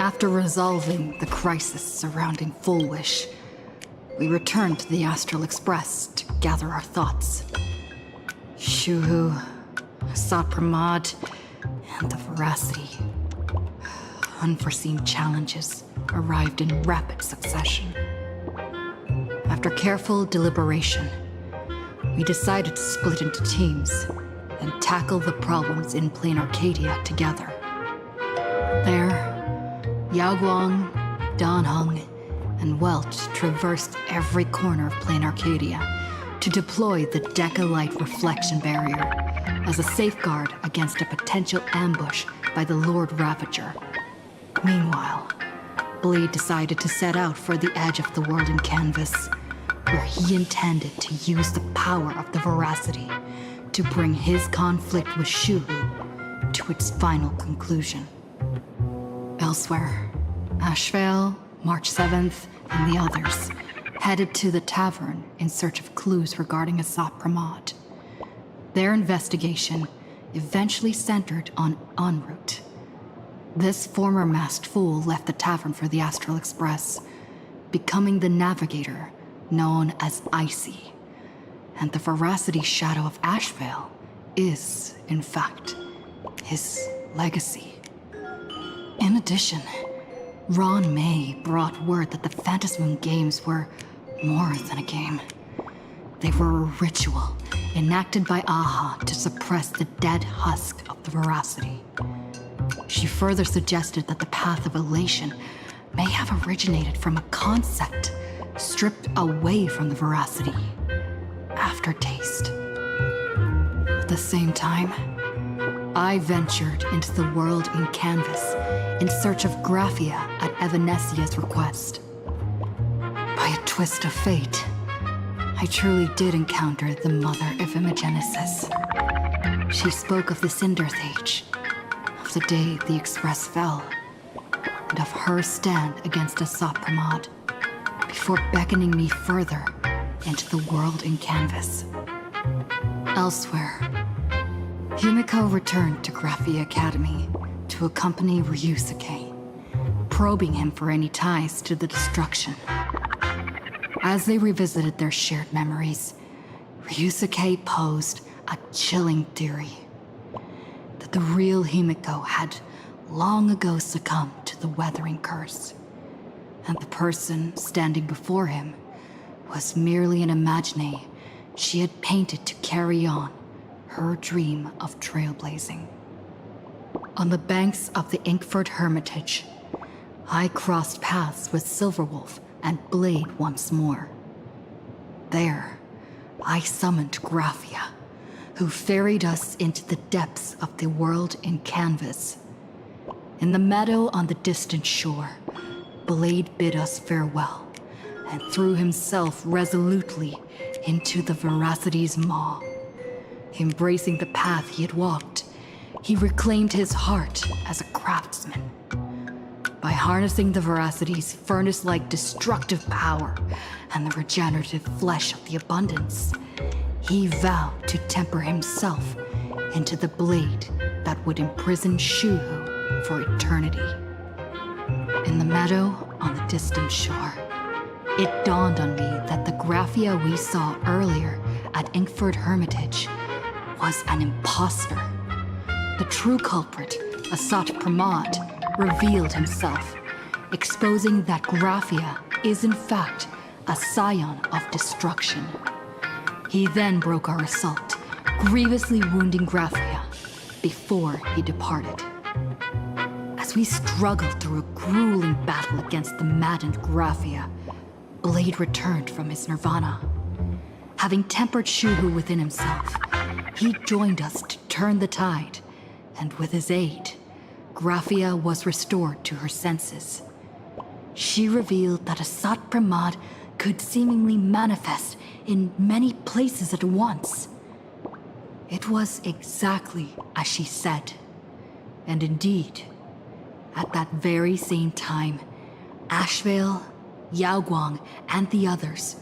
After resolving the crisis surrounding Full Wish, we returned to the Astral Express to gather our thoughts. Shuhu, Asat Pramod, and the Veracity. Unforeseen challenges arrived in rapid succession. After careful deliberation, we decided to split into teams and tackle the problems in Plain Arcadia together. There, Yaoguang, Danheng, and Welch traversed every corner of Plain Arcadia to deploy the Decalite reflection barrier as a safeguard against a potential ambush by the Lord Ravager. Meanwhile, Blade decided to set out for the edge of the world in canvas, where he intended to use the power of the Veracity to bring his conflict with Shuhu to its final conclusion. Elsewhere, AshValen, March 7th, and the others headed to the tavern in search of clues regarding Asat Pramod. Their investigation eventually centered on en route. This former masked fool left the tavern for the Astral Express, becoming the navigator known as Icy. And the Veracity shadow of AshValen is, in fact, his legacy. In addition, Ron May brought word that the Phantasmoon games were more than a game. They were a ritual enacted by Aha to suppress the dead husk of the Veracity. She further suggested that the Path of Elation may have originated from a concept stripped away from the Veracity: aftertaste. At the same time, I ventured into the world in canvas in search of Graphia at Evanesia's request. By a twist of fate, I truly did encounter the mother of Imogenesis. She spoke of the Cinderth Age, of the day the Express fell, and of her stand against Asat Pramod, before beckoning me further into the world in canvas. Elsewhere, Himeko returned to Graphia Academy to accompany Ryusuke, probing him for any ties to the destruction. As they revisited their shared memories, Ryusuke posed a chilling theory that the real Himeko had long ago succumbed to the weathering curse, and the person standing before him was merely an imaginary she had painted to carry on her dream of trailblazing. On the banks of the Inkford Hermitage, I crossed paths with Silverwolf and Blade once more. There, I summoned Graphia, who ferried us into the depths of the world in canvas. In the meadow on the distant shore, Blade bid us farewell and threw himself resolutely into the Veracity's maw. Embracing the path he had walked, he reclaimed his heart as a craftsman. By harnessing the Veracity's furnace-like destructive power and the regenerative flesh of the abundance, he vowed to temper himself into the blade that would imprison Shuhu for eternity. In the meadow on the distant shore, it dawned on me that the Graphia we saw earlier at Inkford Hermitage was an imposter. The true culprit, Asat Pramod, revealed himself, exposing that Graphia is in fact a scion of destruction. He then broke our assault, grievously wounding Graphia before he departed. As we struggled through a grueling battle against the maddened Graphia, Blade returned from his nirvana. Having tempered Shuhu within himself, he joined us to turn the tide, and with his aid, Graphia was restored to her senses. She revealed that Asat Pramod could seemingly manifest in many places at once. It was exactly as she said. And indeed, at that very same time, AshValen, Yaoguang, and the others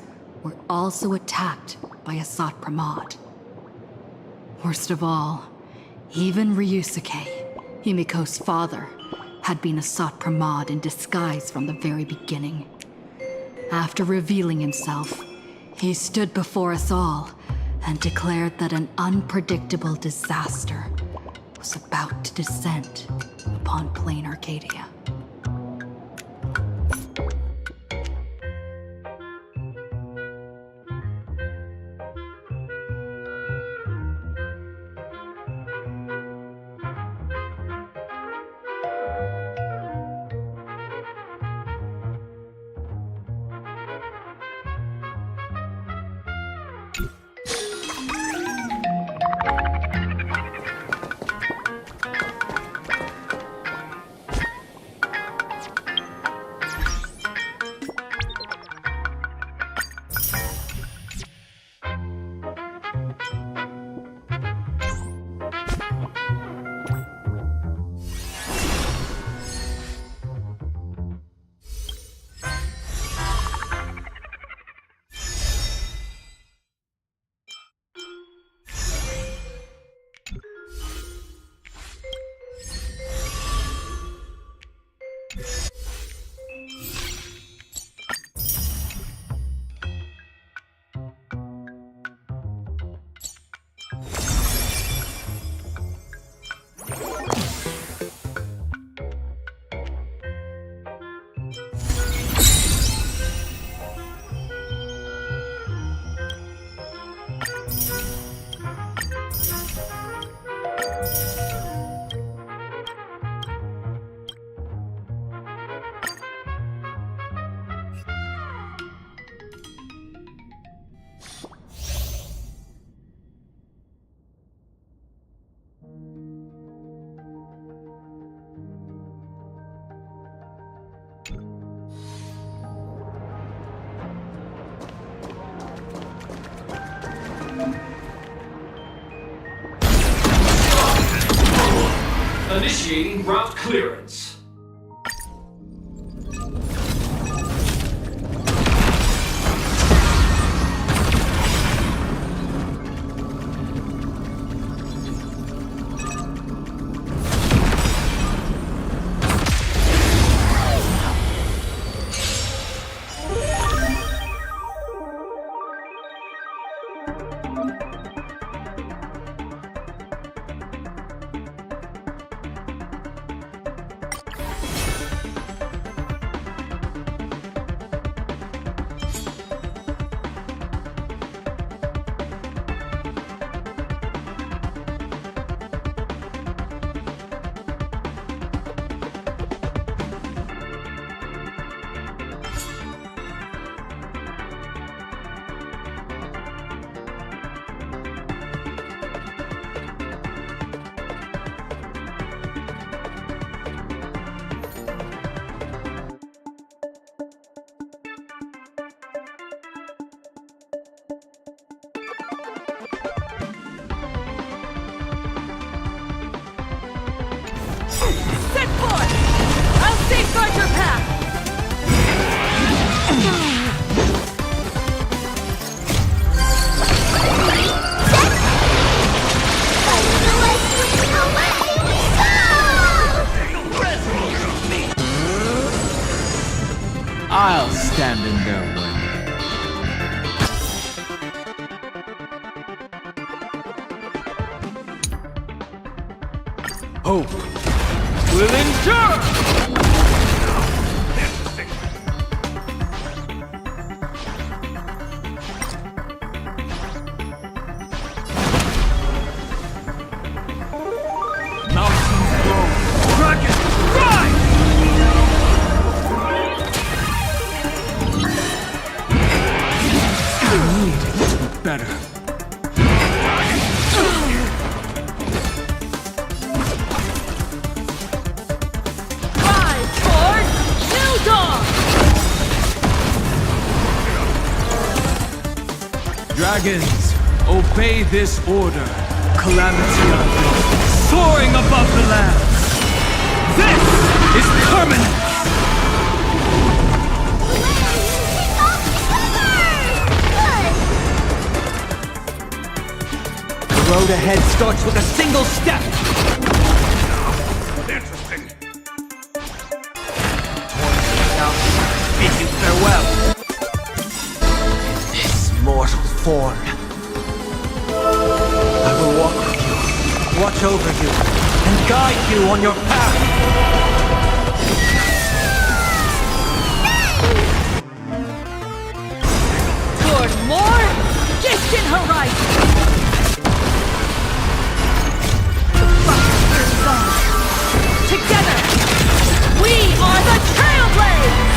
were also attacked by Asat Pramod. Worst of all, even Ryusuke, Himeko's father, had been a Sot Pramod in disguise from the very beginning. After revealing himself, he stood before us all and declared that an unpredictable disaster was about to descend upon plain Arcadia. Initiating route clearance. Set forth! I'll safeguard your path! I'll stand in their way. Hope will endure! Mountains grow, dragons rise! I need to be better. Rise for New Dawn! Dragons, obey this order. Calamity unleashed, soaring above the land. This is permanent! The road ahead starts with a single step. Interesting. bid you farewell. In this mortal form, I will walk with you, watch over you, and guide you on your path. Toward more distant horizon. The fire is on. Together, we are the Trailblades!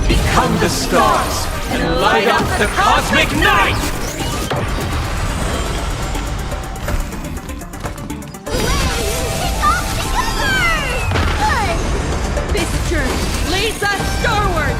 Become the stars and light up the cosmic night! This journey leads us starward!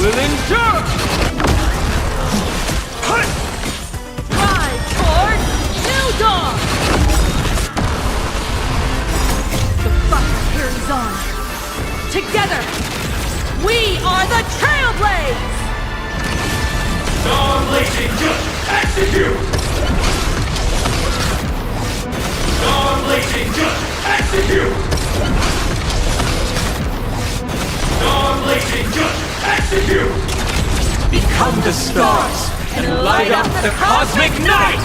Will endure! Rise toward new dawn! The fire carries on. Together, we are the Trailblades! Dawn blazing, just execute! Dawn blazing, just execute! Dawn blazing, just execute! Become the stars and light up the cosmic night!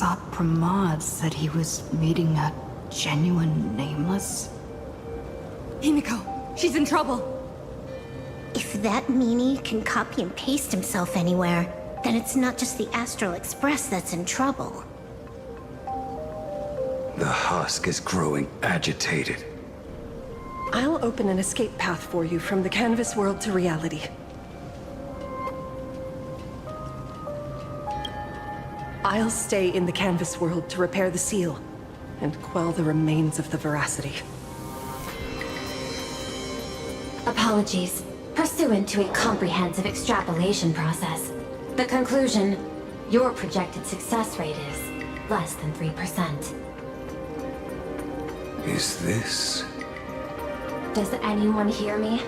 Sot Pramod said he was meeting a genuine nameless? Himeko, she's in trouble. If that meanie can copy and paste himself anywhere, then it's not just the Astral Express that's in trouble. The husk is growing agitated. I'll open an escape path for you from the canvas world to reality. I'll stay in the canvas world to repair the seal and quell the remains of the veracity. Apologies. Pursuant to a comprehensive extrapolation process, the conclusion, your projected success rate is less than 3%. Is this... Does anyone hear me?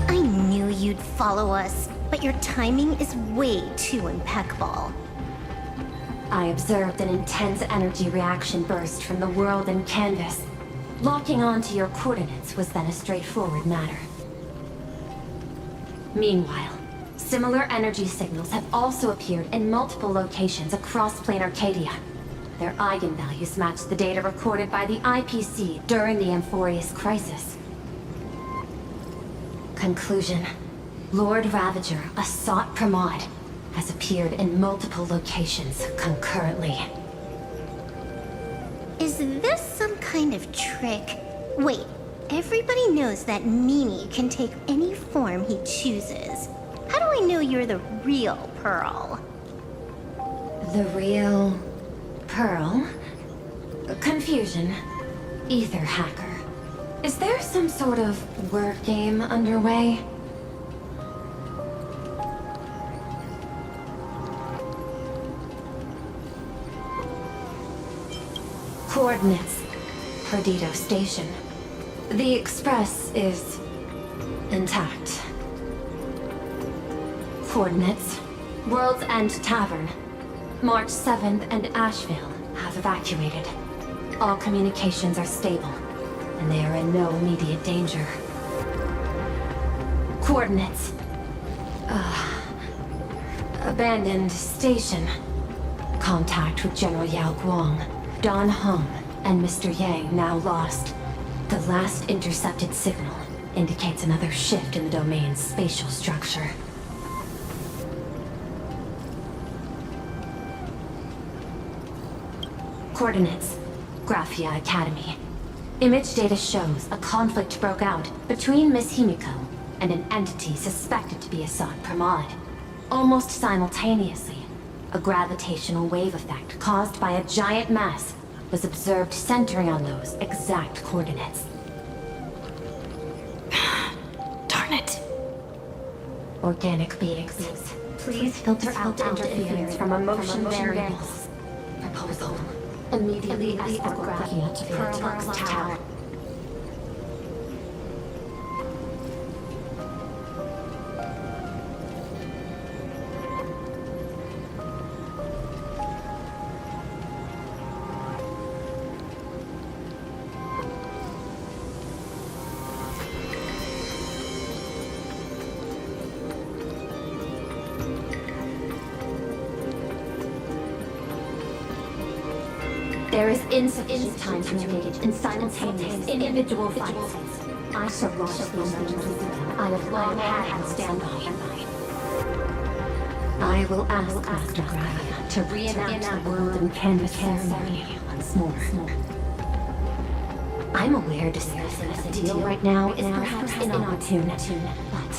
I knew you'd follow us, but your timing is way too impeccable. I observed an intense energy reaction burst from the world and canvas. Locking onto your coordinates was then a straightforward matter. Meanwhile, similar energy signals have also appeared in multiple locations across Plane Arcadia. Their eigenvalues match the data recorded by the IPC during the Amphorius crisis. Conclusion. Lord Ravager, a Sot Pramod, has appeared in multiple locations concurrently. Is this some kind of trick? Wait, everybody knows that meanie can take any form he chooses. How do I know you're the real Pearl? The real... Pearl? Confusion. Ether hacker. Is there some sort of word game underway? Coordinates. Perdido Station. The Express is... intact. Coordinates. World's End Tavern. March 7th and AshValen have evacuated. All communications are stable, and they are in no immediate danger. Coordinates. Abandoned station. Contact with General Yao Guang, Don Hung, and Mr. Yang now lost. The last intercepted signal indicates another shift in the domain's spatial structure. Coordinates. Graphia Academy. Image data shows a conflict broke out between Miss Himeko and an entity suspected to be a Sot Pramod. Almost simultaneously, a gravitational wave effect caused by a giant mass was observed centering on those exact coordinates. Darn it. Organic beings, please filter out interference from emotion variables. Proposal. Immediately escort Graphia to Pearl's Tower. There is insufficient time to engage in simultaneous individual fights. I shall launch the emergency system I have long had on standby. I will ask Master Graphia to reenact the world and canvas ceremony once more. I'm aware discussing a deal right now is perhaps inopportune, but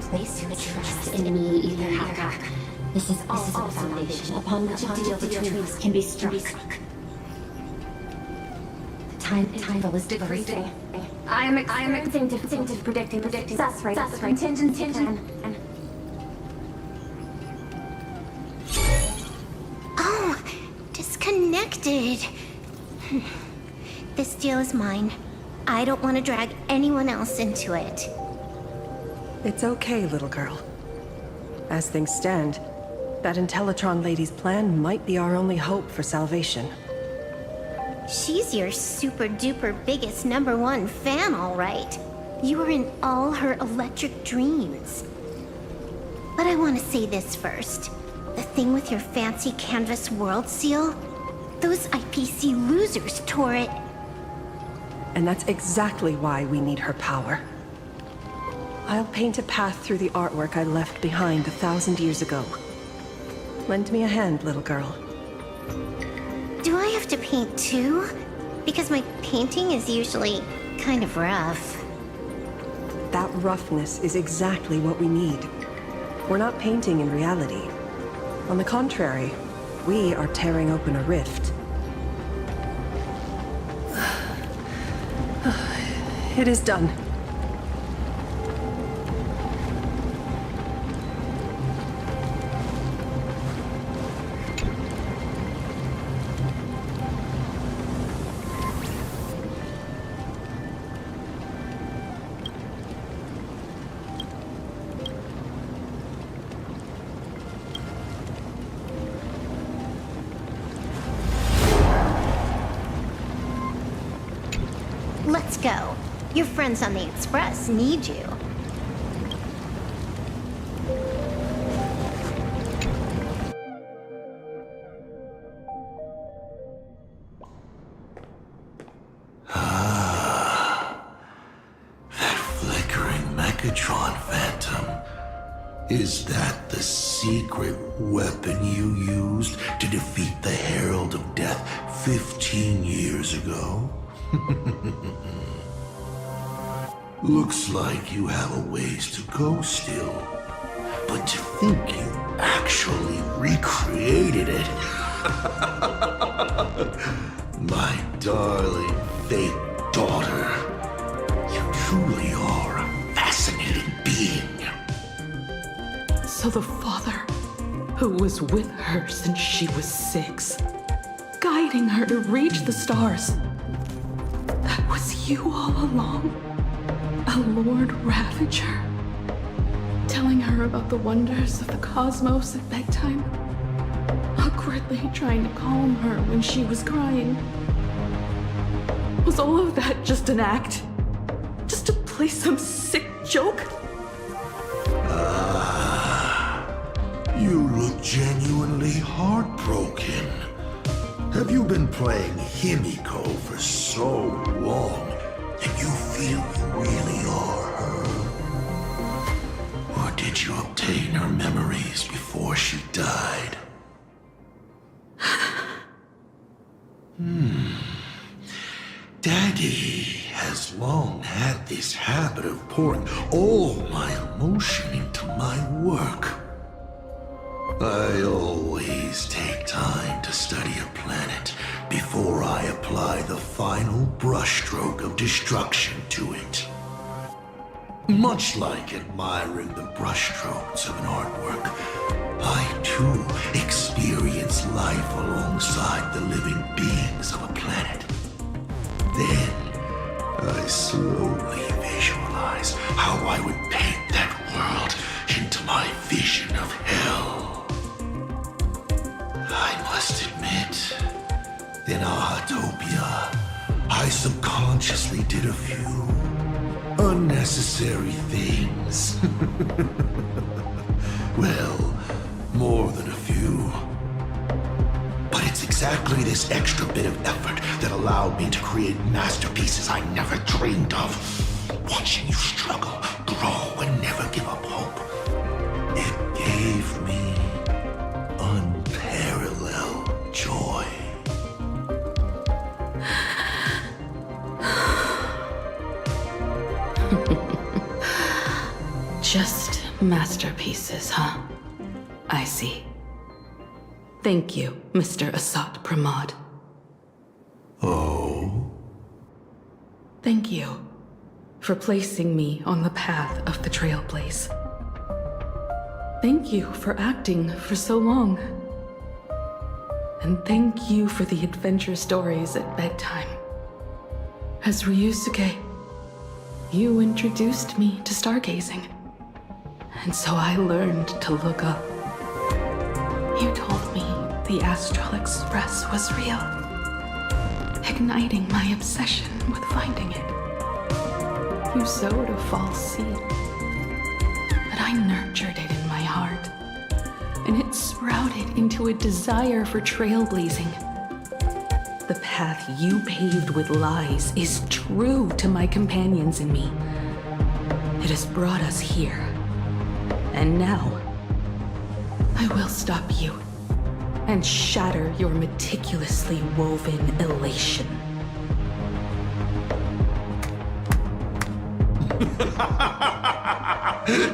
place your trust in me, Ether Hacker. This is also the foundation upon which a deal between us can be struck. Time is decreasing. I am experiencing difficulty predicting success rate of the contingency plan. Oh, disconnected. This deal is mine. I don't want to drag anyone else into it. It's okay, little girl. As things stand, that Intellitron lady's plan might be our only hope for salvation. She's your super duper biggest #1 fan, all right. You were in all her electric dreams. But I want to say this first. The thing with your fancy canvas world seal? Those IPC losers tore it. And that's exactly why we need her power. I'll paint a path through the artwork I left behind 1,000 years ago. Lend me a hand, little girl. Do I have to paint too? Because my painting is usually kind of rough. That roughness is exactly what we need. We're not painting in reality. On the contrary, we are tearing open a rift. It is done. Let's go. Your friends on the Express need you. That flickering Mechatron phantom. Is that the secret weapon you used to defeat the Herald of Death 15 years ago? Looks like you have a ways to go still. But to think you actually recreated it. My darling fake daughter. You truly are a fascinating being. So the father, who was with her since she was 6, guiding her to reach the stars, that was you all along? A Lord Ravager? Telling her about the wonders of the cosmos at bedtime? Awkwardly trying to calm her when she was crying? Was all of that just an act? Just to play some sick joke? You look genuinely heartbroken. Have you been playing Himeko for so long that you feel you really are her? Or did you obtain her memories before she died? Daddy has long had this habit of pouring all my emotion into my work. I always take time to study a planet before I apply the final brushstroke of destruction to it. Much like admiring the brushstrokes of an artwork, I too experience life alongside the living beings of a planet. Then, I slowly visualize how I would paint that world into my vision of hell. I must admit, in Ahatopia, I subconsciously did a few unnecessary things. Well, more than a few. But it's exactly this extra bit of effort that allowed me to create masterpieces I never dreamed of. Watching you struggle, grow, and never give up hope. It gave me unparalleled joy. Just masterpieces, huh? I see. Thank you, Mr. Asat Pramod. Oh? Thank you for placing me on the path of the Trailblaze. Thank you for acting for so long. And thank you for the adventure stories at bedtime. As Ryusuke, you introduced me to stargazing. And so I learned to look up. You told me the Astral Express was real, igniting my obsession with finding it. You sowed a false seed, but I nurtured it in my heart, and it sprouted into a desire for trailblazing. The path you paved with lies is true to my companions and me. It has brought us here, and now I will stop you and shatter your meticulously woven elation.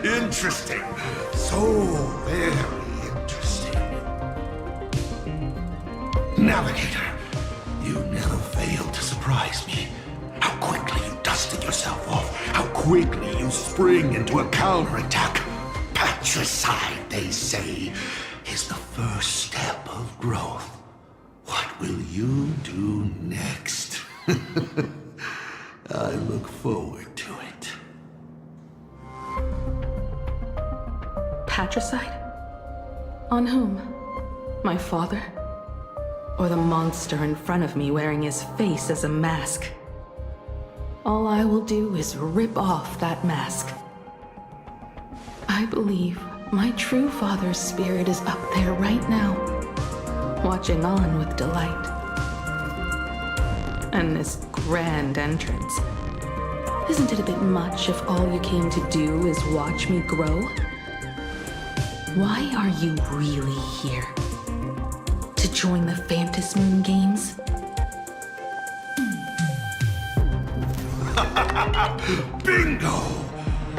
Interesting. So very interesting. Navigator, you never fail to surprise me. How quickly you dusted yourself off. How quickly you spring into a counterattack. Patricide, they say, is the first step of growth. What will you do next? I look forward to it. Patricide? On whom? My father? Or the monster in front of me wearing his face as a mask? All I will do is rip off that mask. I believe my true father's spirit is up there right now, watching on with delight. And this grand entrance. Isn't it a bit much if all you came to do is watch me grow? Why are you really here? To join the Phantasmoon games? Bingo!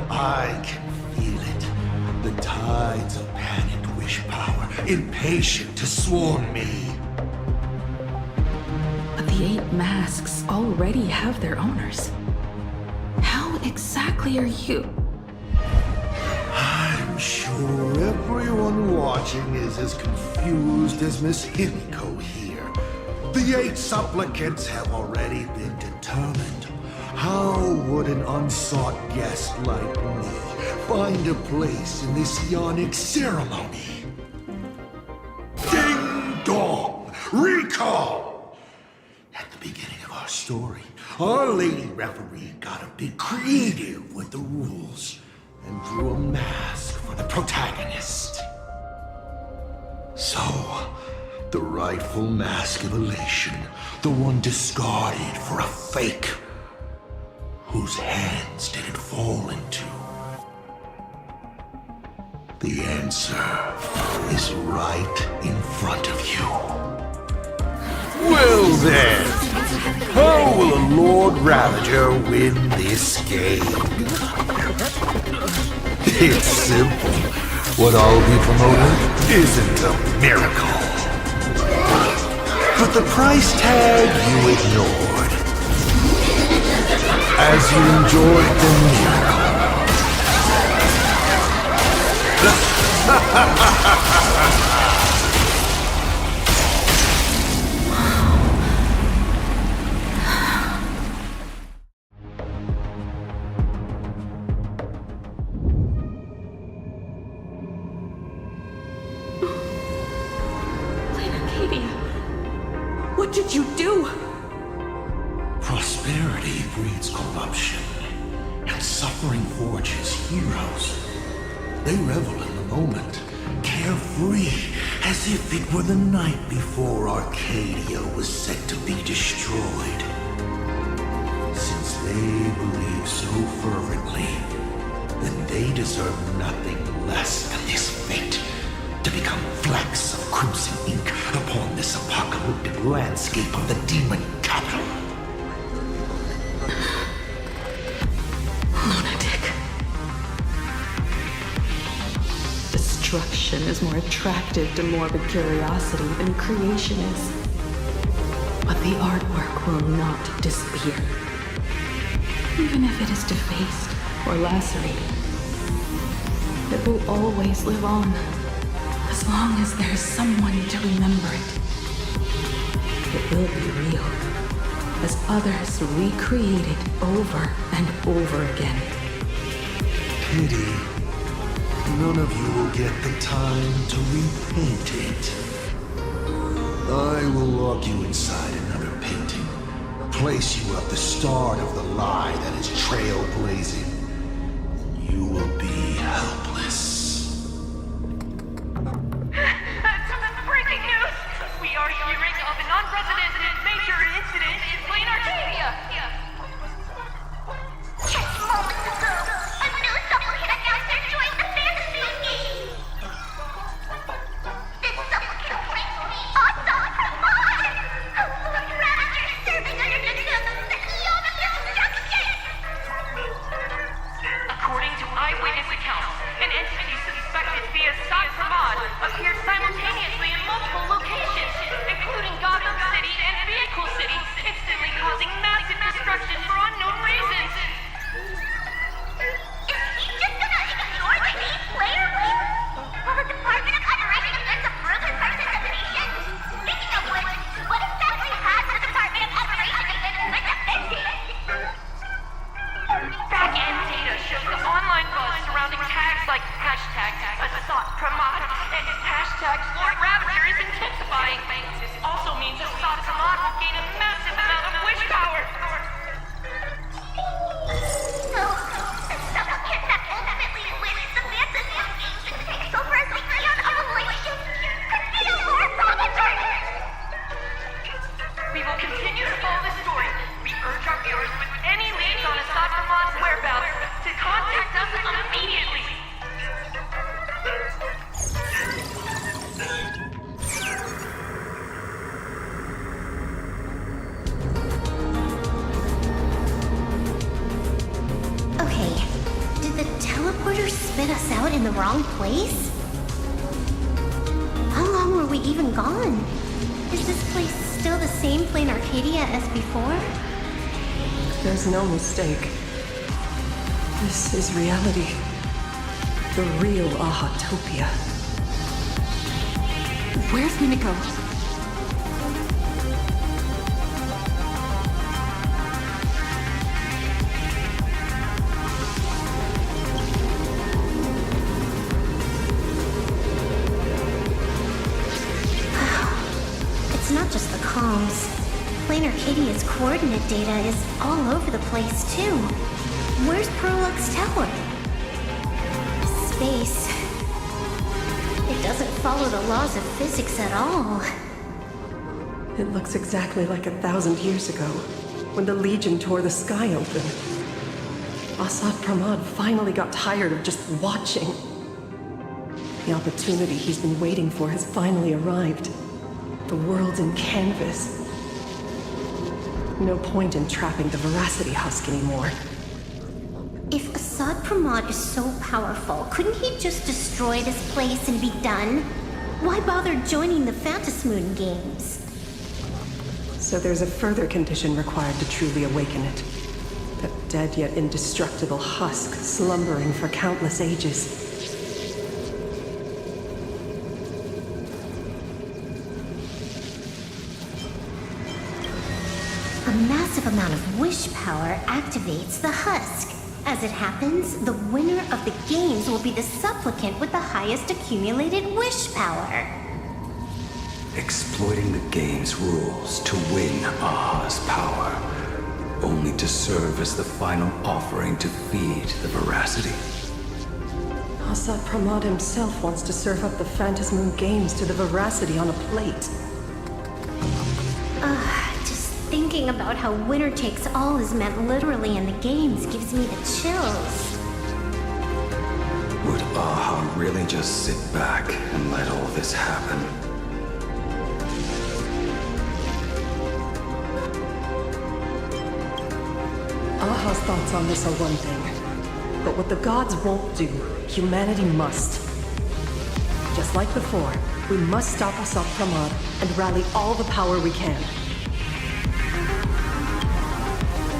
I can feel it. The tides of panicked wish power, impatient to swarm me. But the 8 masks already have their owners. How exactly are you? I'm sure everyone watching is as confused as Miss Himeko here. The 8 supplicants have already been determined. How would an unsought guest like me find a place in this yonic ceremony? Ding dong! Recall! At the beginning of our story, our lady referee got a bit creative with the rules and drew a mask for the protagonist. So, the rightful mask of elation, the one discarded for a fake. Whose hands did it fall into? The answer is right in front of you. Well then, how will a Lord Ravager win this game? It's simple. What I'll be promoting isn't a miracle. But the price tag you ignored. As you enjoyed the miracle. What did you do? Prosperity breeds corruption, and suffering forges heroes. They revel in the moment, carefree, as if it were the night before Arcadia was set to be destroyed. Since they believe so fervently, then they deserve nothing less than this fate, to become flecks of crimson ink upon this apocalyptic landscape of the demon capital. Lunatic. Destruction is more attractive to morbid curiosity than creation is. But the artwork will not disappear. Even if it is defaced or lacerated, it will always live on, as long as there is someone to remember it. It will be real, as others recreate it over and over again. Pity. None of you will get the time to repaint it. I will lock you inside another painting. place you at the start of the lie that is trailblazing, you will be helpless. Breaking news! We are hearing of an unprecedented major incident in Plain Arcadia! Just moments ago, a new supplicant announced they're joining the fantasy game. This supplicant claims to be awesome from Mars, a Lord Ravager serving under the CEO of destruction. According to eyewitness accounts, an entity suspected via Sat Pramod appeared simultaneously in multiple locations, including Gotham City and Vehicle City, instantly causing massive destruction for unknown reasons. Is he just gonna ignore the main player? Will the Department of Operation Events approve his participation? Speaking of which, what exactly has the Department of Operation Events been defending? Back-end data shows the online buzz surrounding tags like hashtag Asat Pramod and hashtag Lord Ravager is intensifying. This also means Asat Pramod will gain a massive amount of wish power. So, the supplicant that ultimately wins the fantasy games and takes over as the Eon of Elation could be a Lord Ravager! We will continue to follow this story. We urge our viewers with any leads on Asat Pramod's whereabouts to contact us immediately. Okay, did the teleporter spit us out in the wrong place? How long were we even gone? Is this place still the same Plain Arcadia as before? There's no mistake. This is reality. The real Ahatopia. Where's Himeko? It's not just the comms. Plain Arcadia's coordinate data is all over the place, too. Where's Prolog's tower? Space. It doesn't follow the laws of physics at all. It looks exactly like 1,000 years ago, when the Legion tore the sky open. Asat Pramod finally got tired of just watching. The opportunity he's been waiting for has finally arrived. The world's in canvas. No point in trapping the Veracity Husk anymore. If Asat Pramod is so powerful, couldn't he just destroy this place and be done? Why bother joining the Phantasmoon games? So there's a further condition required to truly awaken it. That dead yet indestructible husk slumbering for countless ages. A massive amount of wish power activates the husk. As it happens, the winner of the games will be the supplicant with the highest accumulated wish power. Exploiting the game's rules to win Aha's power, only to serve as the final offering to feed the Veracity. Asat Pramod himself wants to serve up the Phantasmoon games to the Veracity on a plate. Just thinking about how winner takes all is meant literally in the games gives me the chills. Would Aha really just sit back and let all this happen? Aha's thoughts on this are one thing, but what the gods won't do, humanity must. Just like before, we must stop Asat Pramod and rally all the power we can.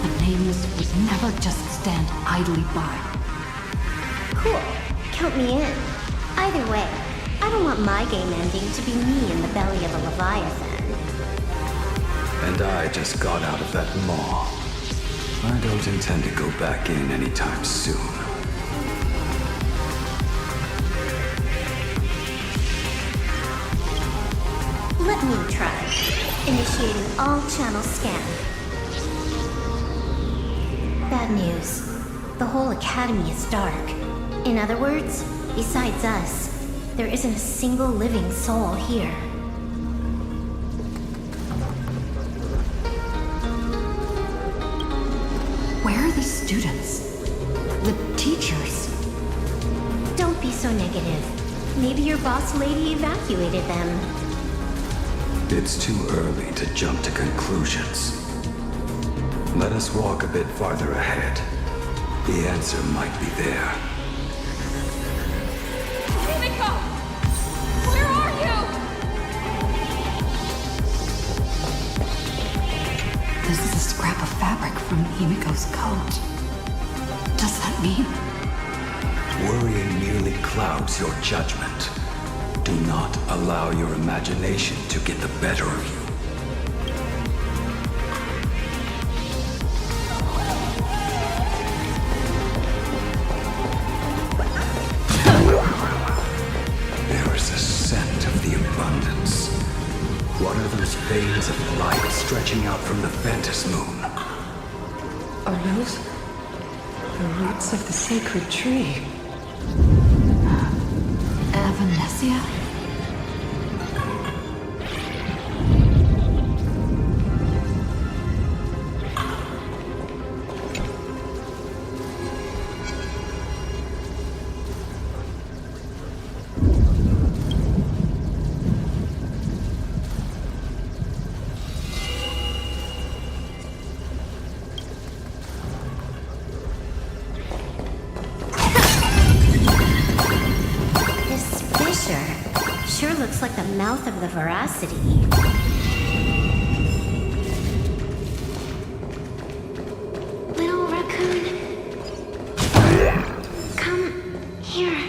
The Nameless would never just stand idly by. Cool. Count me in. Either way, I don't want my game ending to be me in the belly of a Leviathan. And I just got out of that maw. I don't intend to go back in anytime soon. Let me try. Initiating all channel scan. bad news. The whole academy is dark. In other words, besides us, there isn't a single living soul here. Where are the students? The teachers? Don't be so negative. Maybe your boss lady evacuated them. It's too early to jump to conclusions. Let us walk a bit farther ahead. The answer might be there. Himeko! Where are you? This is a scrap of fabric from Himeko's coat. Does that mean? Worrying merely clouds your judgment. Do not allow your imagination to get the better of you. There is a scent of the abundance. What are those veins of light stretching out from the Ventus moon? Are those the roots of the sacred tree? Evanesia? Sure looks like the mouth of the Veracity. Little raccoon. Come here.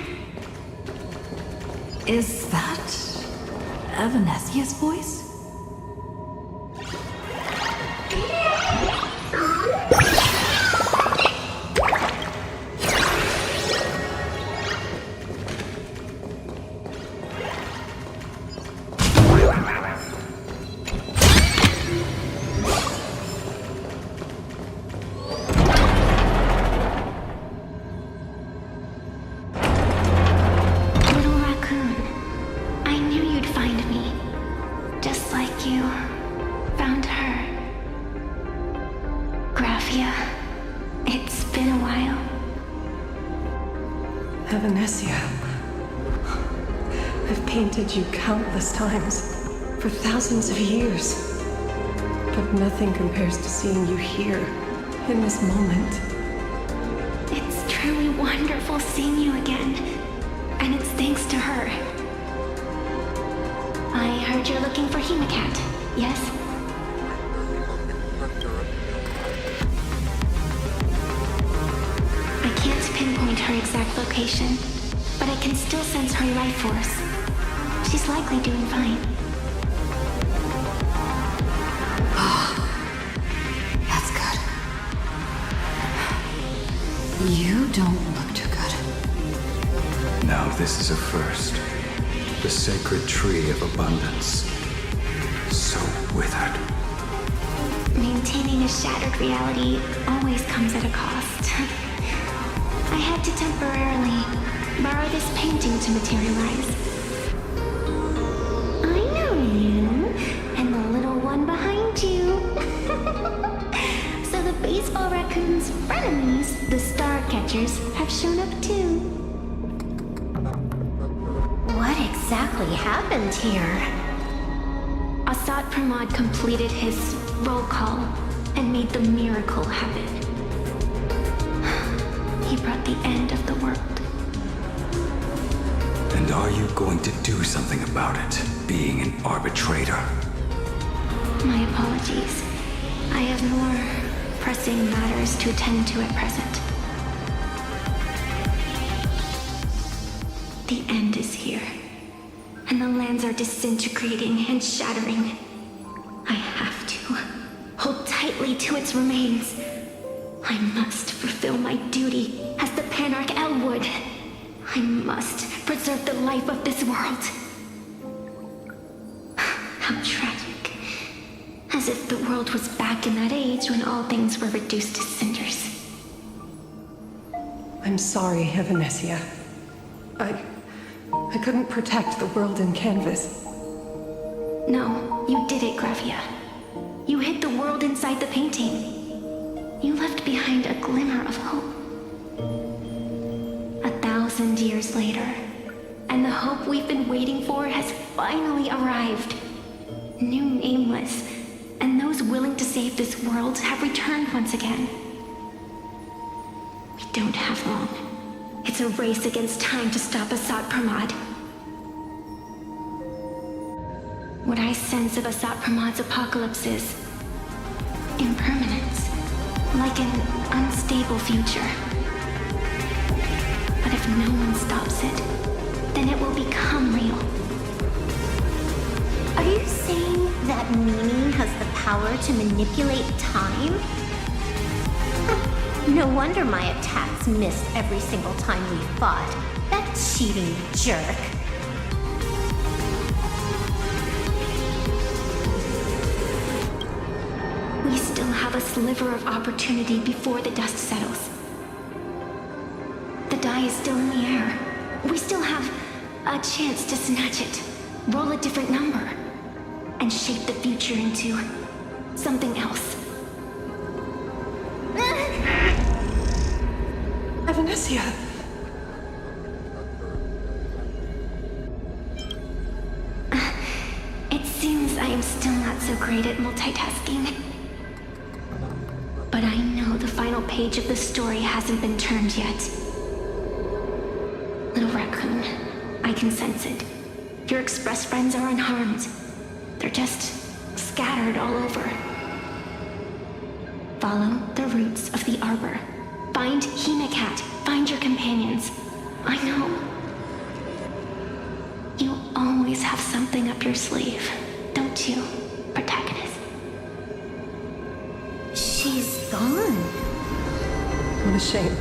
Is that Evanesia's voice? Evanesia. I've painted you countless times, for thousands of years. But nothing compares to seeing you here, in this moment. It's truly wonderful seeing you again. And it's thanks to her. I heard you're looking for Himeko, yes? I can't pinpoint her exact location, but I can still sense her life force. She's likely doing fine. That's good. You don't look too good. Now this is a first. The sacred tree of abundance. So withered. Maintaining a shattered reality always comes at a cost. I had to temporarily borrow this painting to materialize. I know you, and the little one behind you. So the baseball raccoon's frenemies, the star catchers, have shown up too. What exactly happened here? Assad Pramod completed his roll call and made the miracle happen. He brought the end of the world. And are you going to do something about it, being an arbitrator? My apologies. I have more pressing matters to attend to at present. The end is here, and the lands are disintegrating and shattering. I have to hold tightly to its remains. I must fulfill my duty as the Panarch Elwood. I must preserve the life of this world. How tragic. As if the world was back in that age when all things were reduced to cinders. I'm sorry, Evanesia. I couldn't protect the world in canvas. No, you did it, Gravia. You hid the world inside the painting. You left behind a glimmer of hope. 1,000 years later, and the hope we've been waiting for has finally arrived. New Nameless, and those willing to save this world have returned once again. We don't have long. It's a race against time to stop Asat Pramad. What I sense of Asat Pramad's apocalypse is impermanence, like an unstable future. But if no one stops it, then it will become real. Are you saying that Mimi has the power to manipulate time? No wonder my attacks missed every single time we fought. That cheating jerk. We still have a sliver of opportunity before the dust settles. The die is still in the air. We still have a chance to snatch it, roll a different number, and shape the future into something else. Evanesia! It seems I am still not so great at multitasking. But I know the final page of the story hasn't been turned yet. Little raccoon, I can sense it. Your express friends are unharmed. They're just scattered all over. Follow the roots of the arbor. Find Himeko, find your companions. I know. You always have something up your sleeve, don't you, protagonist? She's gone. What a shame.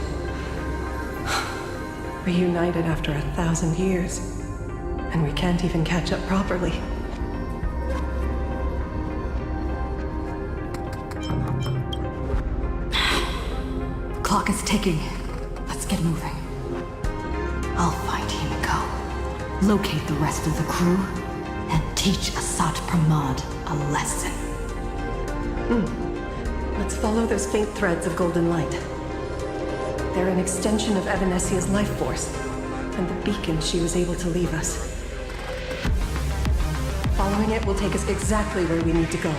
Reunited after 1,000 years, and we can't even catch up properly. Clock is ticking. Let's get moving. I'll find Himeko, locate the rest of the crew, and teach Asat Pramad a lesson. Let's follow those faint threads of golden light. They're an extension of Evanesia's life force, and the beacon she was able to leave us. Following it will take us exactly where we need to go.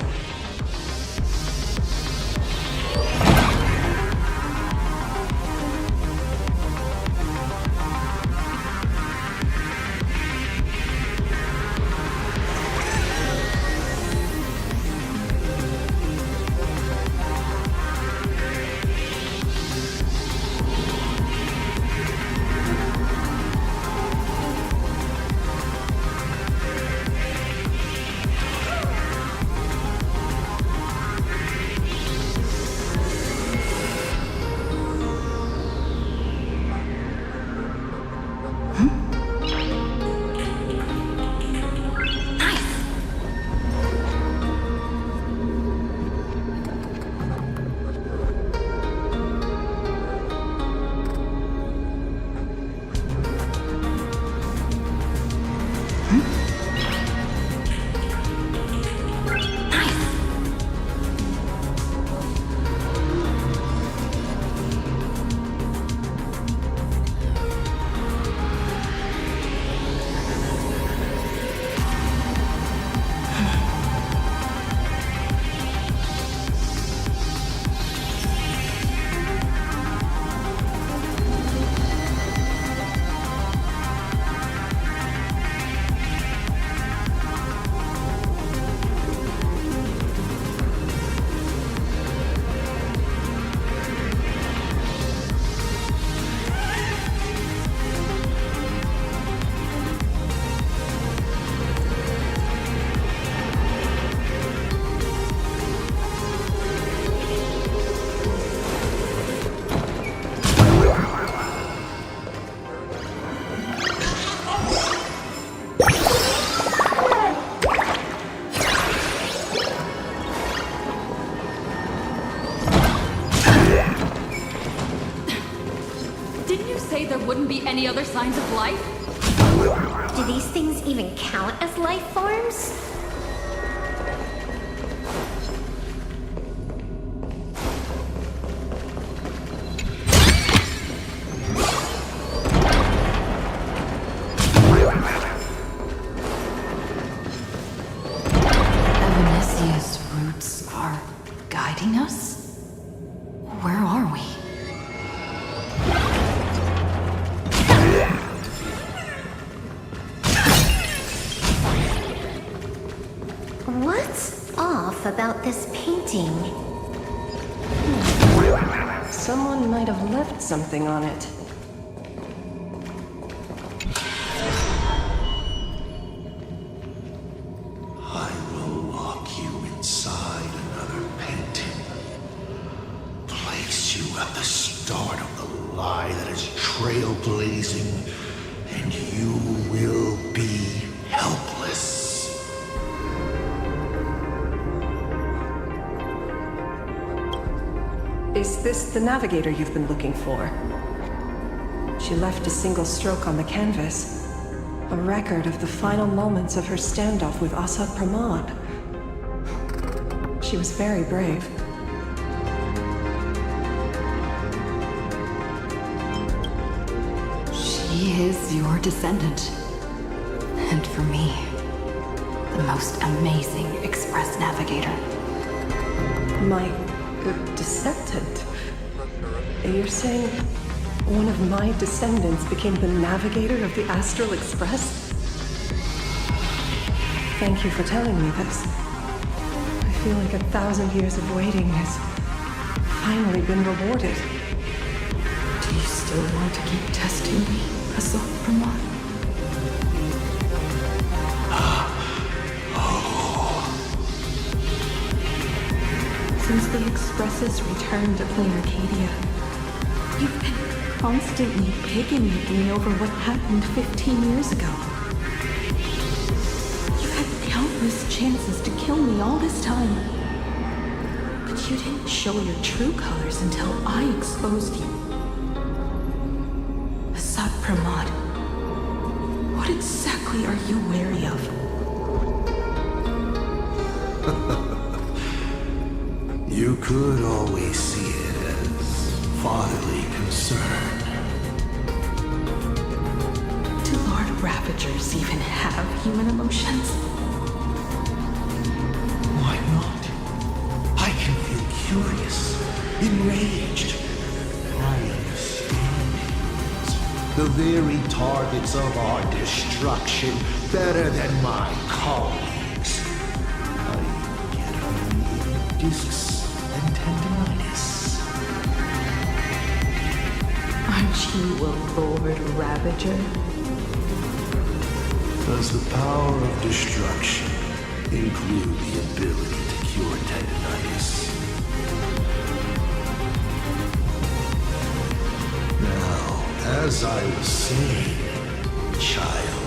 any other signs of life? Do these things even count as life forms? Evanesia's roots are guiding us? Where are we? What's off about this painting? Someone might have left something on it. I will lock you inside another painting. Place you at the start of the lie that is trailblazing, and you will be helpless. Is this the navigator you've been looking for? She left a single stroke on the canvas. A record of the final moments of her standoff with Asad Pramod. She was very brave. She is your descendant. And for me, the most amazing Express navigator. My descendant? You're saying one of my descendants became the navigator of the Astral Express? Thank you for telling me this. I feel like 1,000 years of waiting has finally been rewarded. Do you still want to keep testing me, Asad Pramod? Since the Expresses returned to Plain Arcadia, you've been constantly pigging at me over what happened 15 years ago. You've had countless chances to kill me all this time. But you didn't show your true colors until I exposed you. Asad Pramod, what exactly are you wary of? You could always see it as fatherly concern. Do Lord Ravagers even have human emotions? Why not? I can feel curious, enraged. I understand the very targets of our destruction better than my colleagues. I get only discs and tendinitis. Aren't you a Lord Ravager? Does the power of destruction include the ability to cure tendinitis? Now, as I was saying, child,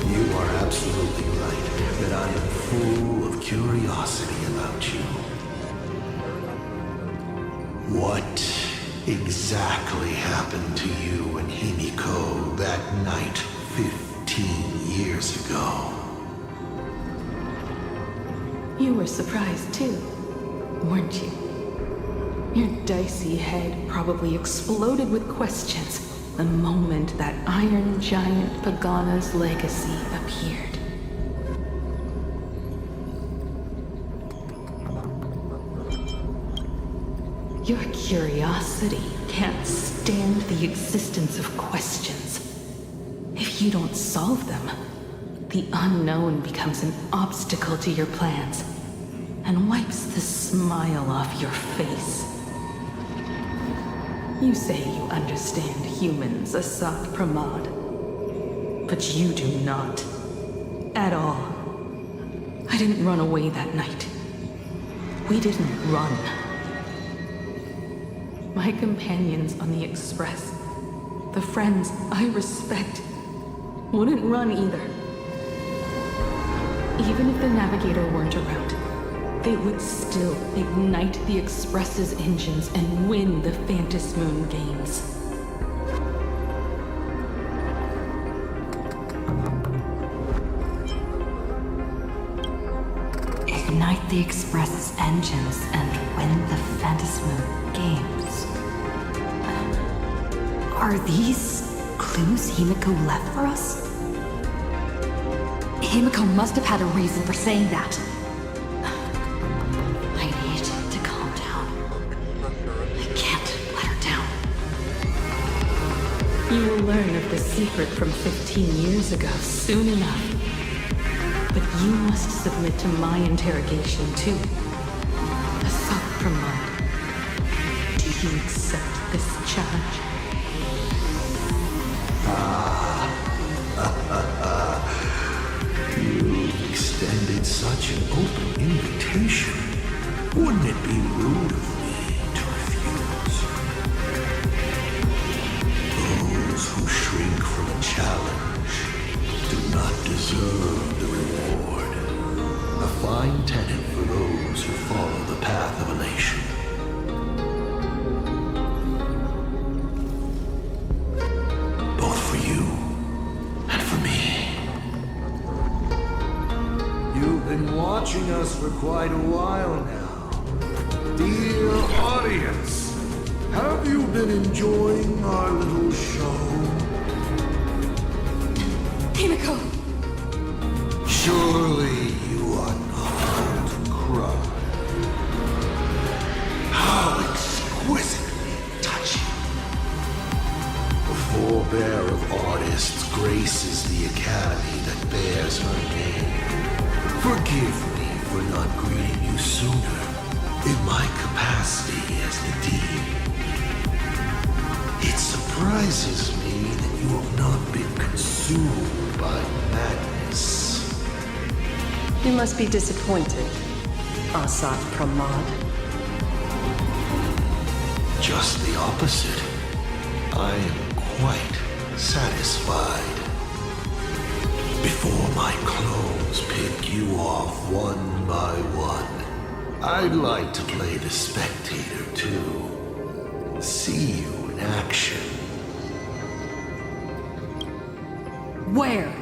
you are absolutely right that I am full of curiosity about you. What exactly happened to you and Himeko that night 15 years ago? You were surprised too, weren't you? Your dicey head probably exploded with questions the moment that Iron Giant Pagana's legacy appeared. Your curiosity can't stand the existence of questions. If you don't solve them, the unknown becomes an obstacle to your plans and wipes the smile off your face. You say you understand humans, Asad Pramod, but you do not. At all. I didn't run away that night. We didn't run. My companions on the Express, the friends I respect, wouldn't run either. Even if the Navigator weren't around, they would still ignite the Express's engines and win the Phantasmoon games. ignite the Express's engines and win the Phantasmo games. Are these clues Himeko left for us? Himeko must have had a reason for saying that. I need to calm down. I can't let her down. You will learn of the secret from 15 years ago soon enough. But you must submit to my interrogation too. Assault Pramod. Do you accept this challenge? You've extended such an open invitation. Wouldn't it be rude of me to refuse? Those who shrink from a challenge do not deserve the reward. A fine tenet for those who follow the path of a nation. Both for you and for me. You've been watching us for quite a while now. Dear audience, have you been enjoying our little show? Himeko! Surely you are not to cry. How exquisitely touching. The forebear of artists graces the academy that bears her name. Forgive me for not greeting you sooner in my capacity as the Dean. It surprises me that you have not been consumed by madness. You must be disappointed, Asat Pramod. Just the opposite. I am quite satisfied. Before my clones pick you off one by one, I'd like to play the spectator too. See you in action. Where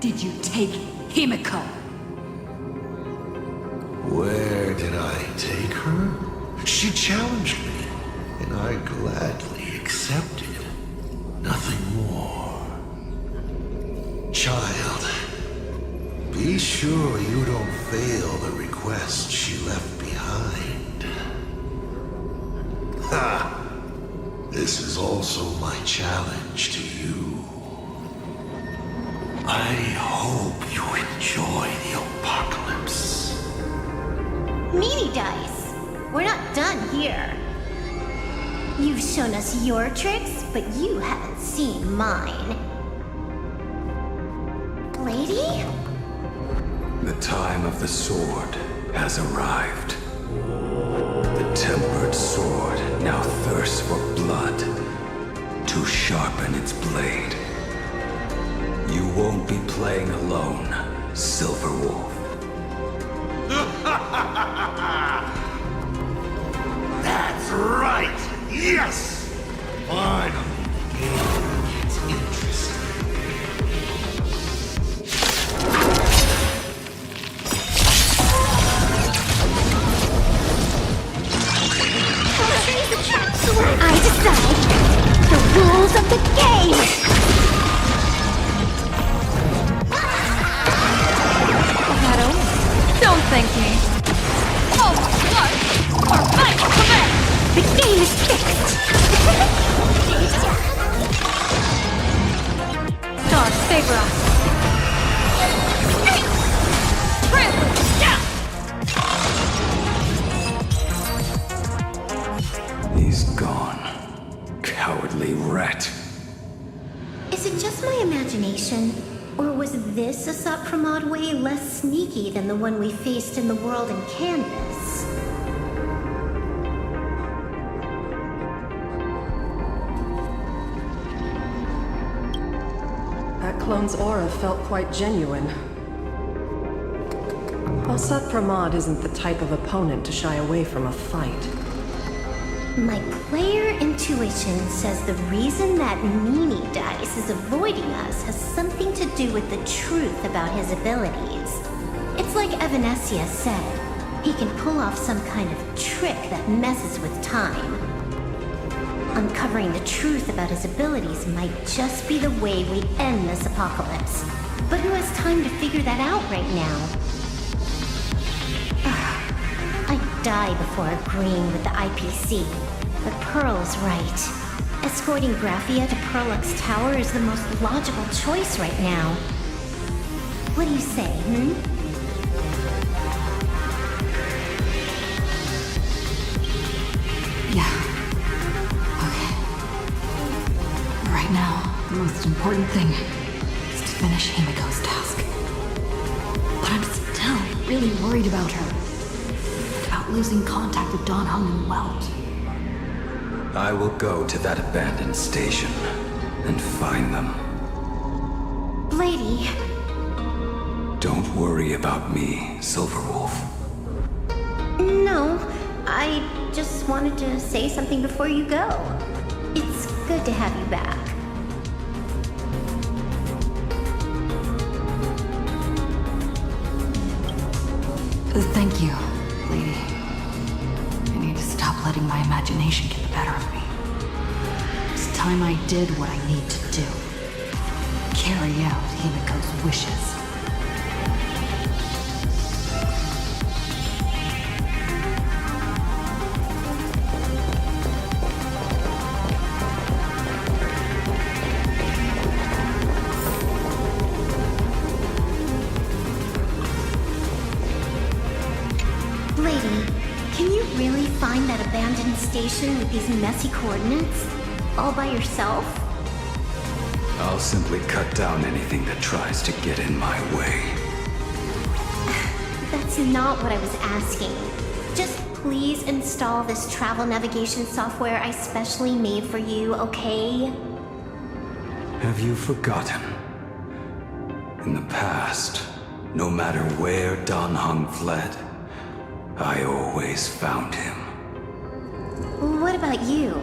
did you take Himeko? Where did I take her? She challenged me, and I gladly accepted. Nothing more. Child, be sure you don't fail the request she left behind. Ha! This is also my challenge to you. I hope you enjoy the apocalypse. Meanie Dice! We're not done here. You've shown us your tricks, but you haven't seen mine. Lady? The time of the sword has arrived. The tempered sword now thirsts for blood to sharpen its blade. You won't be playing alone, Silver Wolf. That's right! Yes! Finally, the game gets interesting. I decide the rules of the game! Don't thank me. Oh, what? Our final command! The game is fixed! Stars favor us. He's gone. Cowardly rat. Is it just my imagination? Or was this Asat Pramod way less sneaky than the one we faced in the world in Canvas? That clone's aura felt quite genuine. Asat Pramod isn't the type of opponent to shy away from a fight. My player intuition says the reason that Meanie Dice is avoiding us has something to do with the truth about his abilities. It's like Evanescia said, he can pull off some kind of trick that messes with time. Uncovering the truth about his abilities might just be the way we end this apocalypse. But who has time to figure that out right now? I'd die before agreeing with the IPC, but Pearl is right. Escorting Graphia to Perlux Tower is the most logical choice right now. What do you say, Yeah. Okay. Right now, the most important thing is to finish Himeko's task. But I'm still really worried about her. And about losing contact with Don Hung and Welt. I will go to that abandoned station and find them. Lady. Don't worry about me, Silverwolf. No, I just wanted to say something before you go. It's good to have you back. Thank you, lady. I need to stop letting my imagination get the better of me. It's time I did what I need to do. Carry out Himeko's wishes. Find that abandoned station with these messy coordinates? All by yourself? I'll simply cut down anything that tries to get in my way. That's not what I was asking. Just please install this travel navigation software I specially made for you, okay? Have you forgotten? In the past, no matter where Don Hung fled, I always found him. What about you?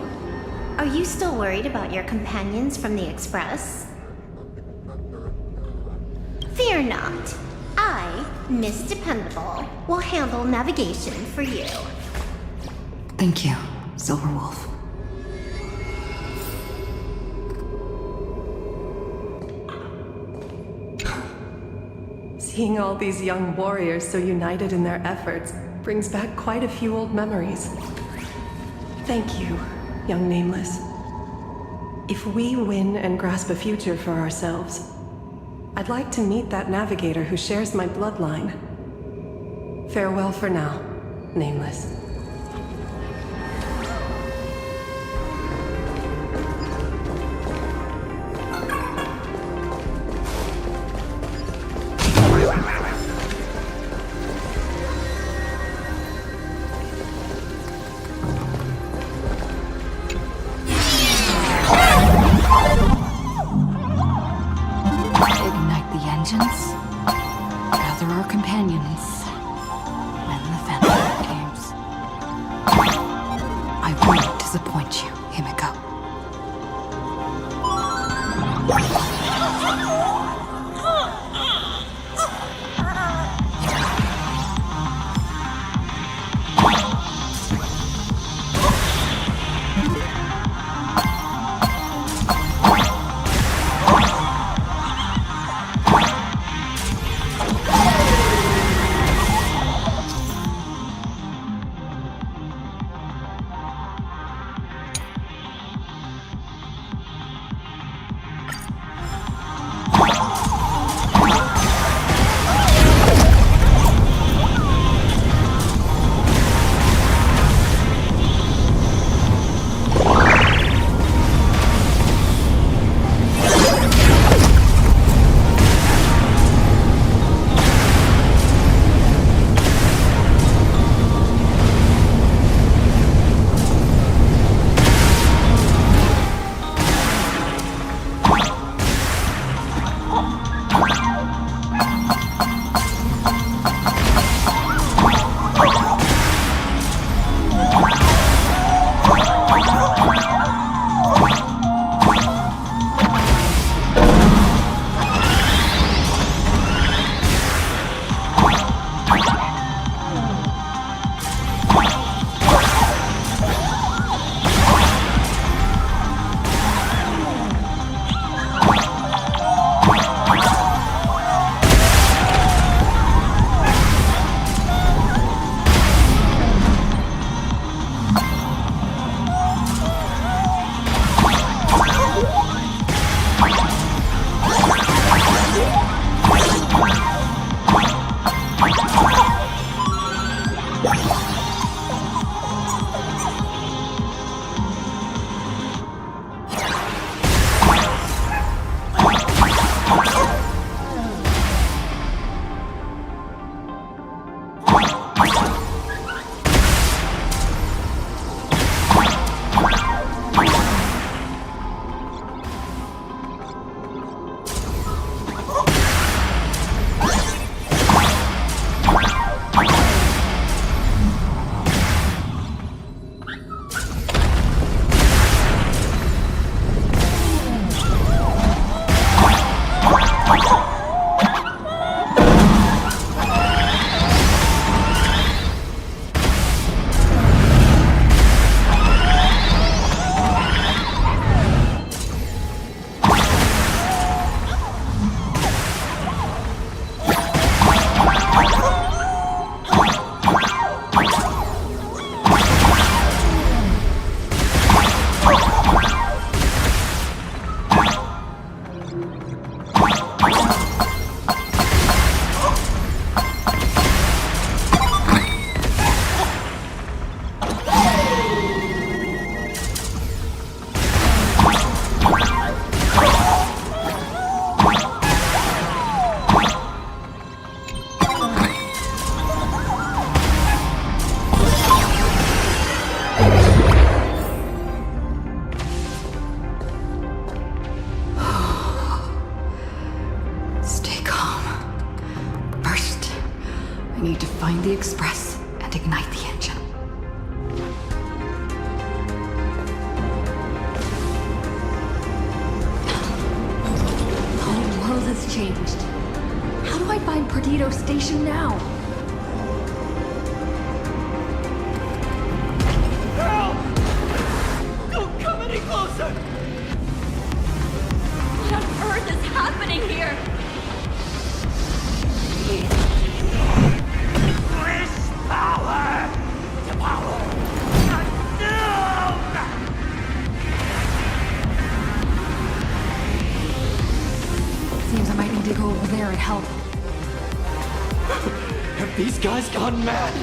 Are you still worried about your companions from the Express? Fear not. I, Miss Dependable, will handle navigation for you. Thank you, Silverwolf. Seeing all these young warriors so united in their efforts brings back quite a few old memories. Thank you, young Nameless. If we win and grasp a future for ourselves, I'd like to meet that navigator who shares my bloodline. Farewell for now, Nameless. Gather our companions. Win the Phantom Games. I won't disappoint you, Himeko. need to find the Express and ignite the engine. The whole world has changed. How do I find Perdido Station now? Don't come any closer! What on earth is happening here? Wish power to power. Seems I might need to go over there and help. Have these guys gone mad?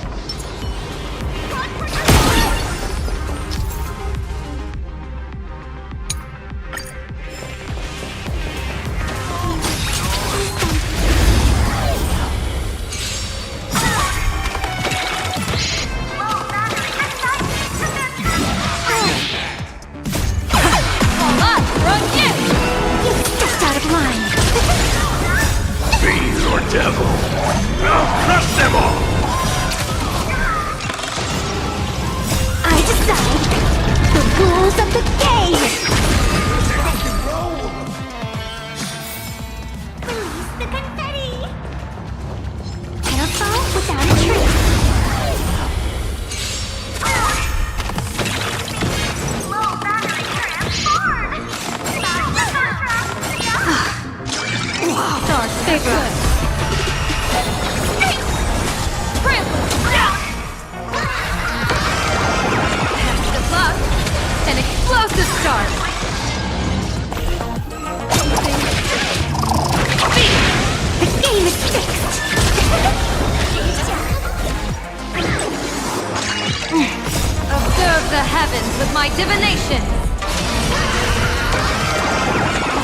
Observe the heavens with my divination!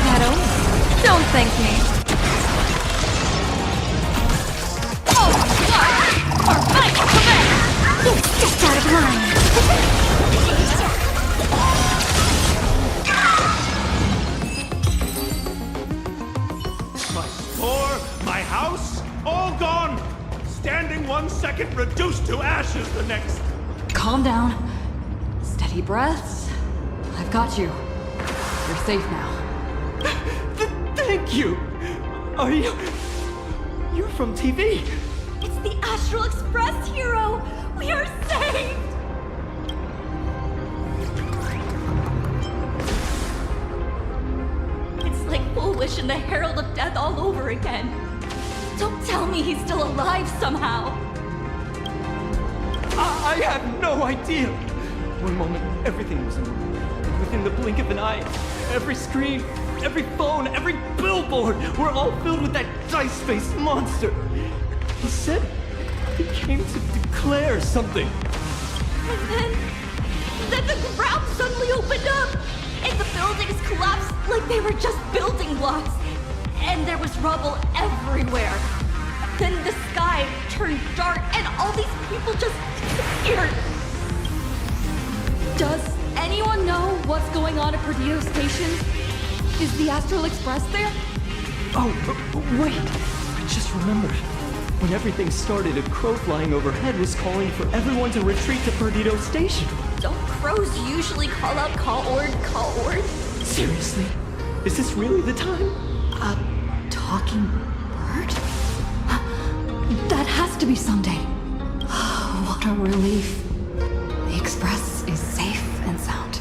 Meadow, don't thank me. Oh, what? Our fight commence! You stepped out of line! My store, my house, all gone! Standing 1 second, reduced to ashes the next. Calm down. Steady breaths. I've got you. You're safe now. Thank you! Are you... You're from TV? It's the Astral Express hero! We are saved! It's like Foolish and the Herald of Death all over again. Don't tell me he's still alive somehow. I had no idea! One moment, everything was normal. Within the blink of an eye, every screen, every phone, every billboard were all filled with that dice-faced monster. He said he came to declare something. And then the ground suddenly opened up, and the buildings collapsed like they were just building blocks. And there was rubble everywhere. Then the sky turned dark, and all these people just disappeared. Does anyone know what's going on at Perdido Station? Is the Astral Express there? Oh, wait! I just remembered. When everything started, a crow flying overhead was calling for everyone to retreat to Perdido Station. Don't crows usually call out call ord? Seriously? Is this really the time? A talking bird? That has to be someday. What a relief. The Express is safe and sound.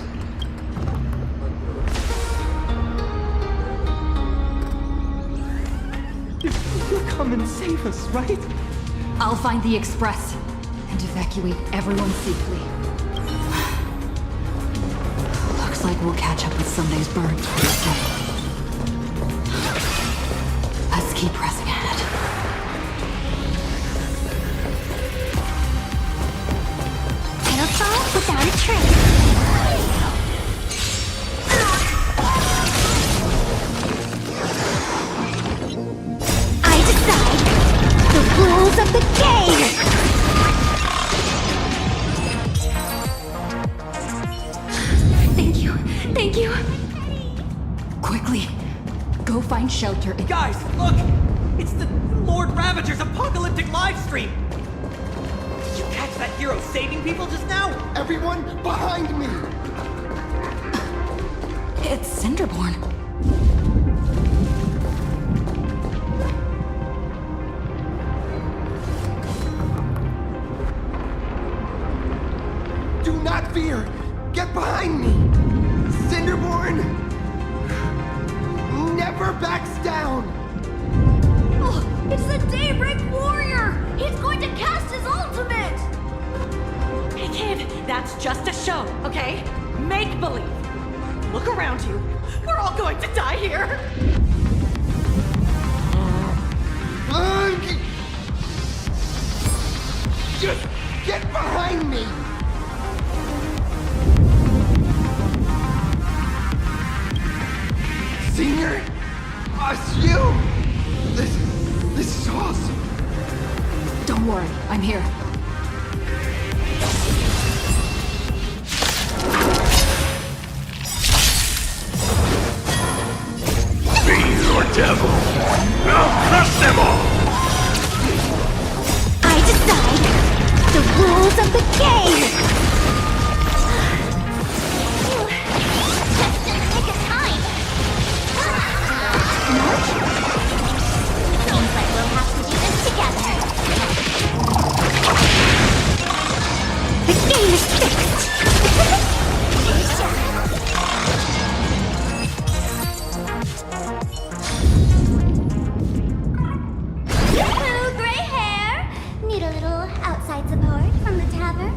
You'll come and save us, right? I'll find the Express and evacuate everyone safely. Looks like we'll catch up with Sunday's bird pretty soon. Let's keep pressing ahead. Fall without a trace. I decide the rules of the game! Thank you. Quickly, go find shelter. Guys, look! It's the Lord Ravager's apocalyptic livestream! catch that hero saving people just now? Everyone behind me! It's Cinderborn. Do not fear! Get behind me! Cinderborn never backs down! Oh, it's the Daybreak Warrior! He's going to cast his ultimate! Hey kid, that's just a show, okay? Make believe. Look around you. We're all going to die here. Just get behind me! Senior? Us, you? This is awesome. Don't worry, I'm here. Fiend or devil, I'll crush them all! I decide the rules of the game! Just in the nick of time. Seems like we'll have to do this together. The game is fixed! Yoo-hoo, gray hair! Need a little outside support from the tavern?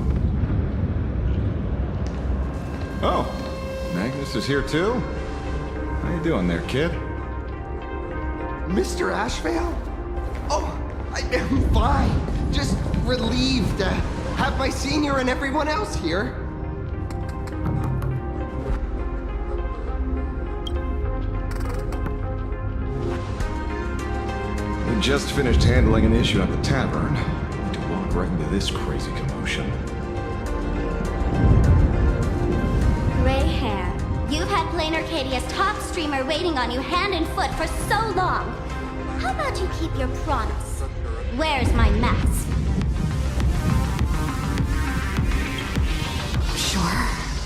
Oh, Magnus is here too? How you doing there, kid? Mr. AshValen? Oh, I'm fine. Just relieved to have my senior and everyone else here. We just finished handling an issue at the tavern. To walk right into this crazy commotion. Gray hair, you've had Plain Arcadia's top streamer waiting on you hand and foot for so long. How about you keep your promise? Where's my mask?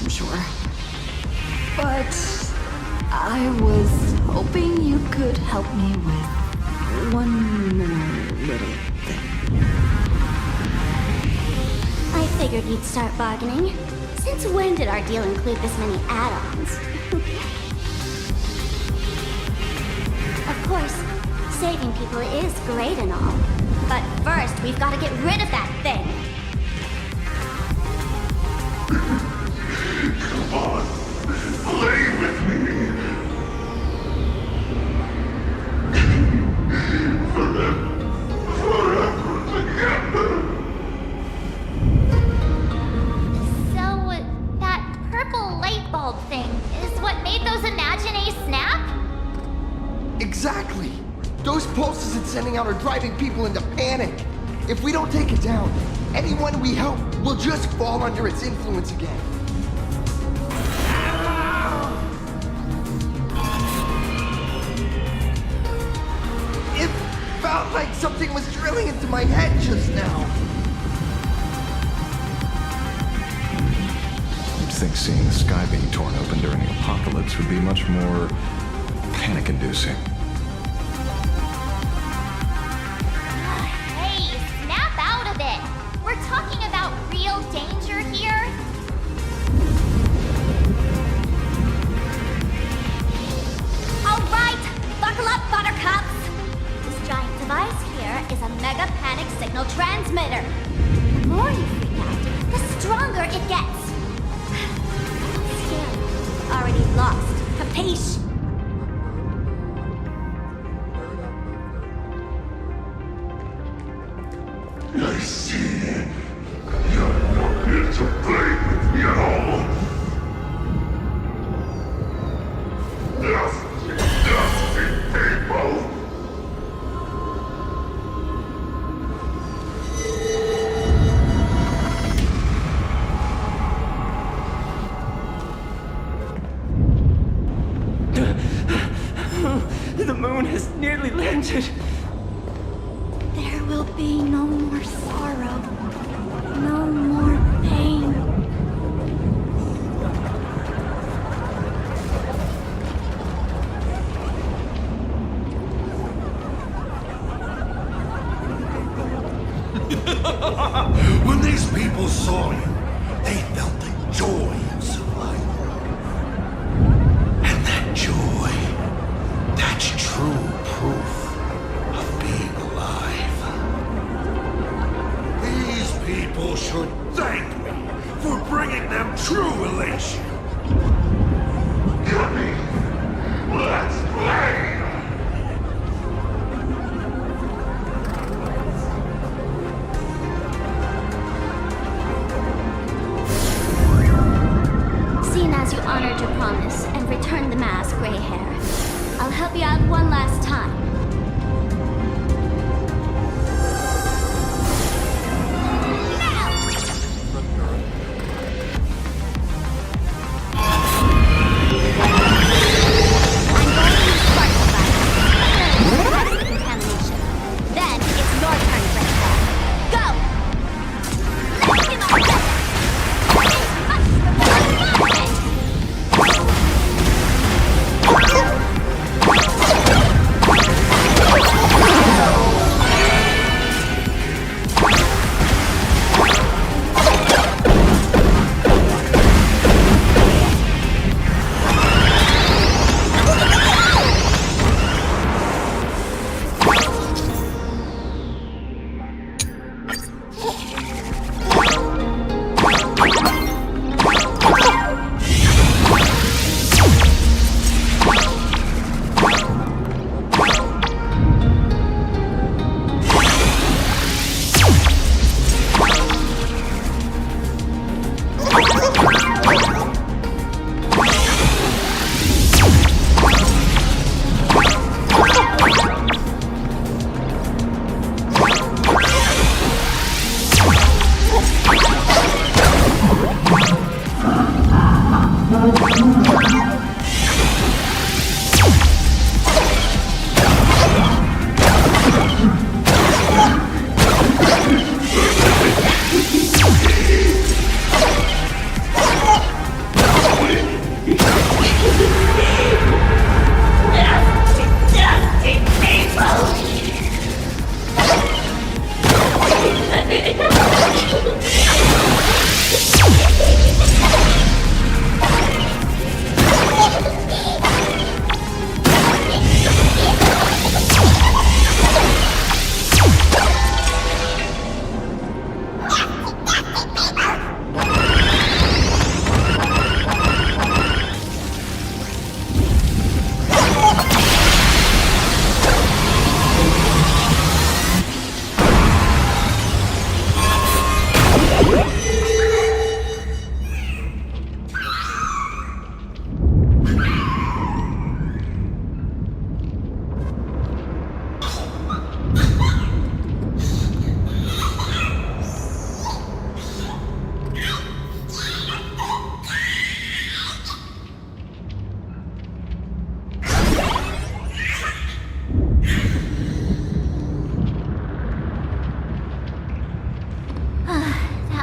Sure. But I was hoping you could help me with one more little thing. I figured you'd start bargaining. Since when did our deal include this many add-ons? Of course, saving people is great and all. But first, we've got to get rid of that thing. Come on, play with me! Forever together! So, that purple light bulb thing is what made those Imagines snap? Exactly! Those pulses it's sending out are driving people into panic. If we don't take it down, anyone we help will just fall under its influence again. It felt like something was drilling into my head just now. You'd think seeing the sky being torn open during the apocalypse would be much more panic-inducing. Hey, snap out of it! We're talking about real danger here. All right, buckle up, buttercups! This giant device here is a mega panic signal transmitter. The more you freak out, the stronger it gets. Still, already lost. Capiche? I see. You're not here to play with me at all. Dusty people! The moon has nearly landed. There will be no more sorrow. No more pain. When these people saw you, they felt the joy of survival. And that joy, that's true proof of being alive. These people should thank me for bringing them true elation. Yippee! Let's play! Seeing as you honored your promise and returned the mask, Gray Hair, I'll help you out one last time. Contamination. Then it's your turn, Gray Hair. Go! Let's give up!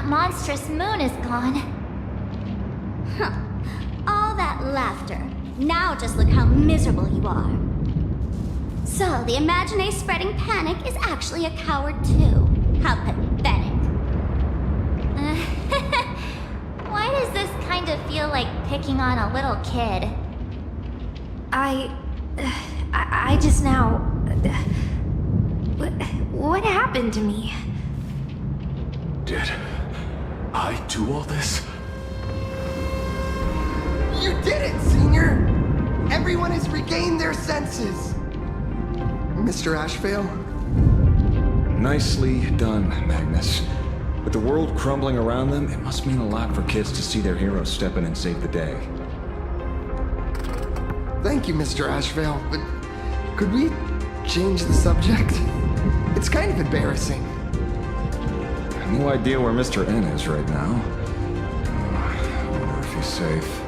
Monstrous moon is gone. Huh. All that laughter. Now just look how miserable you are. So, the Imagine spreading panic is actually a coward too. How pathetic. Why does this kind of feel like picking on a little kid? I just now... What happened to me? Did I do all this? You did it, Senior! Everyone has regained their senses! Mr. AshValen? Nicely done, Magnus. With the world crumbling around them, it must mean a lot for kids to see their heroes step in and save the day. Thank you, Mr. AshValen, but could we change the subject? It's kind of embarrassing. No idea where Mr. N is right now. I wonder if he's safe.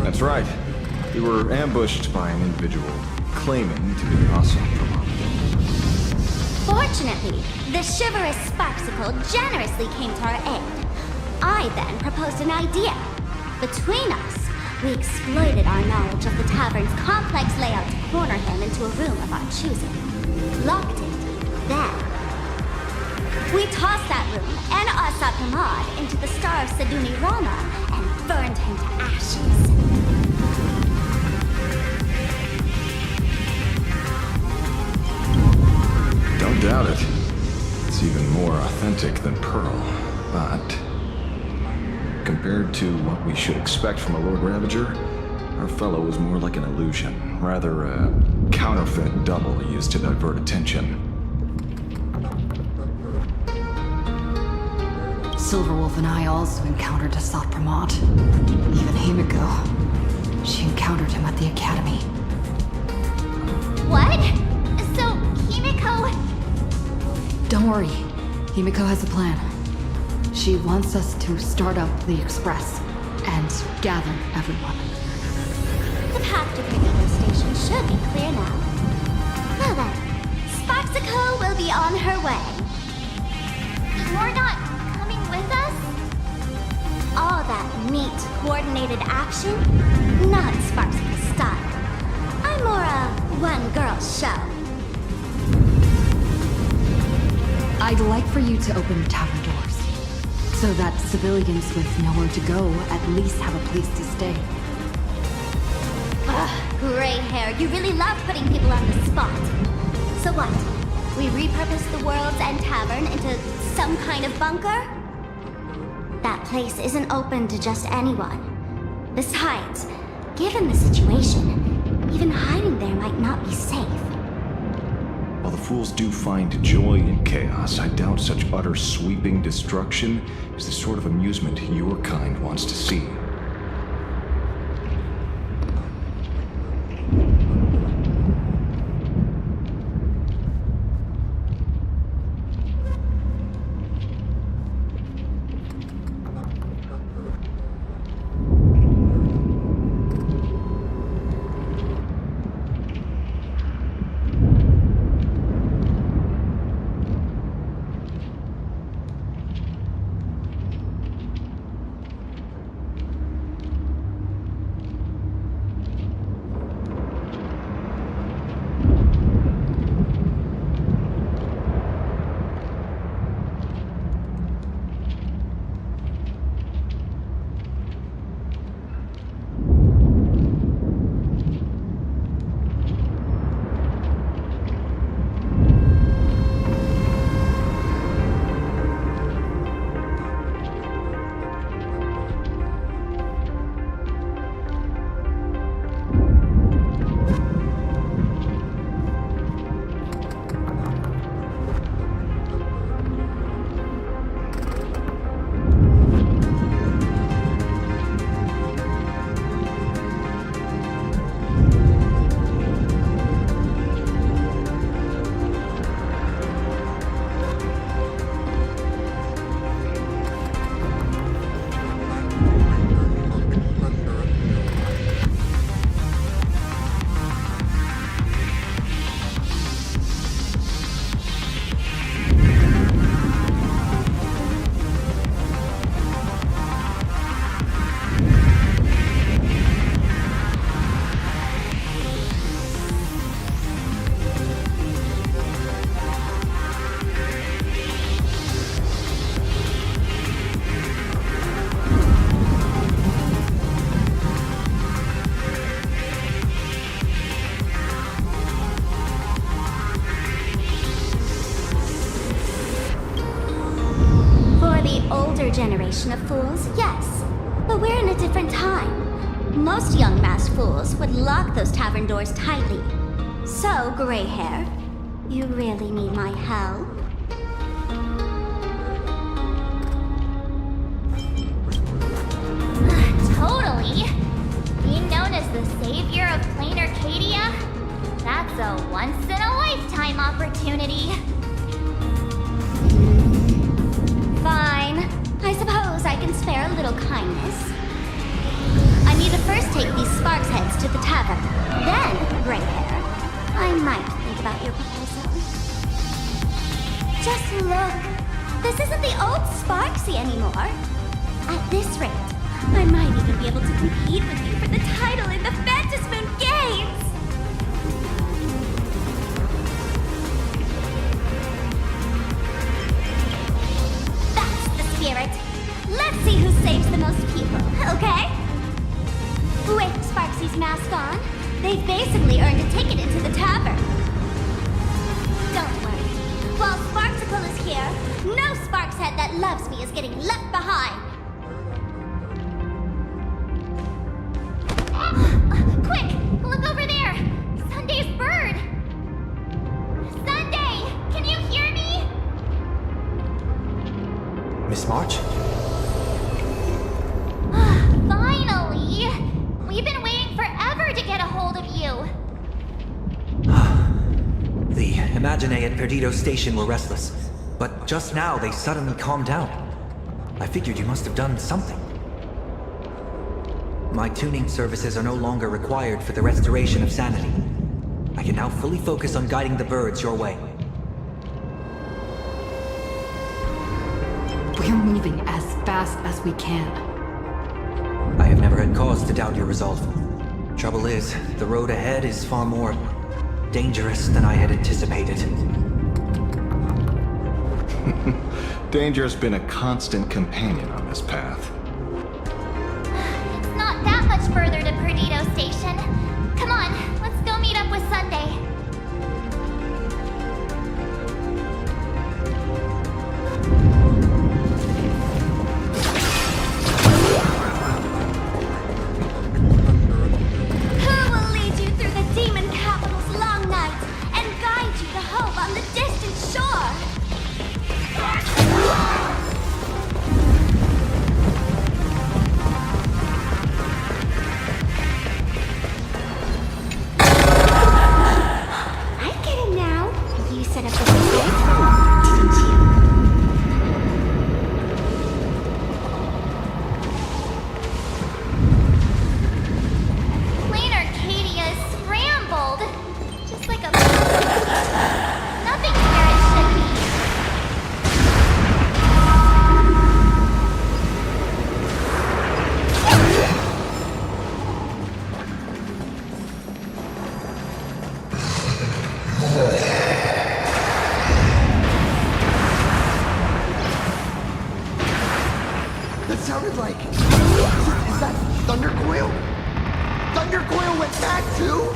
That's right. We were ambushed by an individual claiming to be Asa Pramana. Fortunately, the chivalrous Sparksicle generously came to our aid. I then proposed an idea. Between us, we exploited our knowledge of the tavern's complex layout to corner him into a room of our choosing. Locked it. Then, we tossed that room and Asa Pramod into the star of Saduni Rama and burned him to ashes. Don't doubt it. It's even more authentic than Pearl, but compared to what we should expect from a Lord Ravager, our fellow was more like an illusion, rather a counterfeit double used to divert attention. Silverwolf and I also encountered Asat Pramod. Even Himeko. She encountered him at the academy. What? So, Himeko... Don't worry. Himeko has a plan. She wants us to start up the Express and gather everyone. The path to the radio station should be clear now. Well then, Sparksicle will be on her way. You're not coming with us? All that neat, coordinated action? Not Sparksicle style. I'm more a one-girl show. I'd like for you to open the tavern doors, so that civilians with nowhere to go at least have a place to stay. Ugh, gray hair, you really love putting people on the spot. So what? We repurpose the World's End Tavern into some kind of bunker? That place isn't open to just anyone. Besides, given the situation, even hiding there might not be safe. While the fools do find joy in chaos, I doubt such utter sweeping destruction is the sort of amusement your kind wants to see. Generation of fools, yes. But we're in a different time. Most young masked fools would lock those tavern doors tightly. So, gray hair, you really need my help? Totally. Being known as the savior of plain Arcadia? That's a once-in-a-lifetime opportunity. Fine. I suppose I can spare a little kindness. I need to first take these Sparks heads to the tavern. Then, gray hair, I might think about your proposal. old Sparksy anymore. At this rate, I might even be able to compete with you for the title in the Phantasmoon Games! That's the spirit. Let's see who saves the most people, okay? With Sparksy's mask on, they've basically earned a ticket into the tavern. Don't worry. While Sparksicle is here, no Sparkshead that loves me is getting left behind. Quick! Look over there! Sunday's bird! Sunday! Can you hear me? Miss March? Finally! We've been waiting forever to get a hold of you. The Imaginae at Perdido Station were restless, but just now they suddenly calmed down. I figured you must have done something. My tuning services are no longer required for the restoration of sanity. I can now fully focus on guiding the birds your way. We're moving as fast as we can. I have never had cause to doubt your resolve. Trouble is, the road ahead is far more dangerous than I had anticipated. Danger has been a constant companion on this path. It's not that much further to Perdido Station. Come on, let's go meet up with Sunday. Who will lead you through the demon capital's long night and guide you to hope on the distant shore? I get it now. You set up the bridge for long, didn't you? Plain Arcadia is scrambled. Just like a... Nothing's where it should be. That sounded like... Is that Thundercoil? Thundercoil went back too?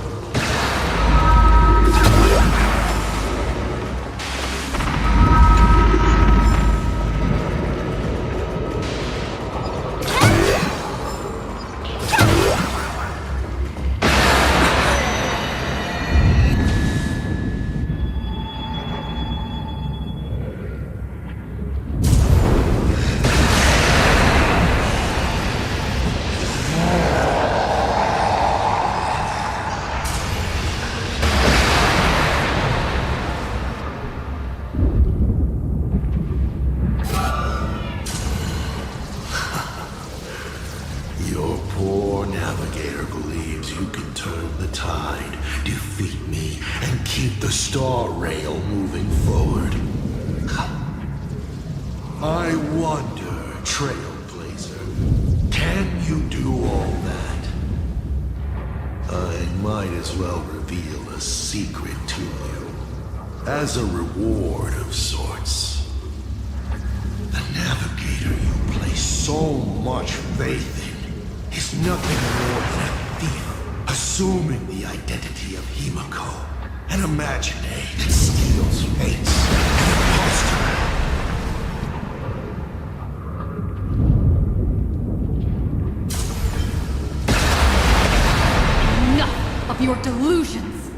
Your poor navigator believes you can turn the tide, defeat me, and keep the Star Rail moving forward. I wonder, Trailblazer, can you do all that? I might as well reveal a secret to you, as a reward of sorts. The navigator you place so much faith in is nothing more than a thief, assuming the identity of Himeko, an Imaginae that steals fates and imposter. Enough of your delusions!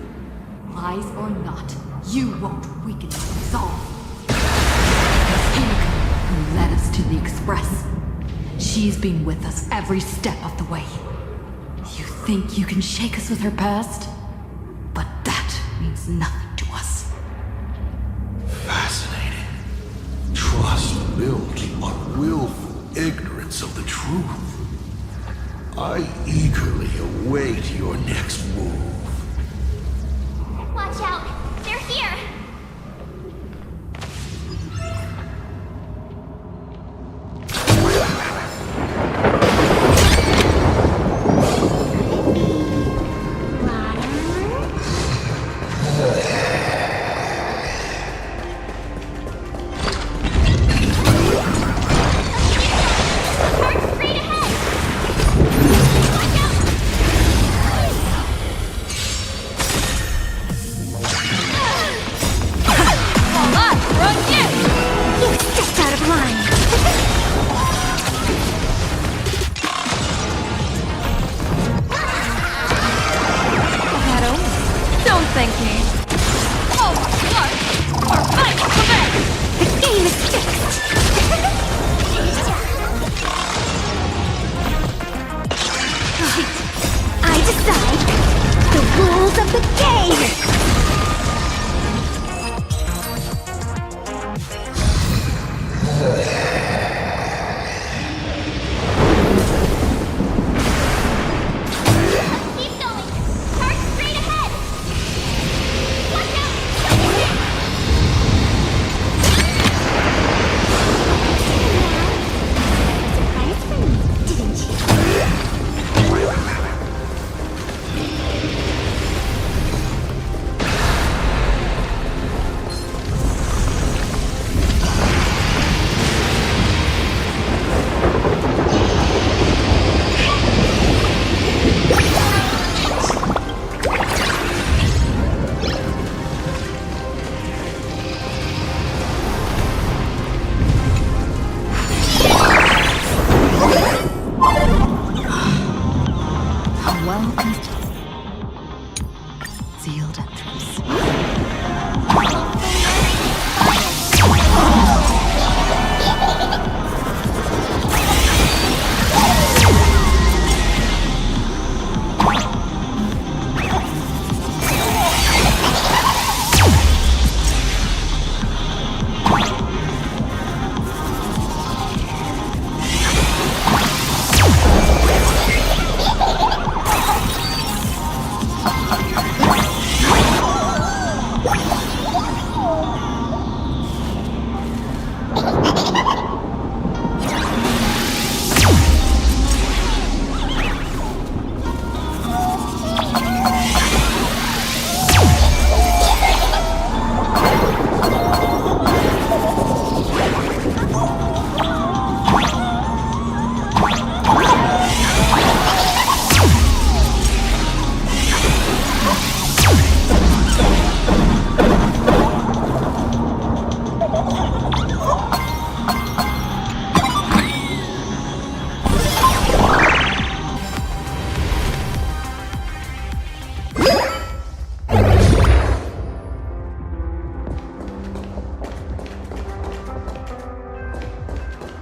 Lies or not, you won't weaken my resolve. It's Himeko who led us to the Express. She's been with us every step of the way. You think you can shake us with her past? But that means nothing to us. Fascinating. Trust built on willful ignorance of the truth. I eagerly await your next move. Watch out! They're here! thank me. Oh, what? Alright, come back! The game is fixed! I decide the rules of the game! Keep going! Charge straight ahead! Watch out! Surprise for me, didn't you? Welcome. Sealed entrance.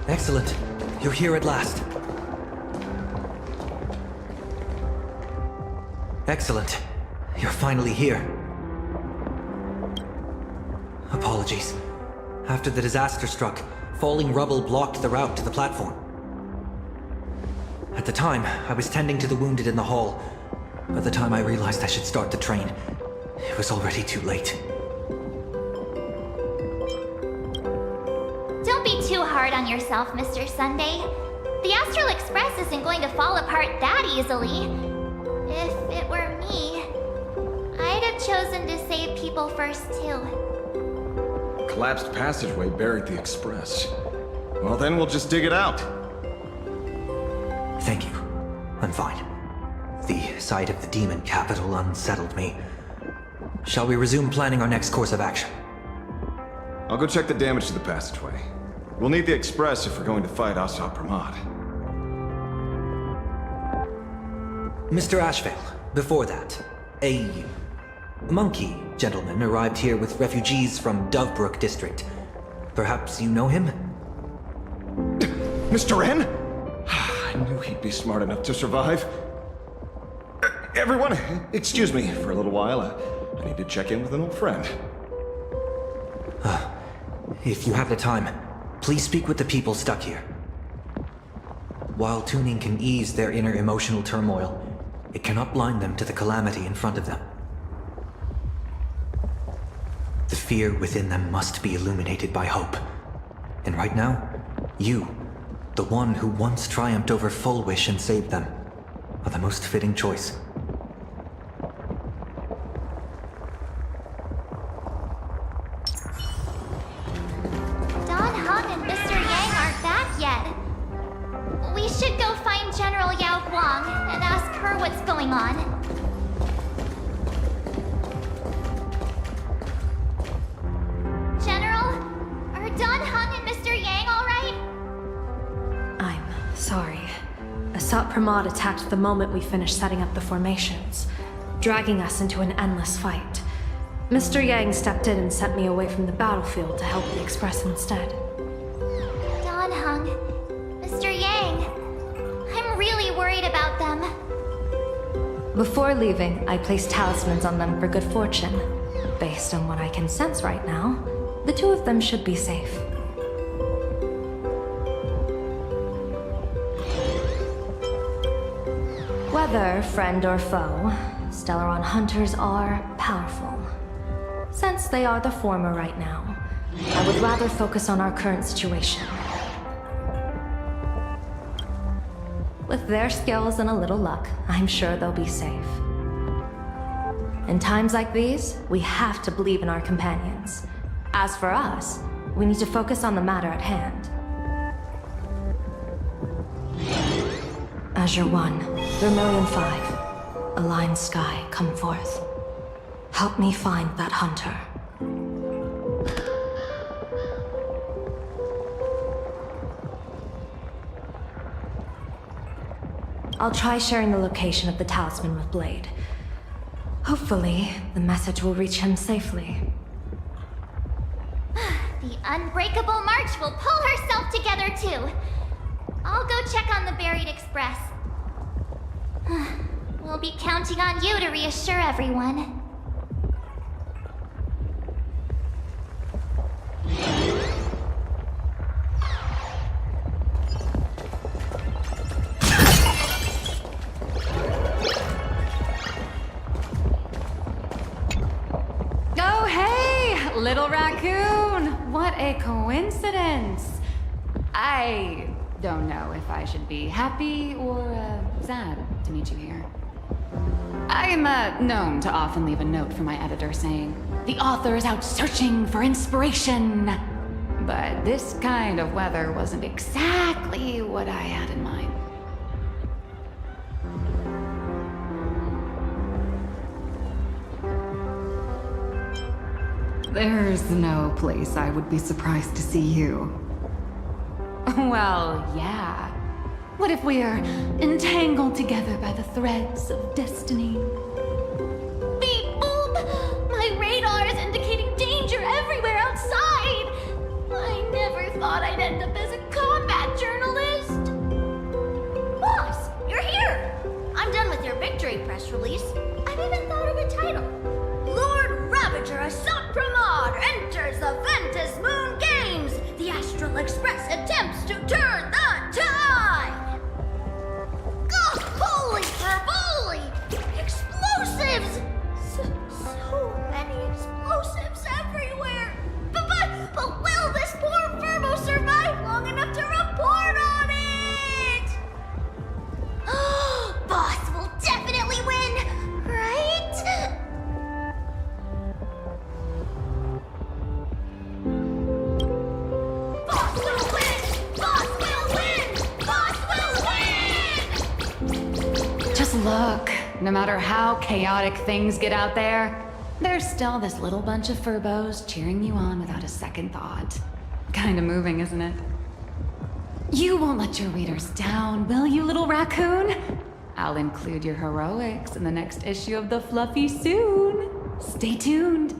Excellent. You're here at last. Excellent. You're finally here. Apologies. After the disaster struck, falling rubble blocked the route to the platform. At the time, I was tending to the wounded in the hall. By the time I realized I should start the train, it was already too late. Don't be too hard on yourself, Mr. Sunday. The Astral Express isn't going to fall apart that easily. If it were me, I'd have chosen to save people first, too. Collapsed passageway buried the express. Well, then we'll just dig it out. Thank you. I'm fine. The sight of the demon capital unsettled me. Shall we resume planning our next course of action? I'll go check the damage to the passageway. We'll need the express if we're going to fight Asa Pramod. Mr. AshValen, before that, a monkey gentleman arrived here with refugees from Dovebrook district. Perhaps you know him? Mr. N? I knew he'd be smart enough to survive. Everyone, excuse me for a little while. I need to check in with an old friend. If you have the time, please speak with the people stuck here. While tuning can ease their inner emotional turmoil, it cannot blind them to the calamity in front of them. The fear within them must be illuminated by hope. And right now, you, the one who once triumphed over Full Wish and saved them, are the most fitting choice. Don Hung and Mr. Yang aren't back yet. We should go find General Yao Guang and ask her what's going on. General, are Don Hung and Mr. Yang all right? I'm sorry. Asa Pramod attacked the moment we finished setting up the formations, dragging us into an endless fight. Mr. Yang stepped in and sent me away from the battlefield to help the Express instead. Dawn Hung, Mr. Yang, I'm really worried about them. Before leaving, I placed talismans on them for good fortune. Based on what I can sense right now, the two of them should be safe. Whether friend or foe, Stellaron hunters are powerful. Since they are the former right now, I would rather focus on our current situation. With their skills and a little luck, I'm sure they'll be safe. In times like these, we have to believe in our companions. As for us, we need to focus on the matter at hand. Azure 1, Vermilion 5, Aligned Sky, come forth. Help me find that hunter. I'll try sharing the location of the talisman with Blade. Hopefully, the message will reach him safely. The Unbreakable March will pull herself together too. I'll go check on the buried express. We'll be counting on you to reassure everyone. Oh, hey! Little raccoon! What a coincidence! I don't know if I should be happy or sad to meet you here. I'm known to often leave a note for my editor saying, "The author is out searching for inspiration." But this kind of weather wasn't exactly what I had in mind. There's no place I would be surprised to see you. Well, yeah. What if we're entangled together by the threads of destiny? Beep boop! My radar is indicating danger everywhere outside! I never thought I'd end up as a combat journalist! Boss, you're here! I'm done with your victory press release. I've even thought of a title. Lord Ravager Assat Pramod enters the Ventus Moon Games! The Astral Express attempts to turn the tide! Ugh, holy fervoli! Explosives! So many explosives everywhere! But will this poor Verbo survive long enough to report on it? Boss will definitely win, right? Boss will win! Boss will win! Boss will win! Just look. No matter how chaotic things get out there, there's still this little bunch of furbos cheering you on without a second thought. Kinda moving, isn't it? You won't let your readers down, will you, little raccoon? I'll include your heroics in the next issue of The Fluffy soon. Stay tuned.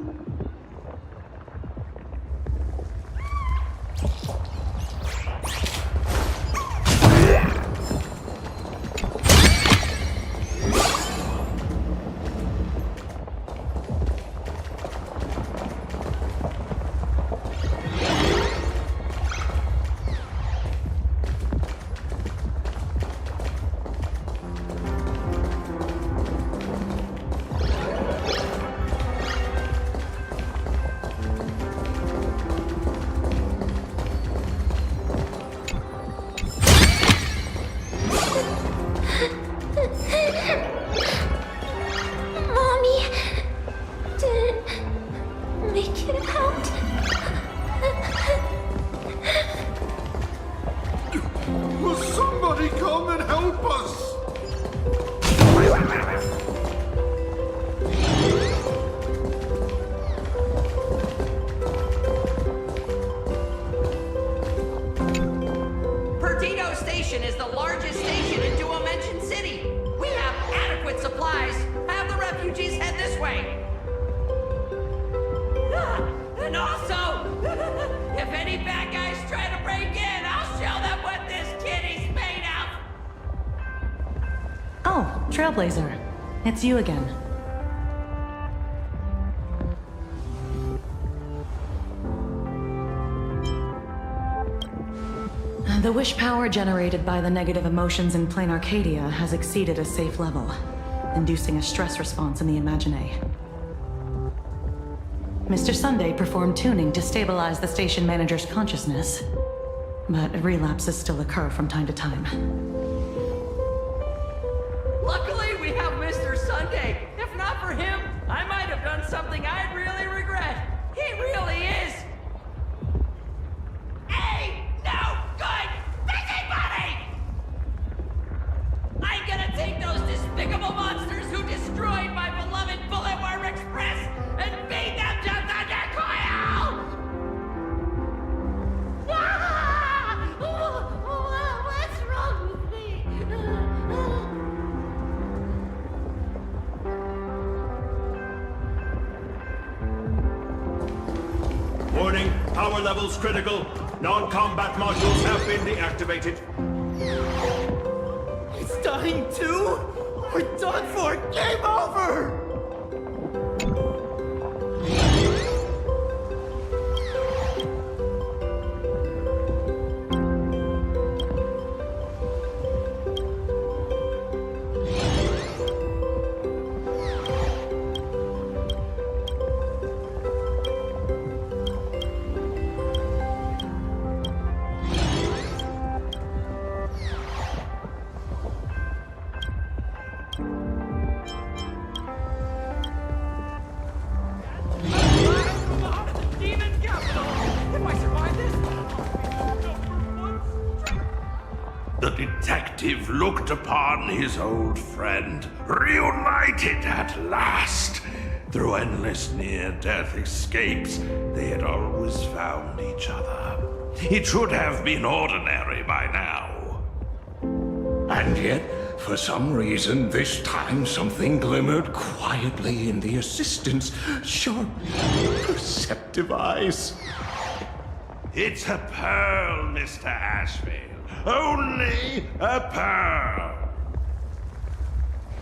Trailblazer, it's you again. The wish power generated by the negative emotions in Plane Arcadia has exceeded a safe level, inducing a stress response in the Imagine. Mr. Sunday performed tuning to stabilize the station manager's consciousness, but relapses still occur from time to time. Luckily, we have Mr. Sunday. If not for him, I might have done something I'd really regret. He really is. Hey, no good busybody! I'm gonna take those despicable monsters who destroyed my beloved Bullet Worm Express and feed them to Thunder Coil! What's wrong with me? Warning, power levels critical. Non-combat modules have been deactivated. It's dying too? We're done for! Game over! The detective looked upon his old friend, reunited at last. Through endless near-death escapes, they had always found each other. It should have been ordinary by now. And yet, for some reason, this time something glimmered quietly in the assistant's sharp, perceptive eyes. It's a pearl, Mr. AshValen. Only a pearl!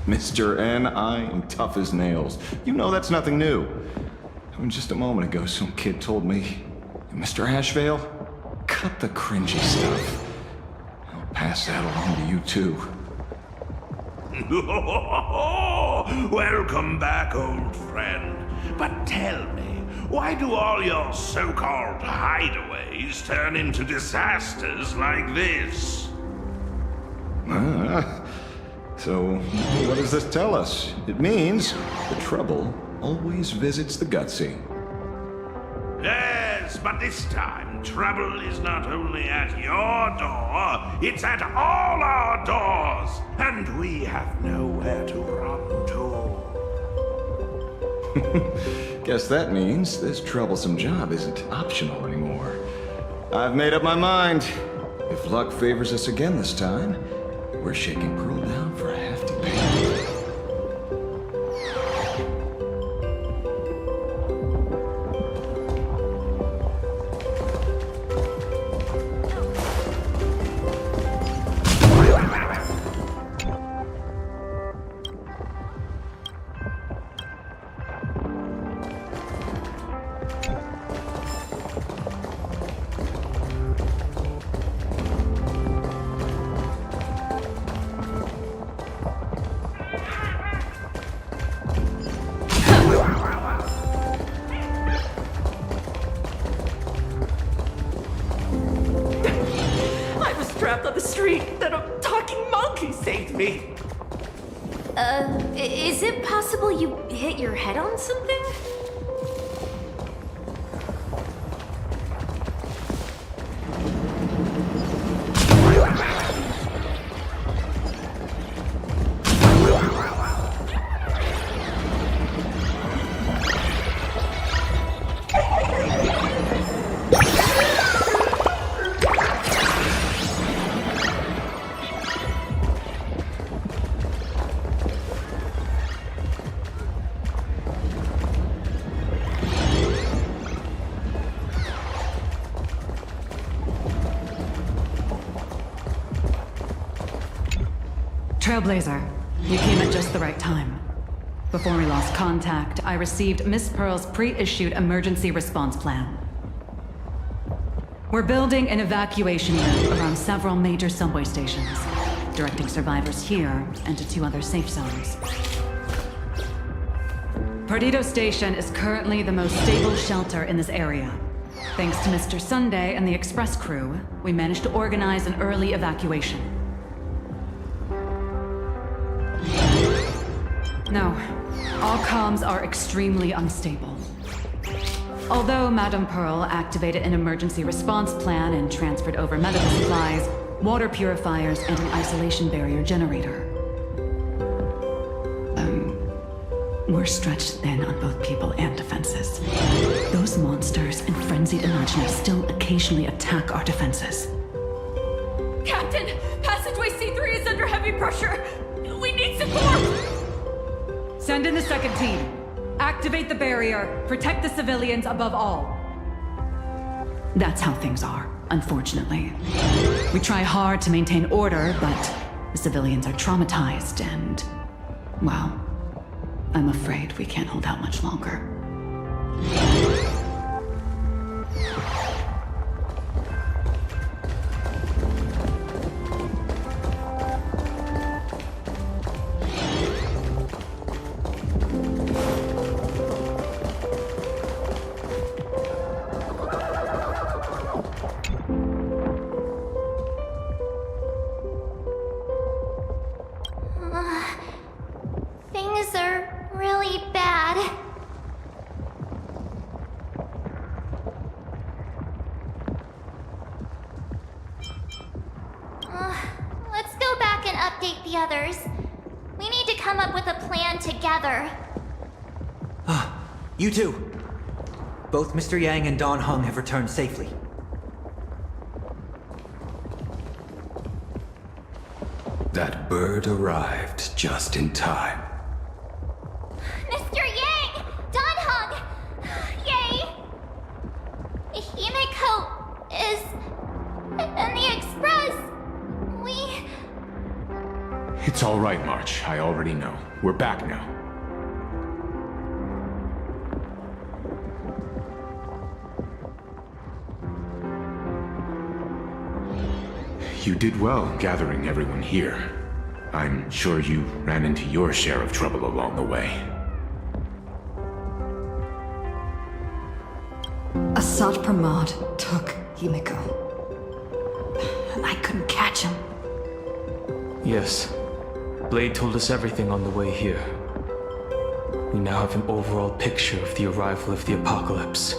Mr. N, I am tough as nails. You know that's nothing new. Just a moment ago, some kid told me, Mr. AshValen, cut the cringy stuff. I'll pass that along to you too. Welcome back, old friend. But tell me, why do all your so-called hideaways turn into disasters like this? So, what does this tell us? It means the trouble always visits the gutsy. Yes, but this time, trouble is not only at your door, it's at all our doors, and we have nowhere to run to. Guess that means this troublesome job isn't optional anymore. I've made up my mind. If luck favors us again this time, we're shaking Pearl down for a hefty payment. Is it possible you hit your head on something? Trailblazer, You came at just the right time. Before we lost contact, I received Miss Pearl's pre-issued emergency response plan. We're building an evacuation route around several major subway stations, directing survivors here and to 2 other safe zones. Perdido Station is currently the most stable shelter in this area. Thanks to Mr. Sunday and the express crew, we managed to organize an early evacuation. No, all comms are extremely unstable. Although Madame Pearl activated an emergency response plan and transferred over medical supplies, water purifiers, and an isolation barrier generator. We're stretched thin on both people and defenses. Those monsters and frenzied Imagini still occasionally attack our defenses. Captain, passageway C3 is under heavy pressure. We need support! Send in the second team. Activate the barrier. Protect the civilians above all. That's how things are, unfortunately. We try hard to maintain order, but the civilians are traumatized and, well, I'm afraid we can't hold out much longer. Things are really bad. Let's go back and update the others. We need to come up with a plan together. You two! Both Mr. Yang and Don Hung have returned safely. That bird arrived just in time. Mr. Yang! Don Hung! Yay! Himeko is... in the express! It's all right, March. I already know. We're back now. You did well gathering everyone here. I'm sure you ran into your share of trouble along the way. Assad Pramod took Himeko. And I couldn't catch him. Yes. Blade told us everything on the way here. We now have an overall picture of the arrival of the apocalypse.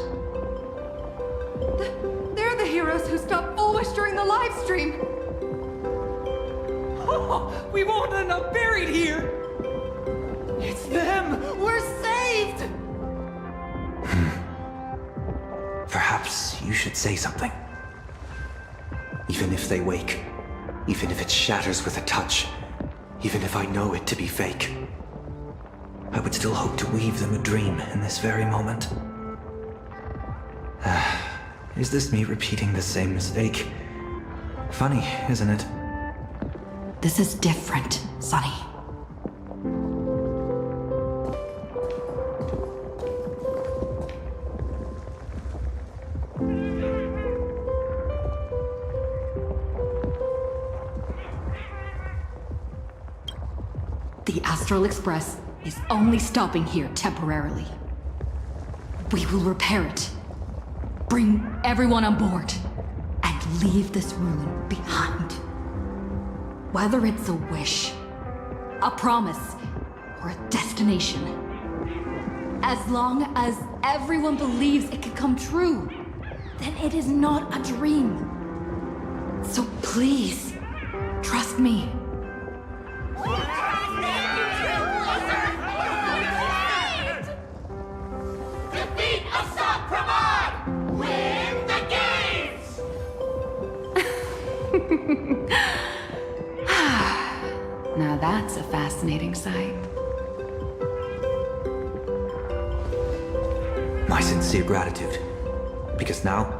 They're the heroes who stopped Foolish during the live stream. Oh, we won't end up buried here! It's them! We're saved! Perhaps you should say something. Even if they wake, even if it shatters with a touch, even if I know it to be fake, I would still hope to weave them a dream in this very moment. Is this me repeating the same mistake? Funny, isn't it? This is different, Sonny. The Astral Express is only stopping here temporarily. We will repair it, bring everyone on board, and leave this ruin behind. Whether it's a wish, a promise, or a destination, as long as everyone believes it can come true, then it is not a dream. So please, trust me. Defeat Assad Pramod! Win the games! Now that's a fascinating sight. My sincere gratitude. Because now,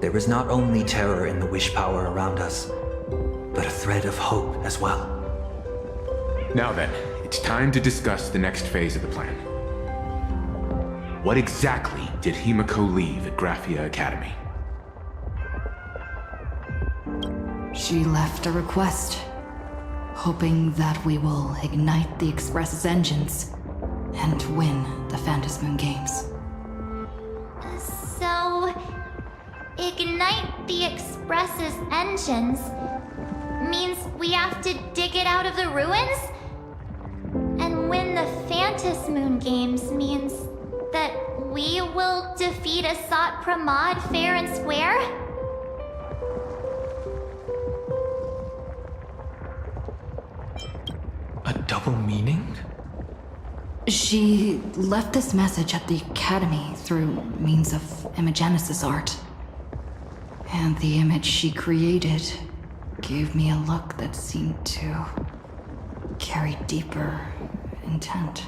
there is not only terror in the wish power around us, but a thread of hope as well. Now then, it's time to discuss the next phase of the plan. What exactly did Himeko leave at Graphia Academy? She left a request, hoping that we will ignite the Express's engines and win the Phantasmoon Games. So, ignite the Express's engines means we have to dig it out of the ruins? And win the Phantasmoon Games means that we will defeat Asat Pramod fair and square? A double meaning? She left this message at the Academy through means of Imogenesis art. And the image she created gave me a look that seemed to carry deeper intent.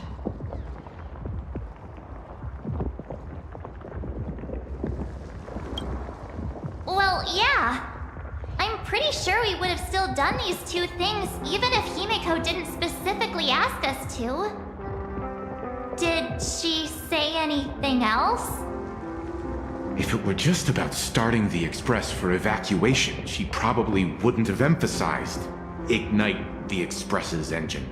Well, yeah. I'm pretty sure we would have still done these two things even if Himeko didn't specifically ask us to. Did she say anything else? If it were just about starting the Express for evacuation, she probably wouldn't have emphasized ignite the Express's engine.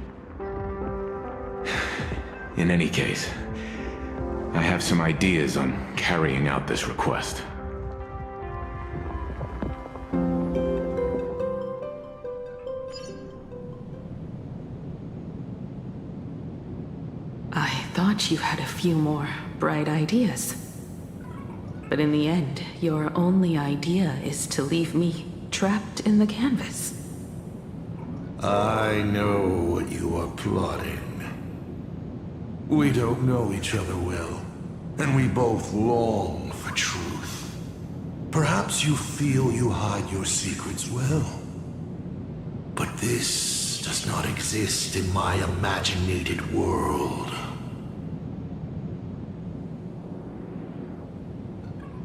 In any case, I have some ideas on carrying out this request. I thought you had a few more bright ideas. But in the end, your only idea is to leave me trapped in the canvas. I know what you are plotting. We don't know each other well, and we both long for truth. Perhaps you feel you hide your secrets well. But this does not exist in my imaginated world.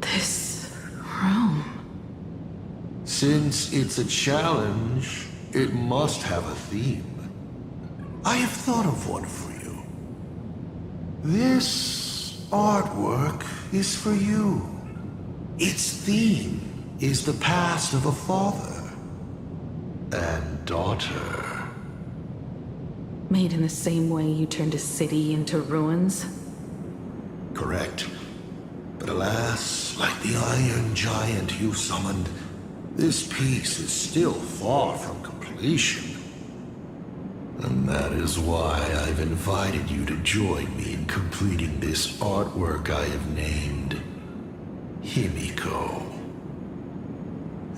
This room. Since it's a challenge, it must have a theme. I have thought of one for you. This artwork is for you. Its theme is the past of a father and daughter. Made in the same way you turned a city into ruins? Correct. But alas, like the iron giant you summoned, this piece is still far from completion. And that is why I've invited you to join me in completing this artwork I have named Himeko.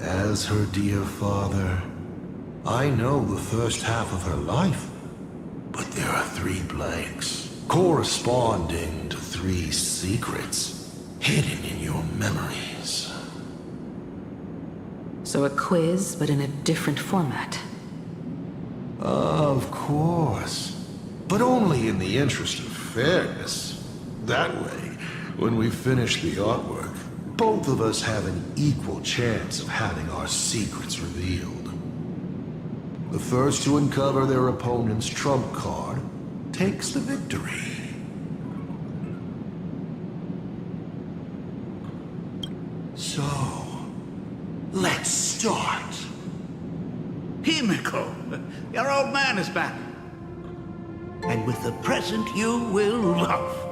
As her dear father, I know the first half of her life, but there are 3 blanks, corresponding to 3 secrets, hidden in your memories. So a quiz, but in a different format. Of course. But only in the interest of fairness. That way, when we finish the artwork, both of us have an equal chance of having our secrets revealed. The first to uncover their opponent's trump card takes the victory. So, let's start. Himeko, your old man is back. And with the present you will love.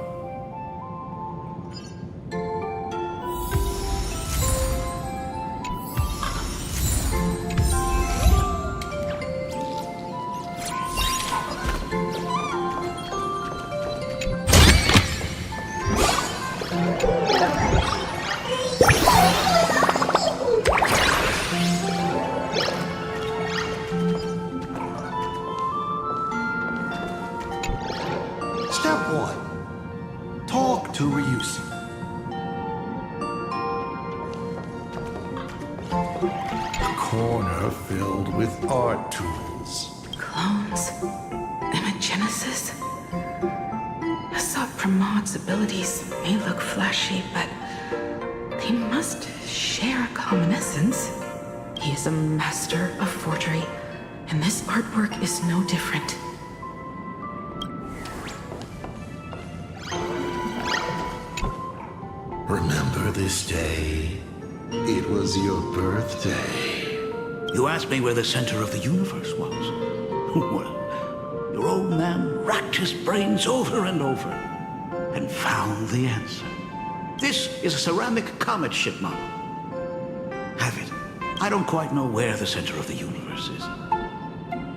Step 1. Talk to Ryusi. A corner filled with art tools. Clones? Imogenesis? Asat Pramod's abilities may look flashy, but they must share a common essence. He is a master of forgery, and this artwork is no different. Remember this day? It was your birthday. You asked me where the center of the universe was. Well, your old man racked his brains over and over and found the answer. This is a ceramic comet ship model. Have it. I don't quite know where the center of the universe is.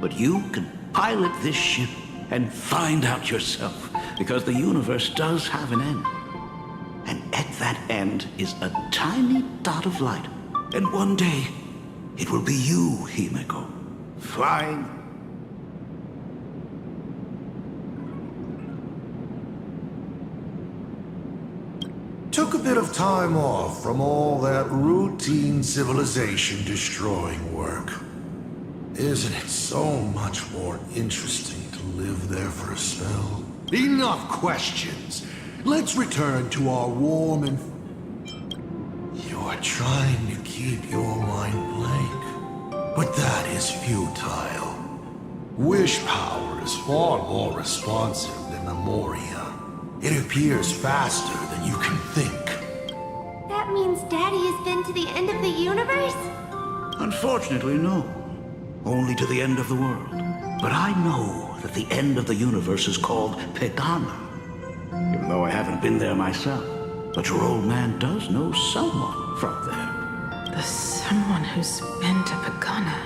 But you can pilot this ship and find out yourself, because the universe does have an end. And at that end is a tiny dot of light. And one day, it will be you, Himeko, flying. Took a bit of time off from all that routine civilization-destroying work. Isn't it so much more interesting to live there for a spell? Enough questions! Let's return to our warm and... You're trying to keep your mind blank, but that is futile. Wish power is far more responsive than Memoria. It appears faster than you can think. That means Daddy has been to the end of the universe? Unfortunately, no. Only to the end of the world. But I know that the end of the universe is called Pegana. Even though I haven't been there myself. But your old man does know someone from there. The someone who's been to Pagana.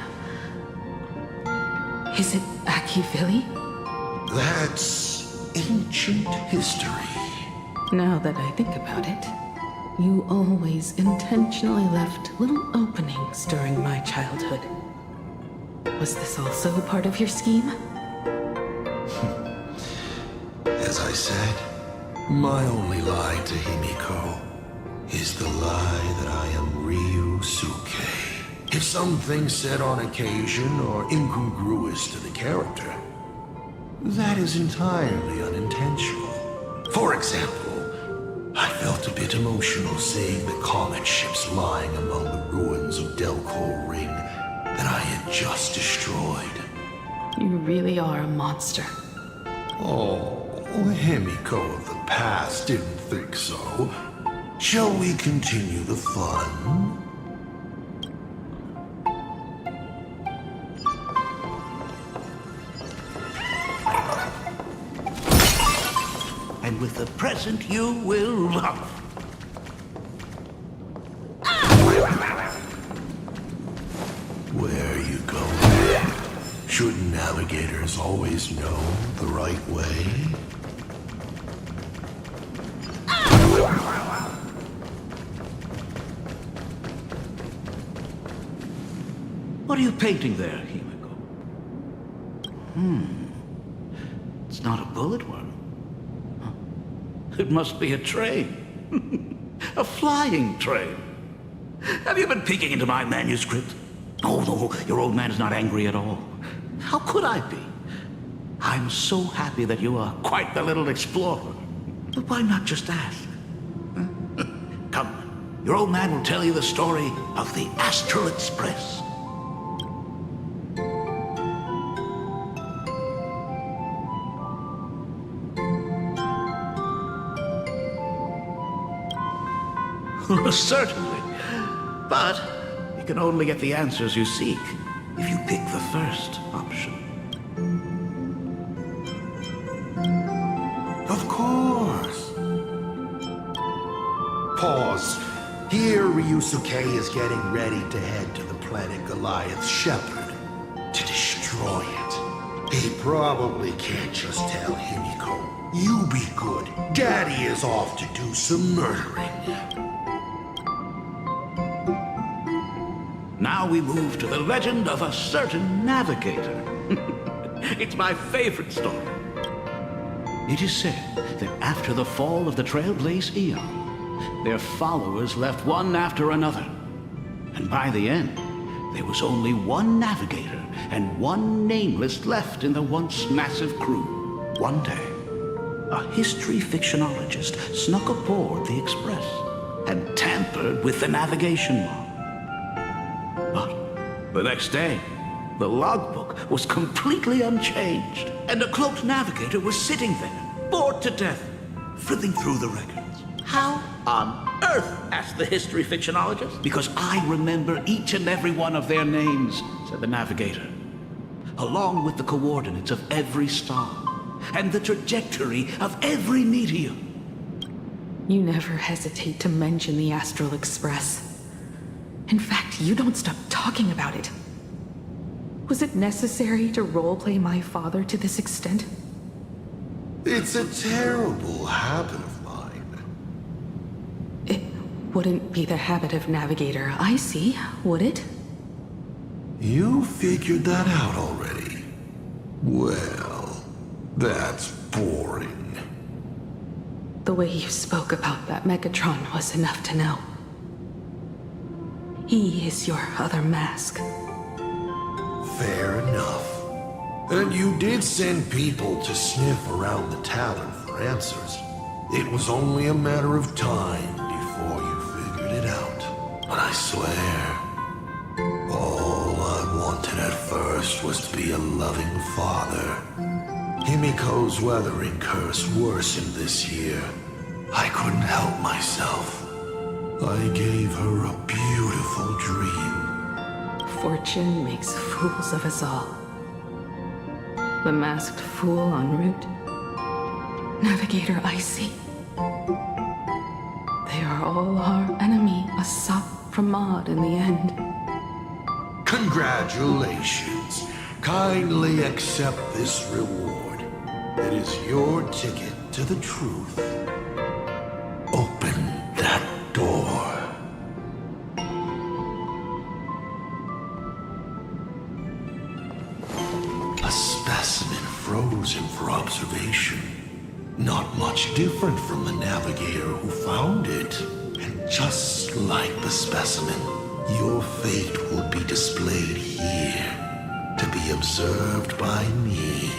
Is it AshValen? That's ancient history. Now that I think about it, you always intentionally left little openings during my childhood. Was this also part of your scheme? As I said, my only lie to Himeko is the lie that I am Ryusuke. If some things said on occasion are incongruous to the character, that is entirely unintentional. For example, I felt a bit emotional seeing the comet ships lying among the ruins of Delco Ring that I had just destroyed. You really are a monster. Oh, Himeko of the past didn't think so. Shall we continue the fun? And with the present you will love. Where are you going? Shouldn't navigators always know the right way? What are you painting there, Himeko? It's not a bullet worm. It must be a train. A flying train. Have you been peeking into my manuscript? No, your old man is not angry at all. How could I be? I'm so happy that you are quite the little explorer. But why not just ask? Come, your old man will tell you the story of the Astral Express. Certainly. But you can only get the answers you seek if you pick the first option. Of course. Pause. Here Ryusuke is getting ready to head to the planet Goliath's Shepherd to destroy it. He probably can't just tell Himeko, you be good. Daddy is off to do some murdering. Now we move to the legend of a certain navigator. It's my favorite story. It is said that after the fall of the Trailblaze Eon, their followers left one after another. And by the end, there was only one navigator and one nameless left in the once massive crew. One day, a history fictionologist snuck aboard the Express and tampered with the navigation log. The next day, the logbook was completely unchanged, and a cloaked navigator was sitting there, bored to death, flipping through the records. How on earth? Asked the history fictionologist. Because I remember each and every one of their names, said the navigator, along with the coordinates of every star and the trajectory of every meteor. You never hesitate to mention the Astral Express. In fact, you don't stop talking about it. Was it necessary to roleplay my father to this extent? It's a terrible habit of mine. It wouldn't be the habit of Navigator Icy, would it? You figured that out already? Well, that's boring. The way you spoke about that Megatron was enough to know. He is your other mask. Fair enough. And you did send people to sniff around the tavern for answers. It was only a matter of time before you figured it out. But I swear, all I wanted at first was to be a loving father. Himiko's weathering curse worsened this year. I couldn't help myself. I gave her a beautiful dream. Fortune makes fools of us all. The masked fool en route. Navigator Icy. They are all our enemy, a sop from Maud in the end. Congratulations. Kindly accept this reward. It is your ticket to the truth. Open that door. A specimen frozen for observation. Not much different from the navigator who found it. And just like the specimen, your fate will be displayed here to be observed by me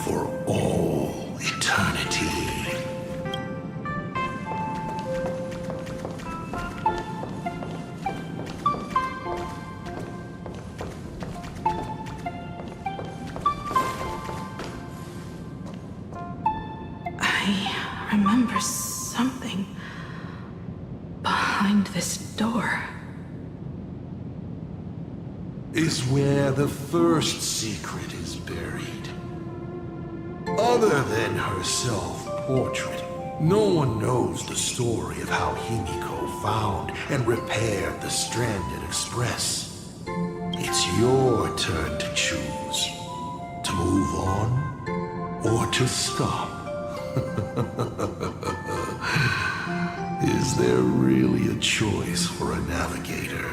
for all eternity. I remember something behind this door. Is where the first secret is buried. Other than her self-portrait, no one knows the story of how Himeko found and repaired the stranded express. It's your turn to choose. To move on, or to stop. Is there really a choice for a navigator?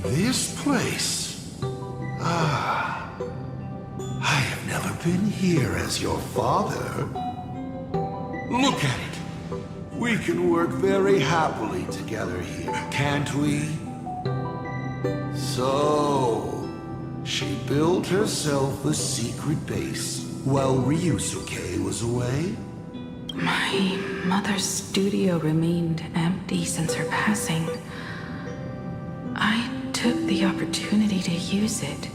This place? I have never been here as your father. Look at it. We can work very happily together here, can't we? So, she built herself a secret base while Ryusuke was away? My mother's studio remained empty since her passing. I took the opportunity to use it.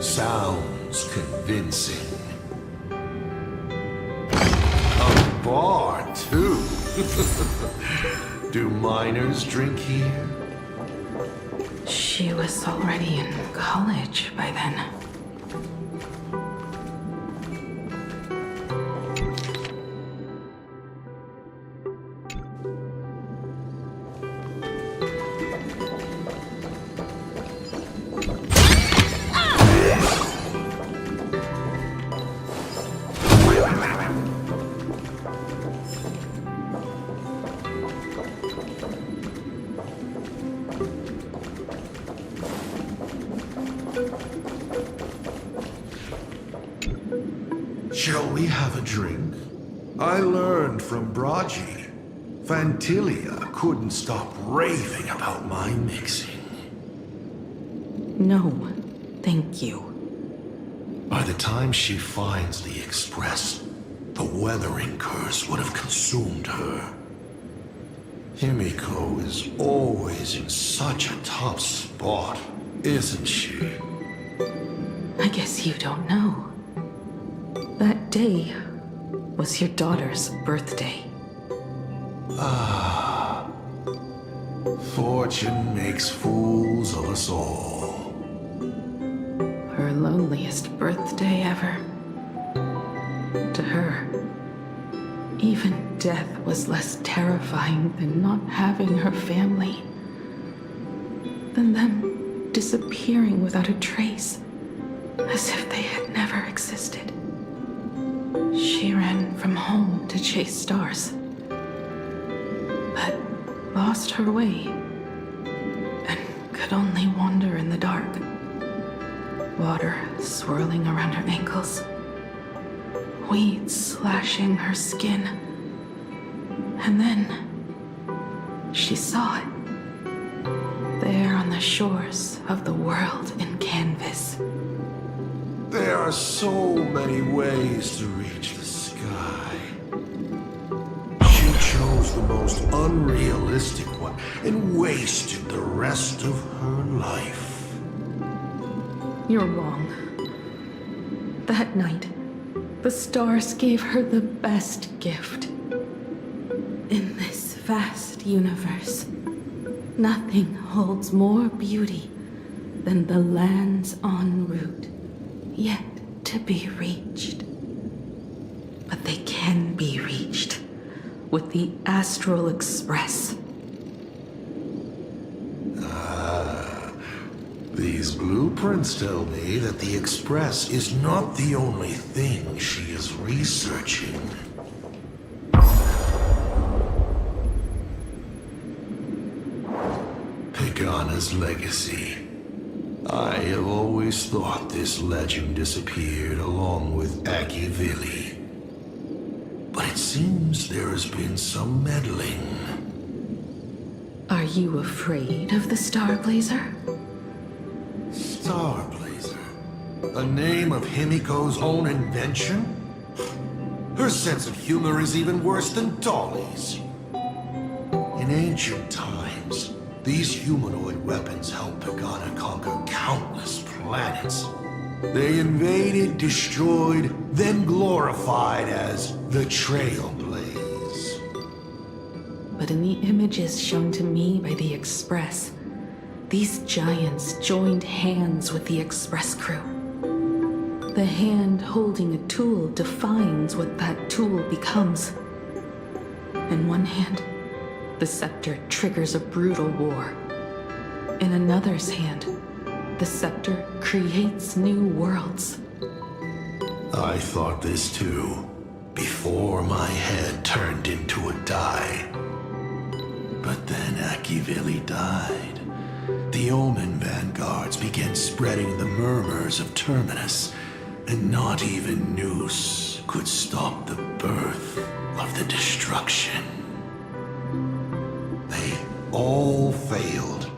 Sounds convincing. A bar, too. Do minors drink here? She was already in college by then. Shall we have a drink? I learned from Braji. Fantilia couldn't stop raving about my mixing. No, thank you. By the time she finds the Express, the weathering curse would have consumed her. Himeko is always in such a tough spot, isn't she? I guess you don't know. That day was your daughter's birthday. Ah. Fortune makes fools of us all. Her loneliest birthday ever. To her, even death was less terrifying than not having her family. Than them disappearing without a trace, as if they had never existed. She ran from home to chase stars, but lost her way and could only wander in the dark. Water swirling around her ankles, weeds slashing her skin. And then she saw it, there on the shores of the world in canvas. There are so many ways to reach the sky. She chose the most unrealistic one and wasted the rest of her life. You're wrong. That night, the stars gave her the best gift. In this vast universe, nothing holds more beauty than the lands en route, yet to be reached. But they can be reached with the Astral Express. These blueprints tell me that the Express is not the only thing she is researching. Pagana's legacy. I have always thought this legend disappeared along with AshValen. But it seems there has been some meddling. Are you afraid of the Starblazer? Starblazer? A name of Himeko's own invention? Her sense of humor is even worse than Dolly's. In ancient times, these humanoid weapons helped Pagana conquer countless planets. They invaded, destroyed, then glorified as the Trailblaze. But in the images shown to me by the Express, these giants joined hands with the Express crew. The hand holding a tool defines what that tool becomes. In one hand, the scepter triggers a brutal war. In another's hand, the scepter creates new worlds. I thought this too, before my head turned into a die. But then AshValen died. The Omen vanguards began spreading the murmurs of Terminus, and not even Noose could stop the birth of the destruction. They all failed.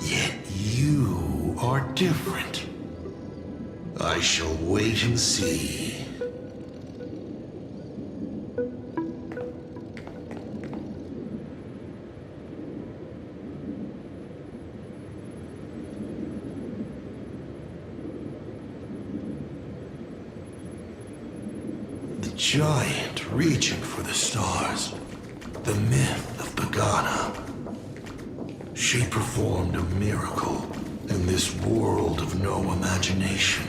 Yet you are different. I shall wait and see. The giant reaching for the stars. The myth of Pagana. She performed a miracle in this world of no imagination.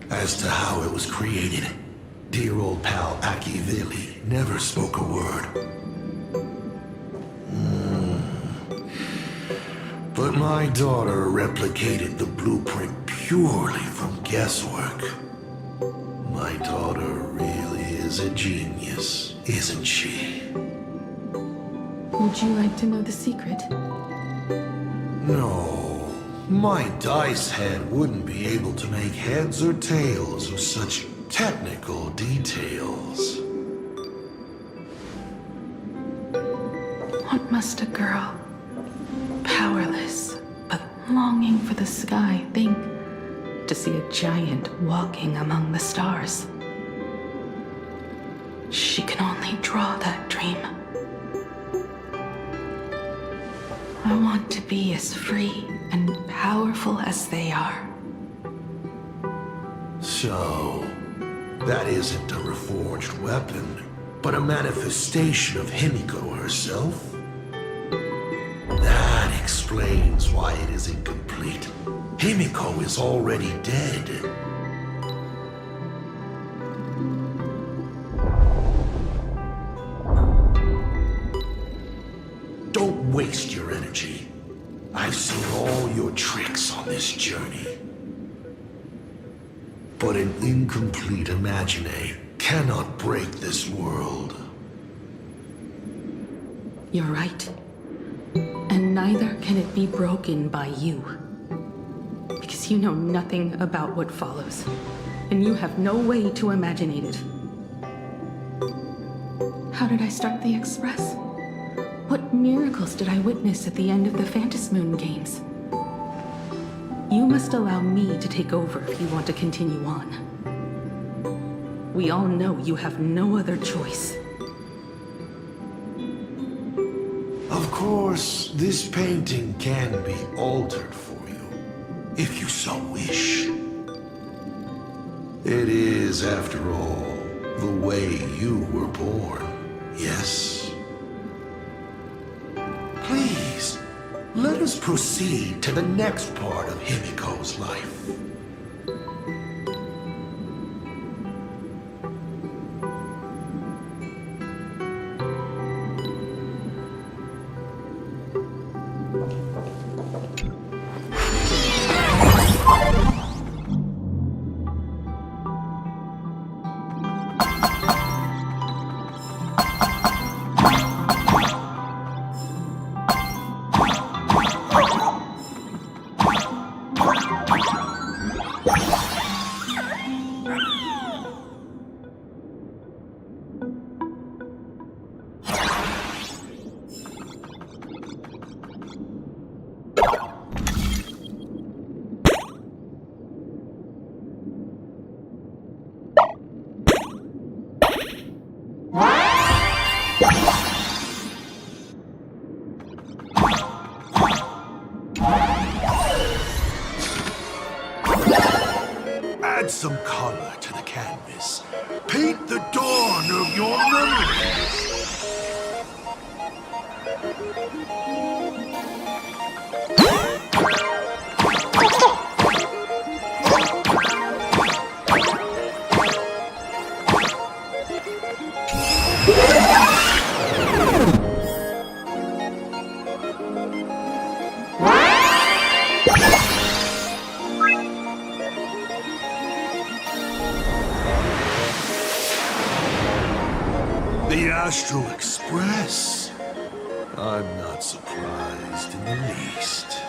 As to how it was created, dear old pal AshValen never spoke a word. But my daughter replicated the blueprint purely from guesswork. My daughter really is a genius, isn't she? Would you like to know the secret? No, my dice head wouldn't be able to make heads or tails of such technical details. What must a girl powerless, but longing for the sky. Think, to see a giant walking among the stars. She can only draw that dream. I want to be as free and powerful as they are. So, that isn't a reforged weapon, but a manifestation of Himeko herself? That explains why it is incomplete. Himeko is already dead. Don't waste your energy. I've seen all your tricks on this journey. But an incomplete imagine cannot break this world. You're right. And neither can it be broken by you. Because you know nothing about what follows. And you have no way to imaginate it. How did I start the Express? What miracles did I witness at the end of the Phantasmoon games? You must allow me to take over if you want to continue on. We all know you have no other choice. Of course, this painting can be altered for you, if you so wish. It is, after all, the way you were born, yes? Please, let us proceed to the next part of Himeko's life. Add some color to the canvas. Paint the dawn of your memories. The Astral Express. I'm not surprised in the least.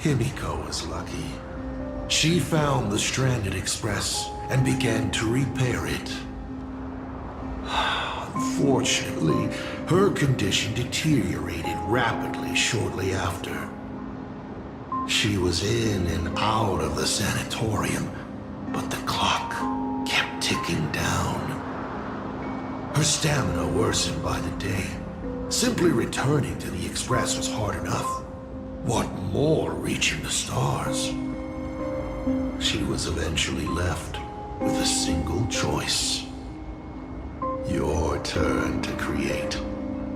Himeko is lucky. She found the stranded express and began to repair it. Unfortunately, her condition deteriorated rapidly shortly after. She was in and out of the sanatorium, but the clock kept ticking down. Her stamina worsened by the day. Simply returning to the express was hard enough. What more reaching the stars? She was eventually left with a single choice. Your turn to create.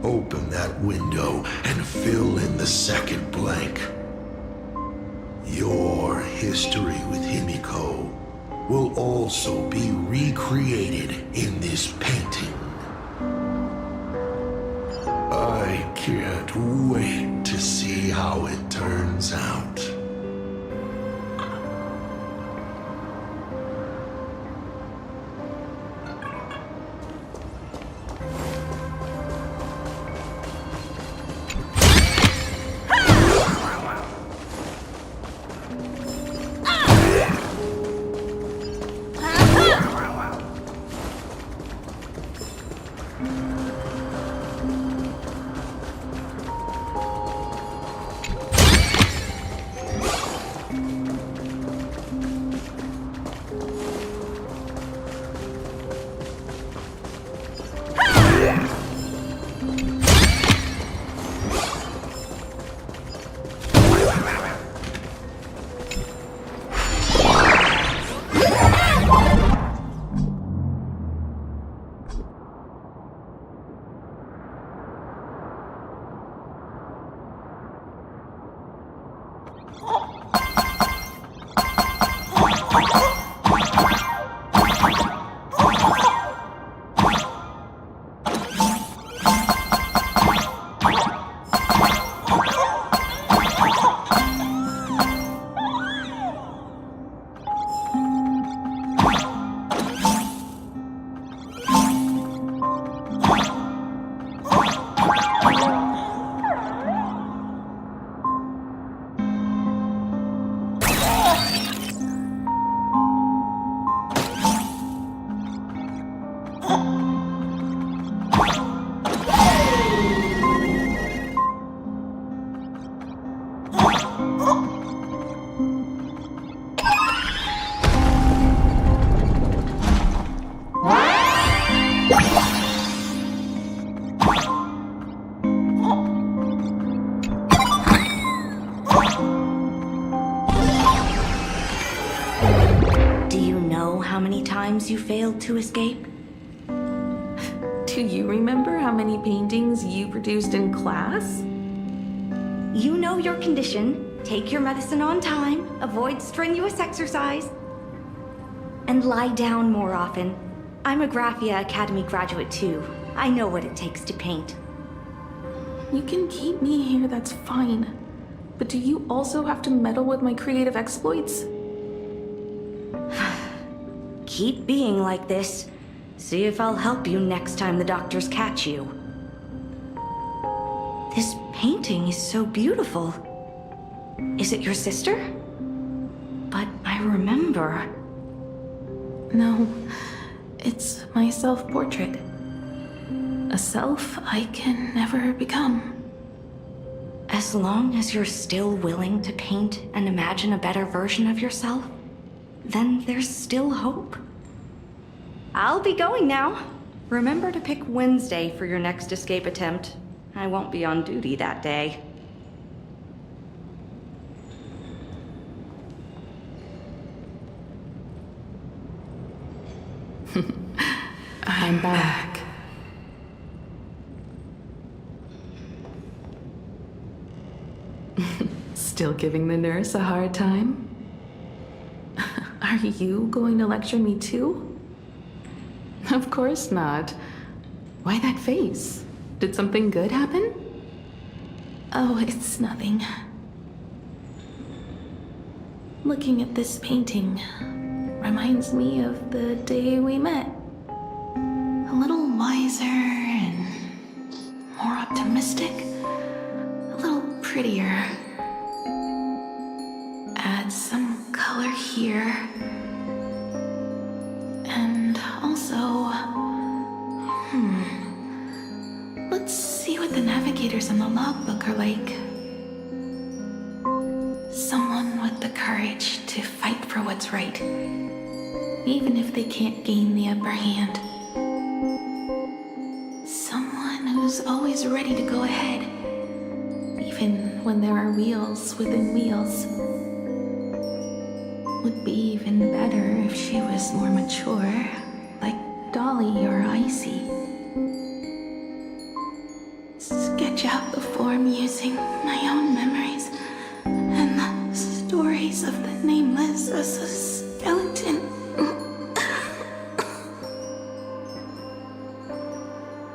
Open that window and fill in the second blank. Your history with Himeko will also be recreated in this painting. I can't wait to see how it turns out. You failed to escape? Do you remember how many paintings you produced in class? You know your condition. Take your medicine on time, avoid strenuous exercise, and lie down more often. I'm a Graphia Academy graduate too. I know what it takes to paint. You can keep me here, that's fine. But do you also have to meddle with my creative exploits? Keep being like this. See if I'll help you next time the doctors catch you. This painting is so beautiful. Is it your sister? But I remember. No, it's my self-portrait. A self I can never become. As long as you're still willing to paint and imagine a better version of yourself, then there's still hope. I'll be going now. Remember to pick Wednesday for your next escape attempt. I won't be on duty that day. I'm back. Still giving the nurse a hard time? Are you going to lecture me too? Of course not. Why that face? Did something good happen? Oh, it's nothing. Looking at this painting reminds me of the day we met. A little wiser and more optimistic. A little prettier. Add some color color here. And also... Let's see what the navigators in the logbook are like. Someone with the courage to fight for what's right, even if they can't gain the upper hand. Someone who's always ready to go ahead, even when there are wheels within wheels. Would be even better if she was more mature, like Dolly or Icy. Sketch out the form using my own memories and the stories of the nameless as a skeleton.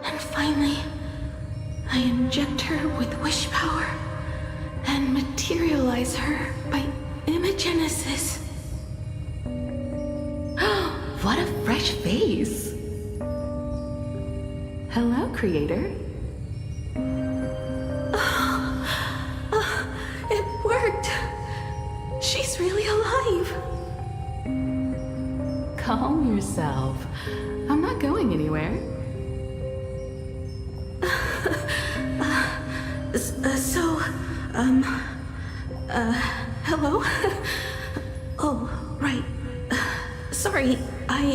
And finally, I inject her with wish power and materialize her by imagenesis. What a fresh face! Hello, creator. It worked! She's really alive! Calm yourself. I'm not going anywhere. Hello? Oh, right. Sorry, I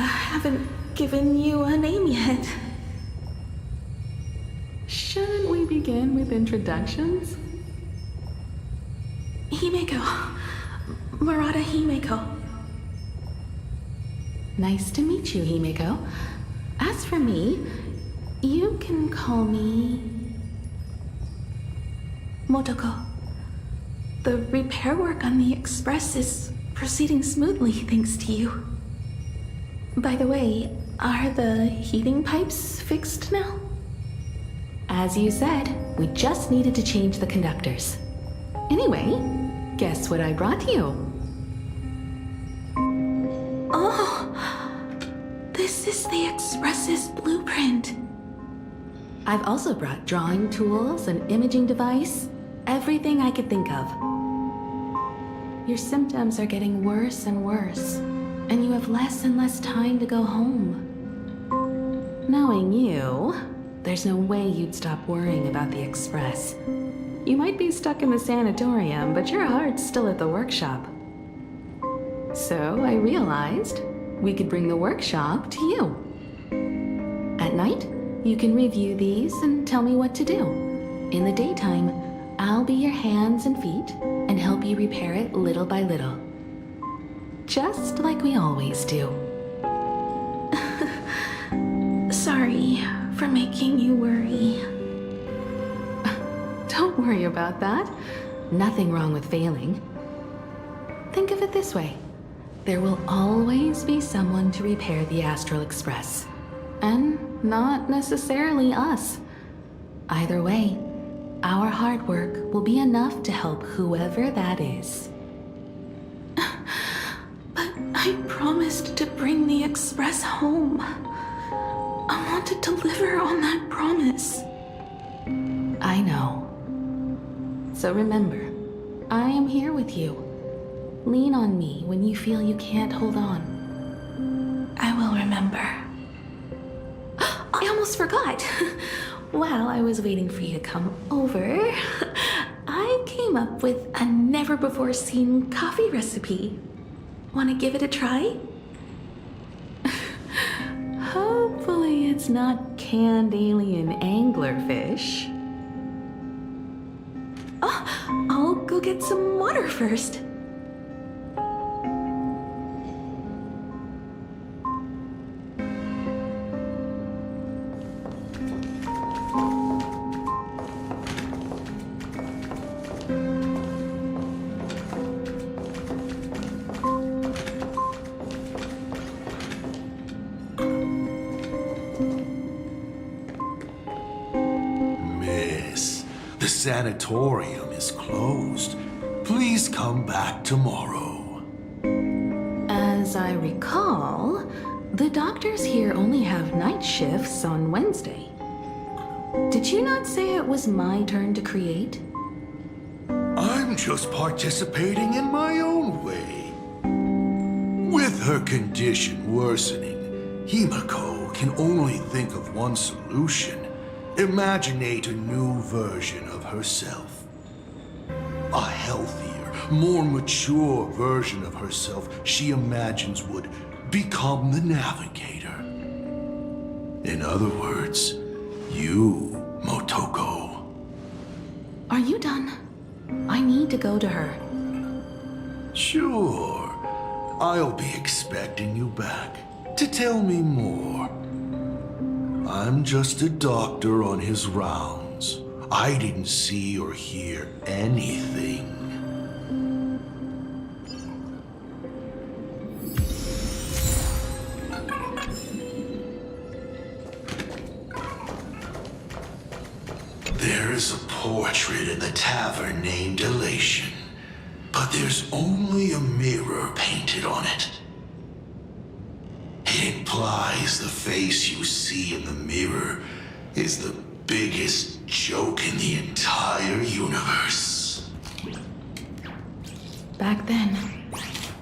haven't given you a name yet. Shouldn't we begin with introductions? Himeko. Murata Himeko. Nice to meet you, Himeko. As for me, you can call me... Motoko. The repair work on the Express is proceeding smoothly thanks to you. By the way, are the heating pipes fixed now? As you said, we just needed to change the conductors. Anyway, guess what I brought you? Oh, this is the Express's blueprint. I've also brought drawing tools, an imaging device, everything I could think of. Your symptoms are getting worse and worse, and you have less and less time to go home. Knowing you, there's no way you'd stop worrying about the Express. You might be stuck in the sanatorium, but your heart's still at the workshop. So I realized we could bring the workshop to you. At night, you can review these and tell me what to do. In the daytime, I'll be your hands and feet and help you repair it little by little. Just like we always do. Sorry for making you worry. Don't worry about that. Nothing wrong with failing. Think of it this way. There will always be someone to repair the Astral Express. And not necessarily us. Either way, our hard work will be enough to help whoever that is. But I promised to bring the Express home. I want to deliver on that promise. I know. So remember, I am here with you. Lean on me when you feel you can't hold on. I will remember. I almost forgot. While I was waiting for you to come over, I came up with a never-before-seen coffee recipe. Want to give it a try? Hopefully it's not canned alien anglerfish. Oh, I'll go get some water first. Sanatorium is closed. Please come back tomorrow. As I recall, the doctors here only have night shifts on Wednesday. Did you not say it was my turn to create? I'm just participating in my own way. With her condition worsening, Himeko can only think of one solution. Imaginate a new version of herself. A healthier, more mature version of herself she imagines would become the Navigator. In other words, you, Motoko. Are you done? I need to go to her. Sure. I'll be expecting you back to tell me more. I'm just a doctor on his rounds. I didn't see or hear anything. There's a portrait in the tavern named Elation, but there's only a mirror painted on it. It implies the face you see in the mirror is the biggest joke in the entire universe. Back then,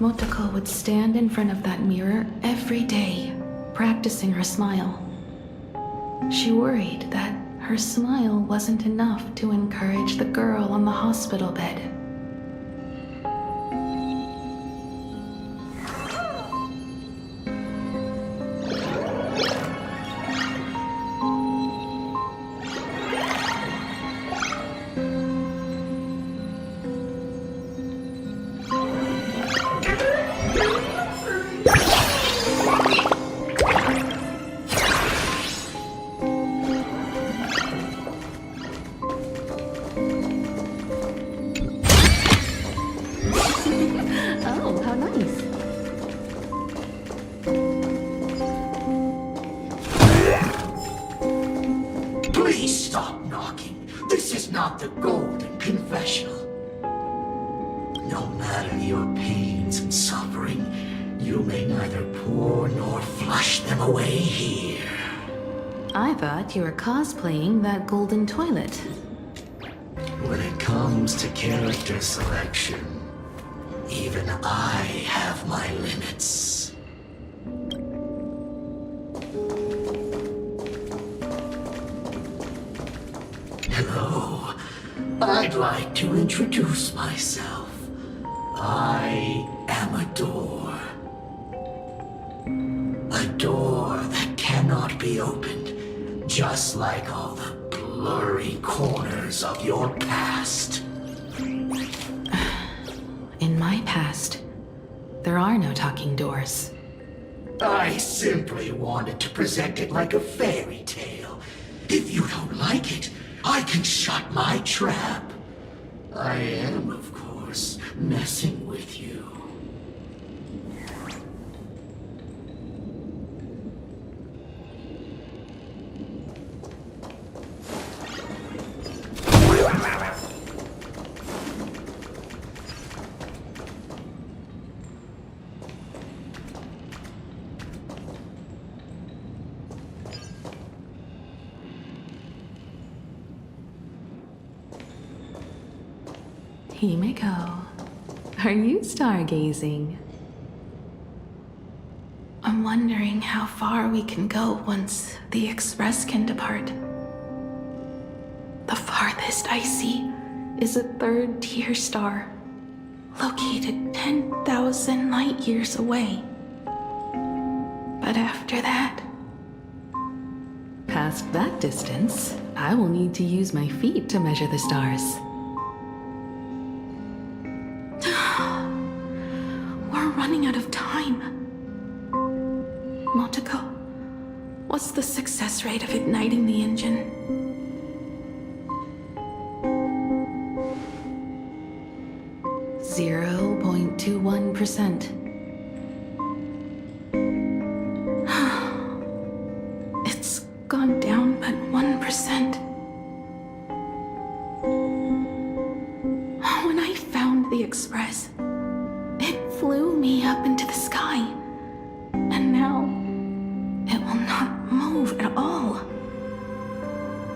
Motoko would stand in front of that mirror every day, practicing her smile. She worried that her smile wasn't enough to encourage the girl on the hospital bed. Oh, how nice. Please stop knocking. This is not the Golden Confessional. No matter your pains and suffering, you may neither pour nor flush them away here. I thought you were cosplaying that golden toilet. When it comes to character selection, even I have my limits. Hello. I'd like to introduce myself. I am a door. A door that cannot be opened, just like all the blurry corners of your past. In my past, there are no talking doors. I simply wanted to present it like a fairy tale. If you don't like it, I can shut my trap. I am, of course, messing with you. Himeko, are you stargazing? I'm wondering how far we can go once the Express can depart. The farthest I see is a third-tier star, located 10,000 light years away. But after that... Past that distance, I will need to use my feet to measure the stars. We're running out of time. Motoko, what's the success rate of igniting the engine? .21%. It's gone down but 1%. When I found the Express, it flew me up into the sky. And now, it will not move at all.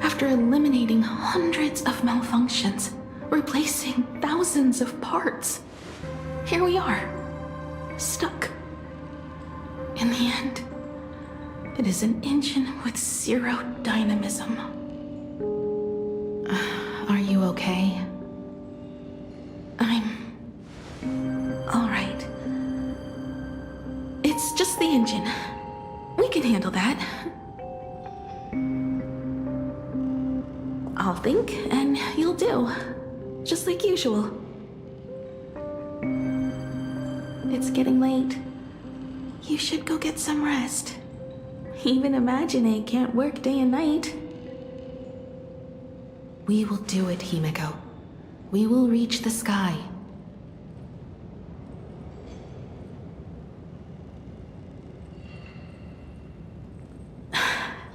After eliminating hundreds of malfunctions, replacing thousands of parts. Here we are, stuck. In the end, it is an engine with zero dynamism. Are you okay? I'm... alright. It's just the engine. We can handle that. I'll think, and you'll do. Just like usual. It's getting late. You should go get some rest. Even Imagine can't work day and night. We will do it, Himeko. We will reach the sky.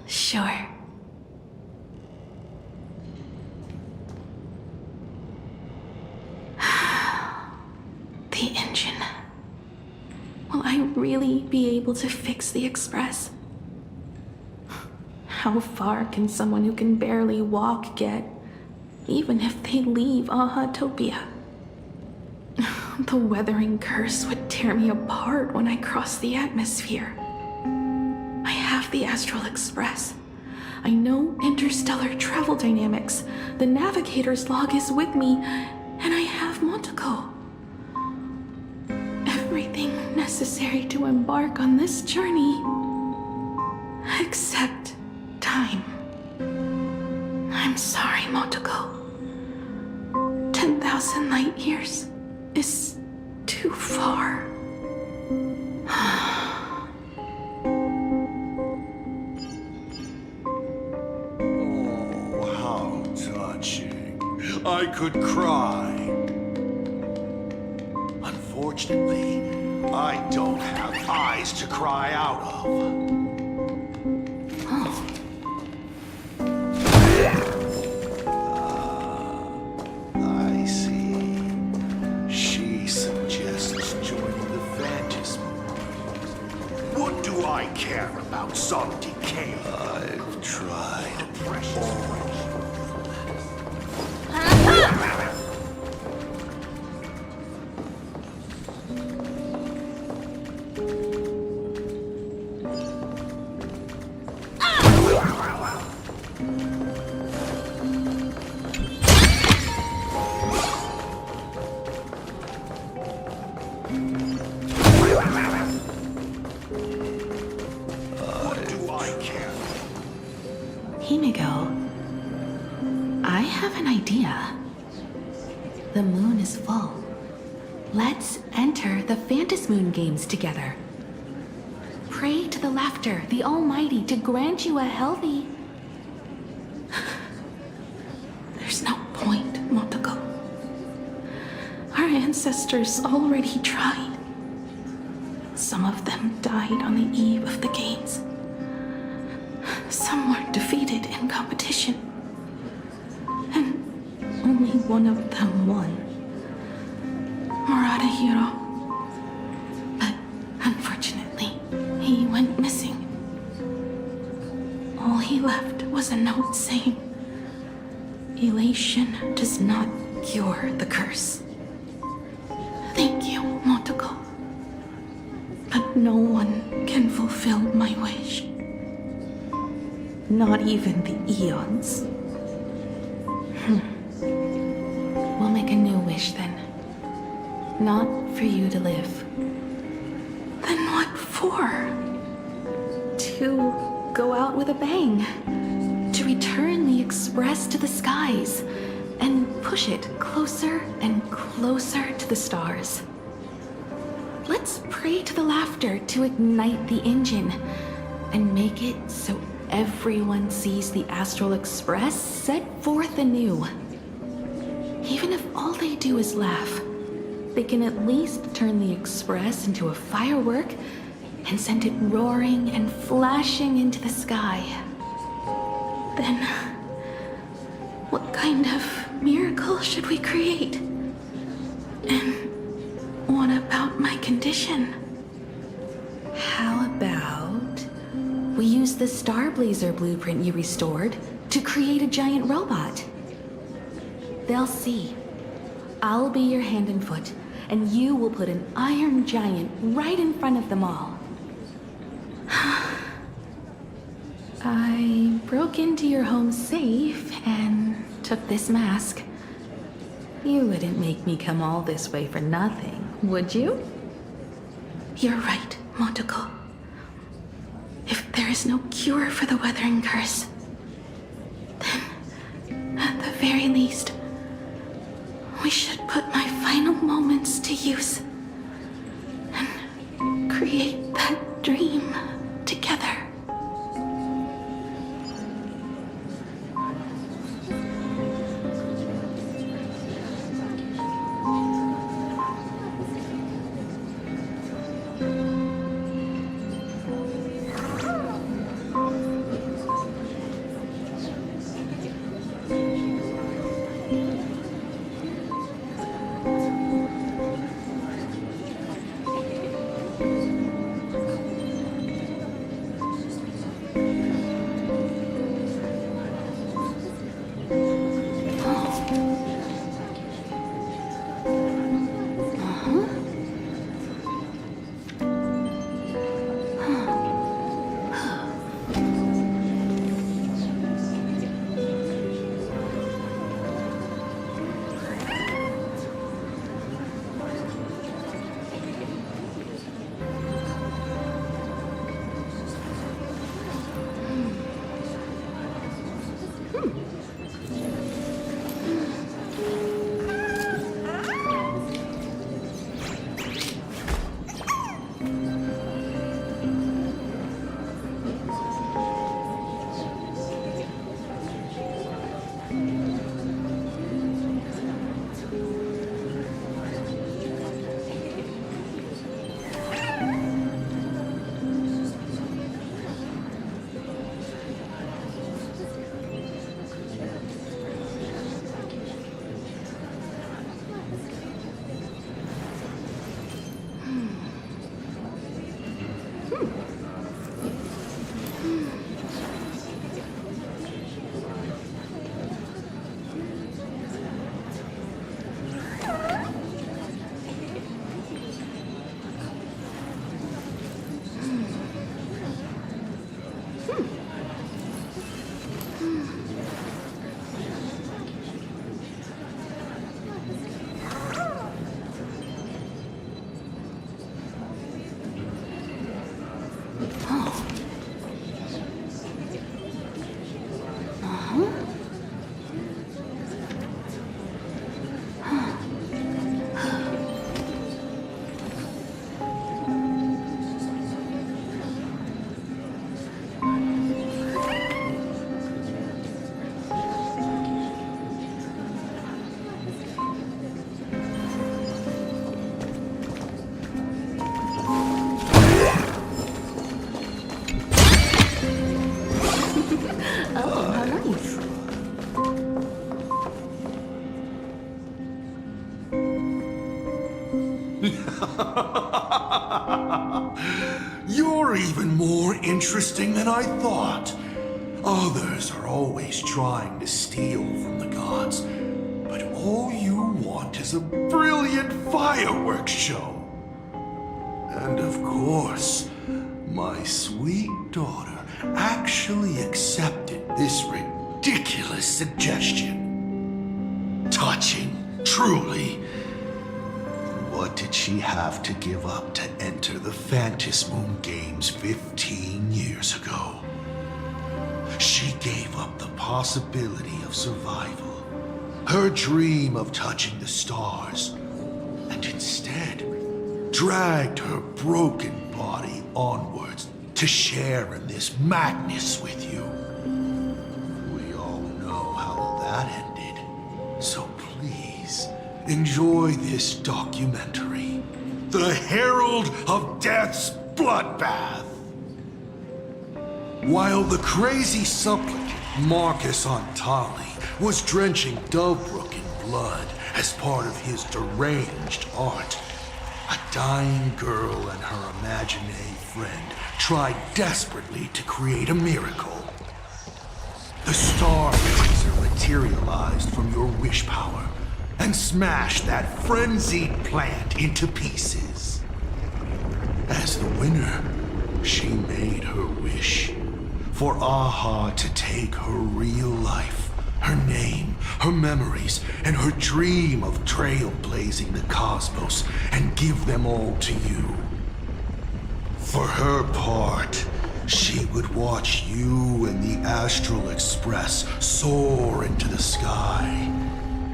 Sure. The engine. Will I really be able to fix the Express? How far can someone who can barely walk get, even if they leave Aha-topia? The weathering curse would tear me apart when I cross the atmosphere. I have the Astral Express. I know interstellar travel dynamics. The navigator's log is with me, and I have Montoko. Everything necessary to embark on this journey, except time. I'm sorry, Montoko. 10,000 light years is too far. Oh, how touching. I could cry. Unfortunately, I don't have eyes to cry out of. I see. She suggests joining the Phantasm. What do I care about some decay? I've tried all. Himeko, I have an idea. The moon is full. Let's enter the Phantasmoon games together. Pray to the Laughter, the Almighty, to grant you a healthy... There's no point, Montoko. Our ancestors already tried. Some of them died on the eve of the games. Some were defeated in competition. And only one of them won. Murata-hiro. But unfortunately, he went missing. All he left was a note saying, "Elation does not cure the curse." Thank you, Montoko. But no one can fulfill my wish. Not even the Eons. We'll make a new wish then. Not for you to live. Then what for? To go out with a bang. To return the Express to the skies. And push it closer and closer to the stars. Let's pray to the Laughter to ignite the engine. And make it so everyone sees the Astral Express set forth anew. Even if all they do is laugh, they can at least turn the Express into a firework and send it roaring and flashing into the sky. Then, what kind of miracle should we create? And what about my condition? How about we use the Starblazer blueprint you restored to create a giant robot? They'll see I'll be your hand and foot, and you will put an iron giant right in front of them all. I broke into your home safe and took this mask. You wouldn't make me come all this way for nothing, would you? You're right, Motoko. If there is no cure for the Weathering Curse, then, at the very least, we should put my final moments to use and create that dream together. You're even more interesting than I thought. Others are always trying to steal from the gods, but all you want is a brilliant fireworks show. And of course, my sweet daughter actually accepted this ridiculous suggestion. Touching, truly. What did she have to give up to enter the Phantasmoon Games 15 years ago? She gave up the possibility of survival, her dream of touching the stars, and instead dragged her broken body onwards to share in this madness with you. We all know how that ended, so please enjoy this documentary, The Herald of Death's Bloodbath. While the crazy supplicant Marcus Antali was drenching Dovebrook in blood as part of his deranged art, a dying girl and her imaginary friend tried desperately to create a miracle. The Star Razor materialized from your wish power, and smash that frenzied plant into pieces. As the winner, she made her wish for Aha to take her real life, her name, her memories, and her dream of trailblazing the cosmos and give them all to you. For her part, she would watch you and the Astral Express soar into the sky,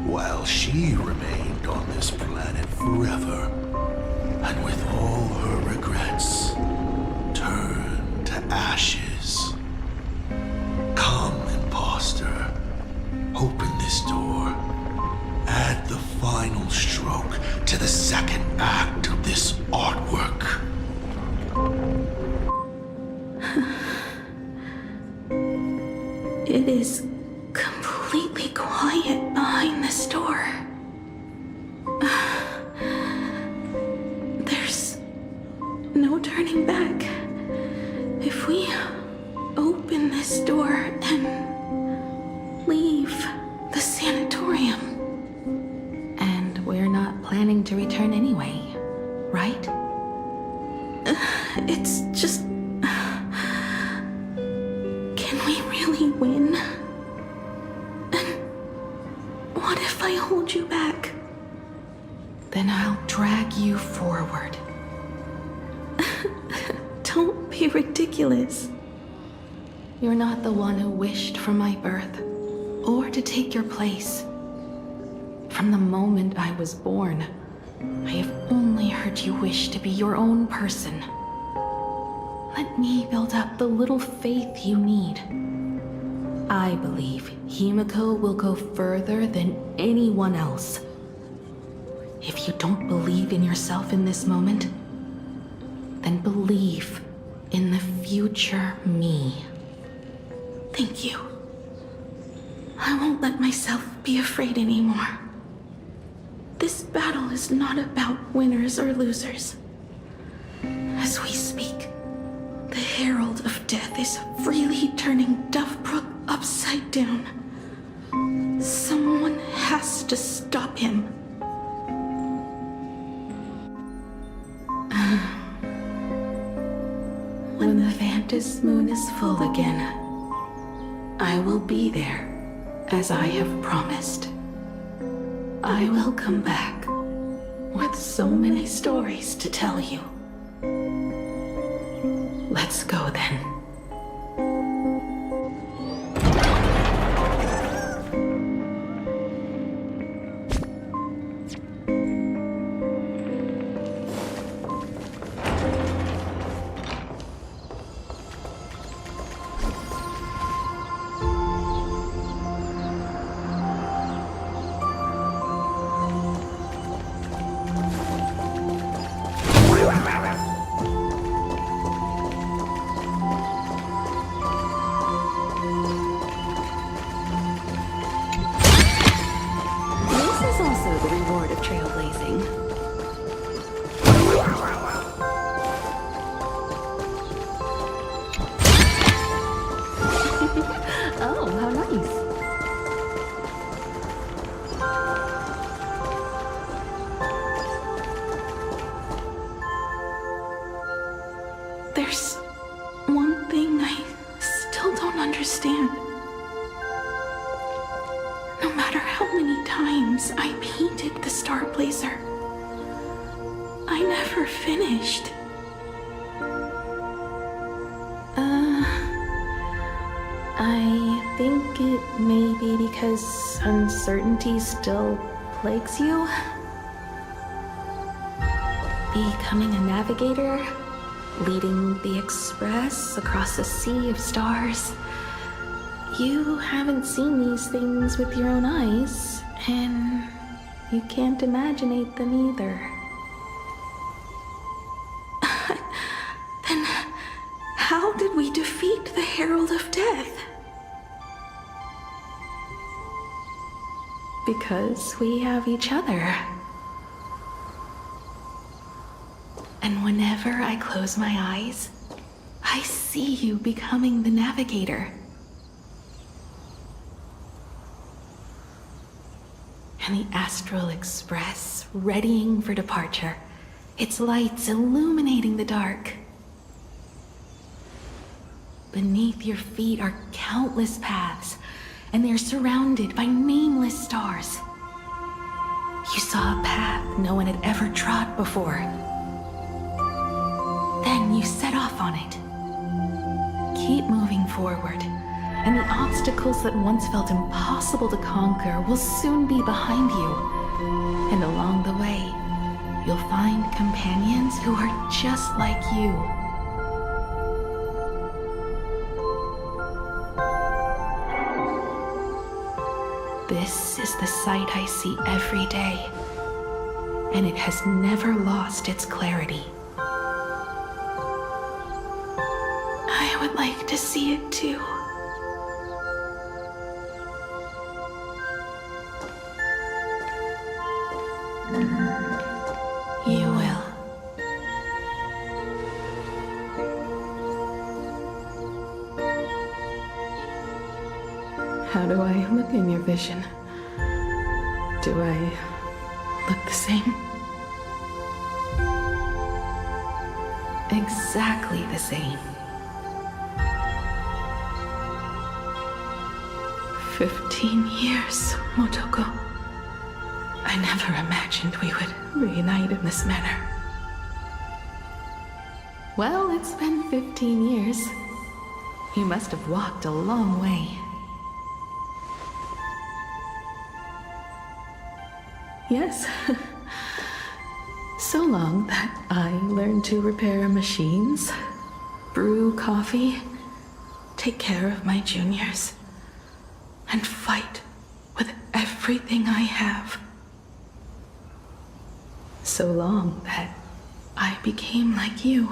while she remained on this planet forever, and with all her regrets, turned to ashes. Come, imposter, open this door. Add the final stroke to the second act of this artwork. It is completely quiet behind this door. There's no turning back. If we open this door and leave the sanatorium. And we're not planning to return anyway, right? It's just... Can we really win? And what if I hold you back? Then I'll drag you forward. Don't be ridiculous. You're not the one who wished for my birth, or to take your place. From the moment I was born, I have only heard you wish to be your own person. Let me build up the little faith you need. I believe Himeko will go further than anyone else. If you don't believe in yourself in this moment, then believe in the future me. Thank you. I won't let myself be afraid anymore. This battle is not about winners or losers. As we speak, the Herald of Death is freely turning Duffbrook upside down. Someone has to stop him. When the Vantis moon is full again, I will be there, as I have promised. I will come back with so many stories to tell you. Let's go then. There's one thing I still don't understand. No matter how many times I painted the Star Blazer, I never finished. I think it may be because uncertainty still plagues you. Becoming a navigator, leading the Express across a sea of stars. You haven't seen these things with your own eyes, and you can't imaginate them either. Then how did we defeat the Herald of Death? Because we have each other. And whenever I close my eyes, I see you becoming the navigator. and the Astral Express readying for departure, its lights illuminating the dark. Beneath your feet are countless paths, and they're surrounded by nameless stars. You saw a path no one had ever trod before. Then you set off on it. Keep moving forward, and the obstacles that once felt impossible to conquer will soon be behind you. And along the way, you'll find companions who are just like you. This is the sight I see every day, and it has never lost its clarity. I would like to see it too. You will. How do I look in your vision? Do I look the same? Exactly the same. 15 years, Motoko. I never imagined we would reunite in this manner. Well, it's been 15 years. You must have walked a long way. Yes. So long that I learned to repair machines, brew coffee, take care of my juniors, and fight with everything I have. So long that I became like you,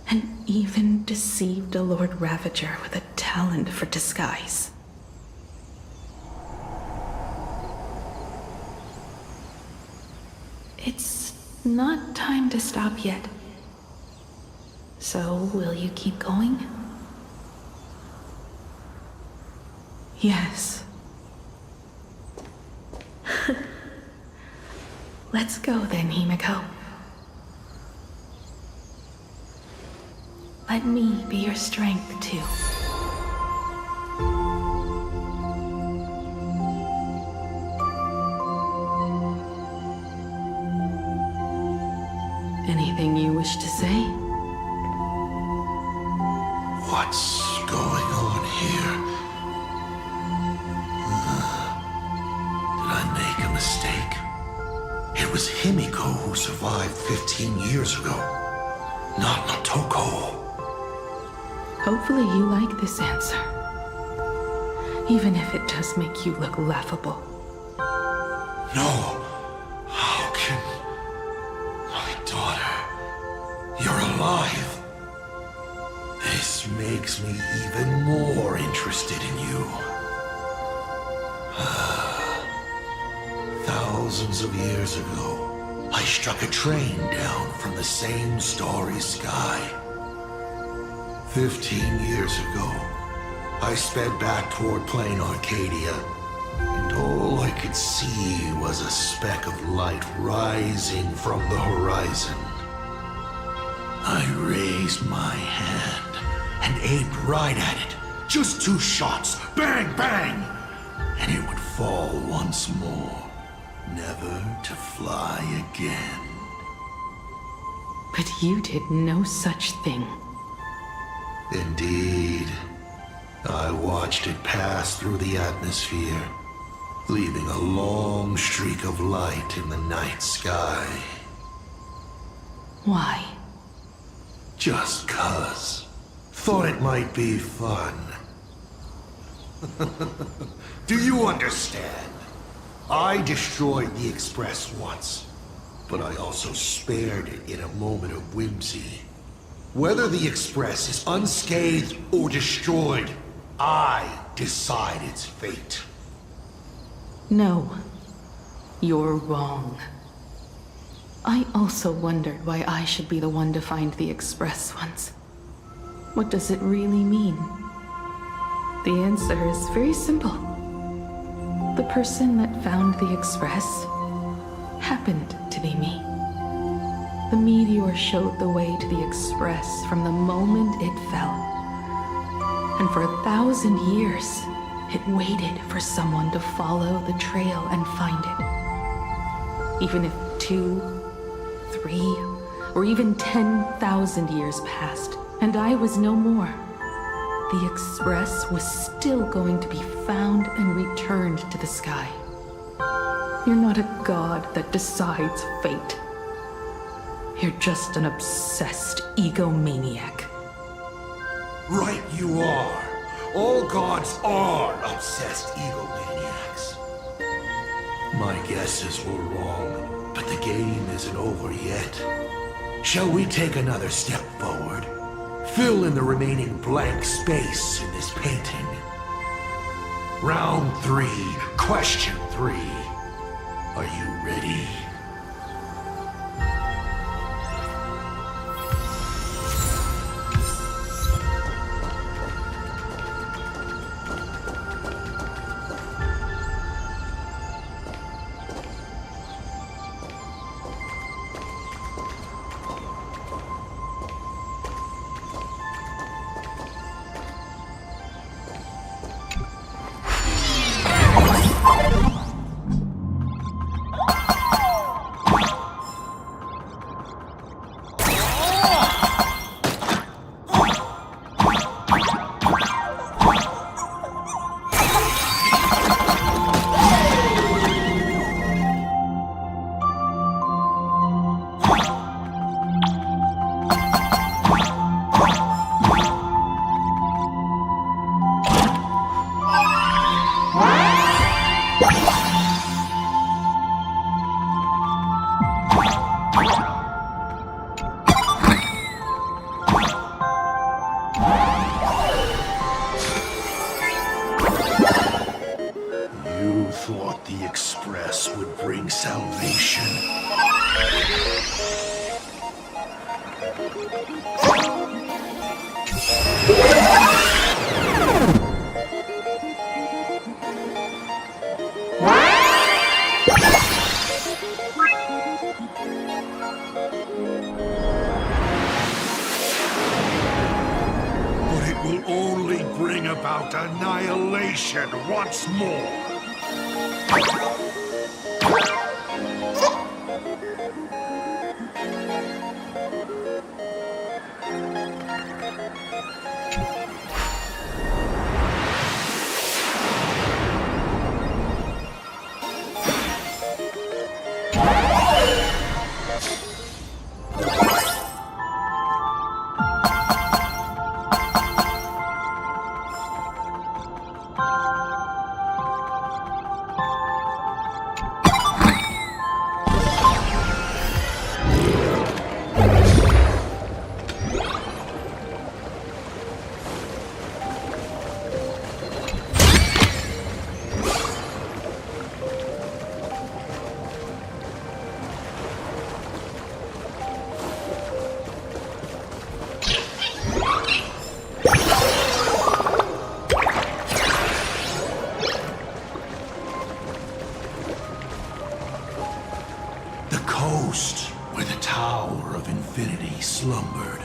and even deceived a Lord Ravager with a talent for disguise. It's not time to stop yet. So, will you keep going? Yes. Let's go then, Himeko. Let me be your strength, too. Anything you wish to say? What's going on here? Did I make a mistake? It was Himeko who survived 15 years ago, not Motoko. Hopefully you like this answer. Even if it does make you look laughable. No. How can... My daughter... You're alive. This makes me even more interested in you. Thousands of years ago, I struck a train down from the same starry sky. 15 years ago, I sped back toward plain Arcadia, and all I could see was a speck of light rising from the horizon. I raised my hand and aimed right at it. Just 2 shots, bang, bang, and it would fall once more, never to fly again. But you did no such thing. Indeed. I watched it pass through the atmosphere, leaving a long streak of light in the night sky. Why? Just 'cause. Thought it might be fun. Do you understand? I destroyed the Express once, but I also spared it in a moment of whimsy. Whether the Express is unscathed or destroyed, I decide its fate. No. You're wrong. I also wondered why I should be the one to find the Express once. What does it really mean? The answer is very simple. The person that found the Express happened to be me. The meteor showed the way to the Express from the moment it fell. And for 1,000 years, it waited for someone to follow the trail and find it. Even if 2, 3, or even 10,000 years passed, and I was no more, the Express was still going to be found and returned to the sky. You're not a god that decides fate. You're just an obsessed egomaniac. Right you are. All gods are obsessed egomaniacs. My guesses were wrong, but the game isn't over yet. Shall we take another step forward? Fill in the remaining blank space in this painting. Round 3, question 3. Are you ready? Annihilation once more. Slumbered.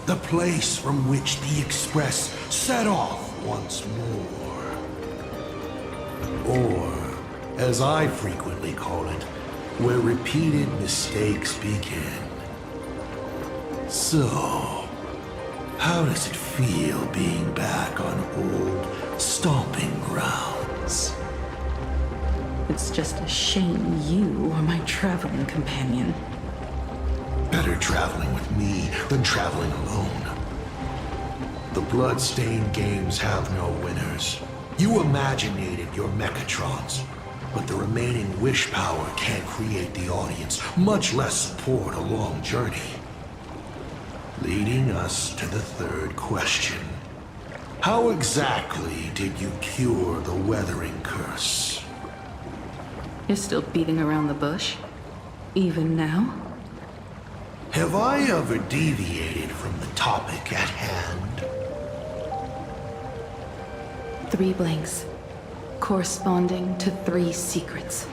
The place from which the Express set off once more. Or, as I frequently call it, where repeated mistakes begin. So, how does it feel being back on old stomping grounds? It's just a shame you are my traveling companion. Better traveling with me than traveling alone. The Bloodstained games have no winners. You imaginated your Mechatrons, but the remaining wish power can't create the audience, much less support a long journey. Leading us to the third question. How exactly did you cure the weathering curse? You're still beating around the bush? Even now? Have I ever deviated from the topic at hand? 3 blanks. corresponding to 3 secrets.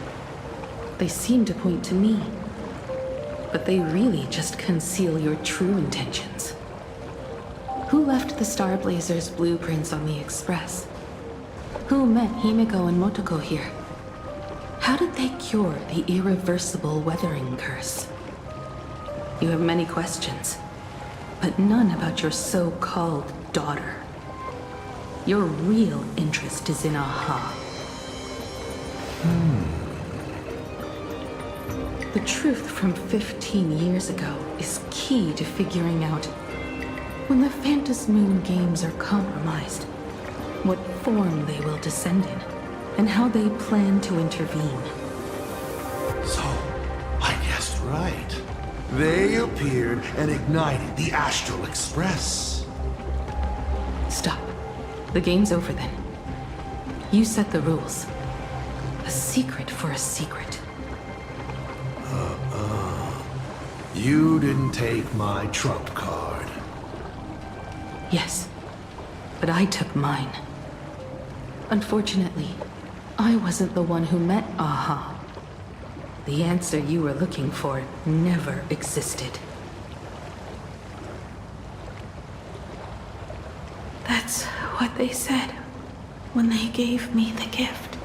They seem to point to me, but they really just conceal your true intentions. Who left the Star Blazers' blueprints on the Express? Who met Himeko and Motoko here? How did they cure the irreversible weathering curse? You have many questions, but none about your so-called daughter. Your real interest is in Aha. The truth from 15 years ago is key to figuring out when the Phantom Moon games are compromised, what form they will descend in, and how they plan to intervene. So, I guessed right. They appeared and ignited the Astral Express. Stop. The game's over then. You set the rules. A secret for a secret. You didn't take my trump card. Yes, but I took mine. Unfortunately, I wasn't the one who met Aha. The answer you were looking for never existed. That's what they said when they gave me the gift.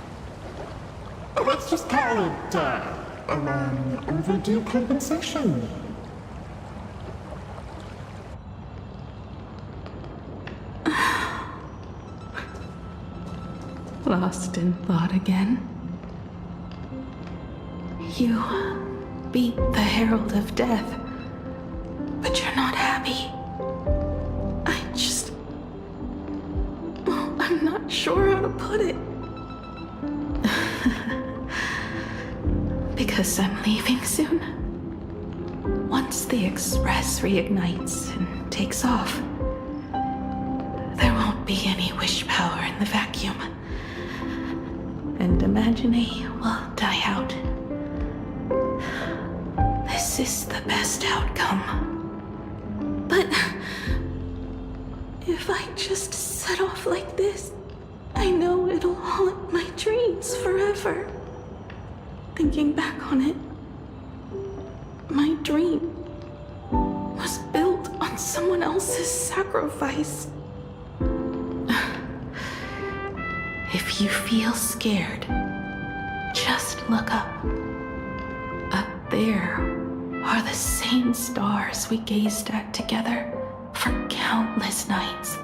Let's just call it, a long overdue compensation. Lost in thought again? You beat the Herald of Death, but you're not happy. I'm not sure how to put it. Because I'm leaving soon. Once the Express reignites and takes off, there won't be any wish power in the vacuum. And Imagine will die out. This is the best outcome. But if I just set off like this, I know it'll haunt my dreams forever. Thinking back on it, my dream was built on someone else's sacrifice. If you feel scared, just look up. Up there are the same stars we gazed at together for countless nights.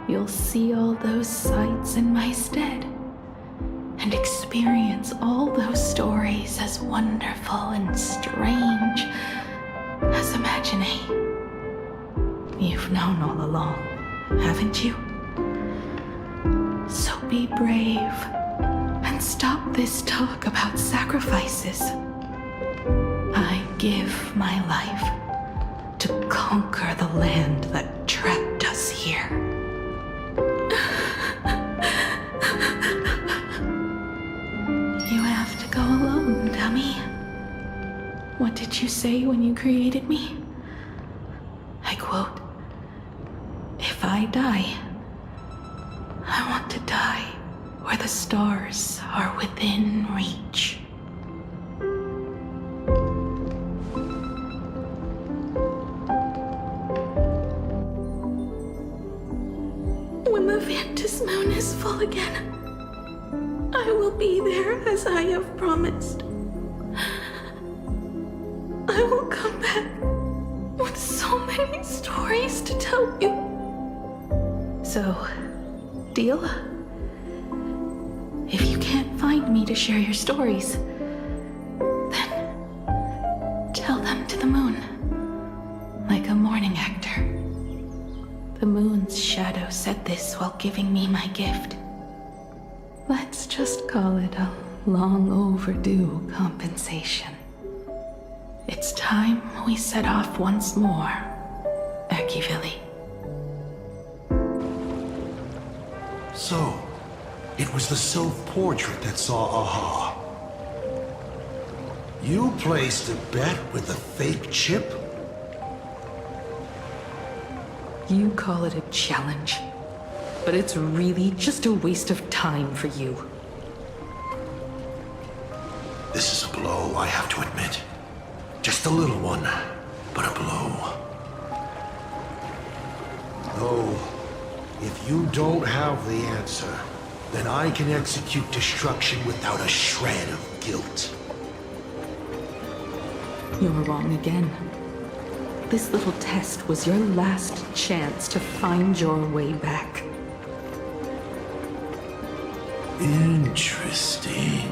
You'll see all those sights in my stead, and experience all those stories as wonderful and strange as Imagine. You've known all along, haven't you? So be brave and stop this talk about sacrifices. I give my life to conquer the land that trapped us here. You have to go alone, dummy. What did you say when you created me? I quote, "If I die, I want to die where the stars are within reach." When the Phantom Moon is full again, I will be there as I have promised. I will come back with so many stories to tell you. So, deal? If you can't find me to share your stories, then tell them to the moon, like a morning actor. The moon's shadow said this while giving me my gift. Let's just call it a long overdue compensation. It's time we set off once more, AshValen. So, it was the self-portrait that saw Aha. You placed a bet with a fake chip? You call it a challenge. but it's really just a waste of time for you. This is a blow, I have to admit. Just a little one, but a blow. Though, if you don't have the answer, then I can execute destruction without a shred of guilt. You're wrong again. This little test was your last chance to find your way back. Interesting.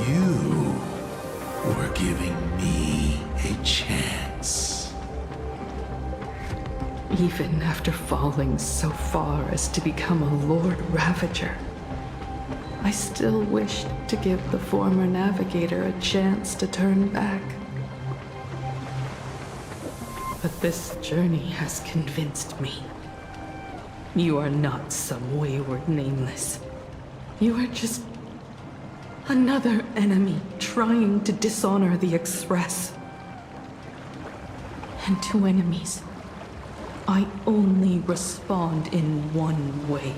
You were giving me a chance. Even after falling so far as to become a Lord Ravager, I still wished to give the former navigator a chance to turn back. But this journey has convinced me. You are not some wayward nameless. You are just another enemy trying to dishonor the Express. And to enemies, I only respond in one way.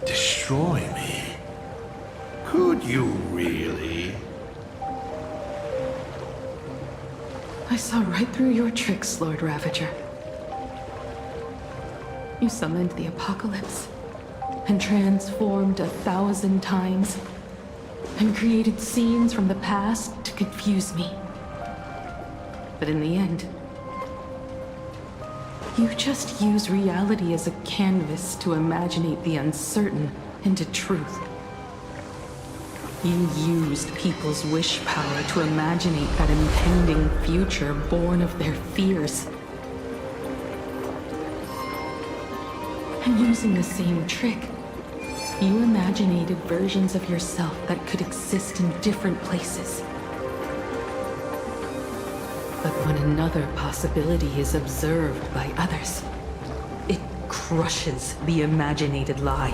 Destroy me? Could you really? I saw right through your tricks, Lord Ravager. You summoned the apocalypse, and transformed 1,000 times, and created scenes from the past to confuse me. But in the end, you just use reality as a canvas to imaginate the uncertain into truth. You used people's wish power to imaginate that impending future born of their fears. And using the same trick, you imaginated versions of yourself that could exist in different places. But when another possibility is observed by others, it crushes the imaginated lie,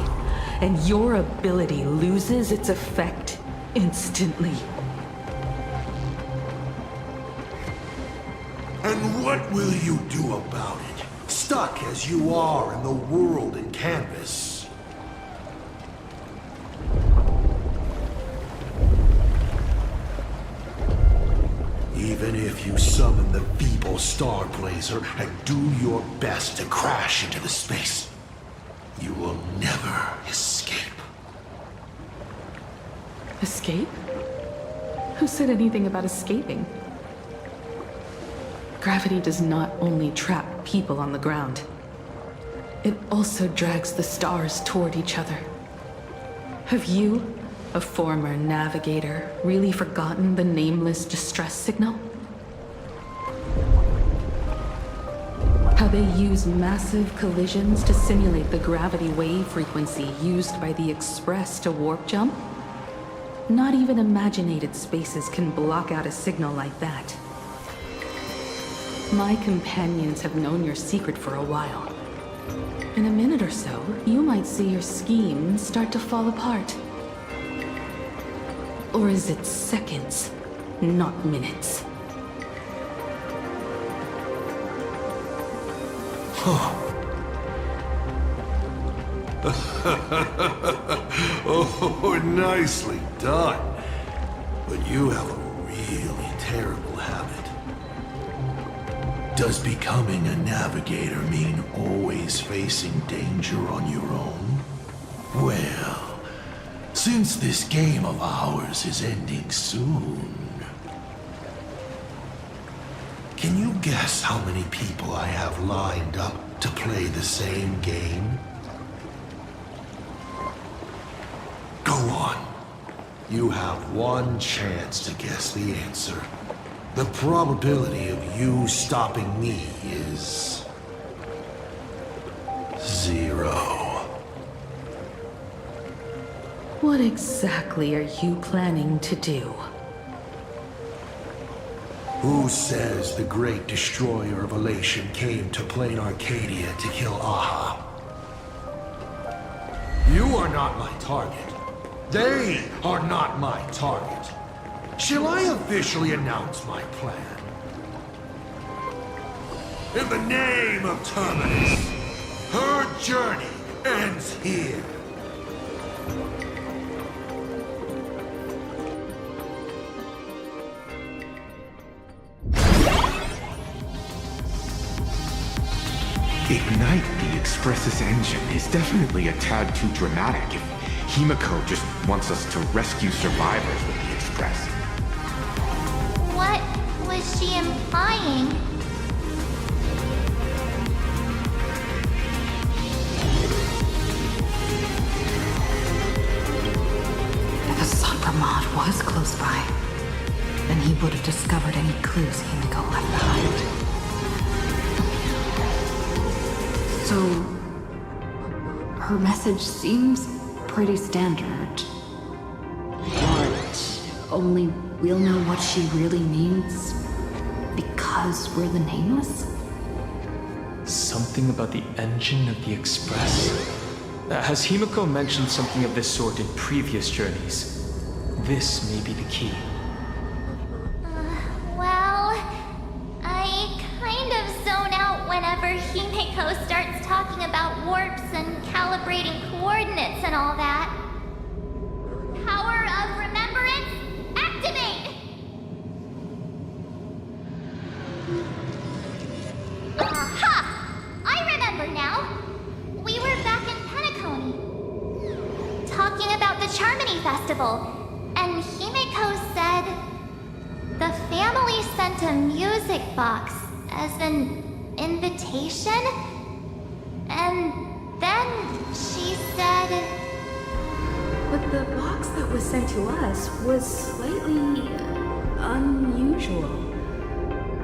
and your ability loses its effect instantly. And what will you do about it? Stuck as you are in the world in canvas. Even if you summon the feeble star blazer and do your best to crash into the space, you will never escape. Escape? Who said anything about escaping? Gravity does not only trap people on the ground, it also drags the stars toward each other. Have you, a former navigator, really forgotten the nameless distress signal? How they use massive collisions to simulate the gravity wave frequency used by the Express to warp jump? Not even imaginated spaces can block out a signal like that. My companions have known your secret for a while. In a minute or so, you might see your scheme start to fall apart. Or is it seconds, not minutes? Oh, nicely done. But you have a really terrible habit. Does becoming a navigator mean always facing danger on your own? Well, since this game of ours is ending soon, can you guess how many people I have lined up to play the same game? Go on. You have one chance to guess the answer. The probability of you stopping me is 0. What exactly are you planning to do? Who says the great destroyer of Elation came to plain Arcadia to kill Aha? You are not my target. They are not my target. Shall I officially announce my plan? In the name of Terminus, Her journey ends here. Ignite the Express's engine is definitely a tad too dramatic if Himeko just wants us to rescue survivors with the Express. What was she implying? If a Sacramad was close by, then he would have discovered any clues Himeko left behind. So, her message seems pretty standard. But only we'll know what she really means because we're the Nameless? Something about the engine of the Express? Has Himeko mentioned something of this sort in previous journeys? This may be the key. Well, I kind of zone out whenever Himeko starts talking about warps and calibrating coordinates and all that. Power of remembrance, activate! Aha! I remember now. We were back in Penacony, talking about the Charmony Festival, and Himeko said the family sent a music box as an invitation, and then she said... But the box that was sent to us was slightly unusual.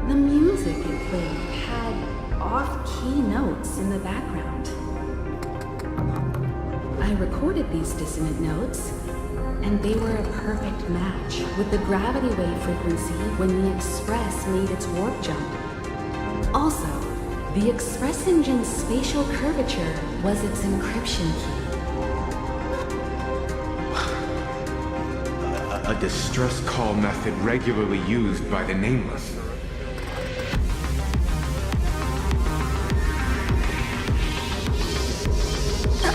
The music it played had off-key notes in the background. I recorded these dissonant notes, and they were a perfect match with the gravity wave frequency when the Express made its warp jump. Also, the Express engine's spatial curvature was its encryption key. A distress call method regularly used by the Nameless.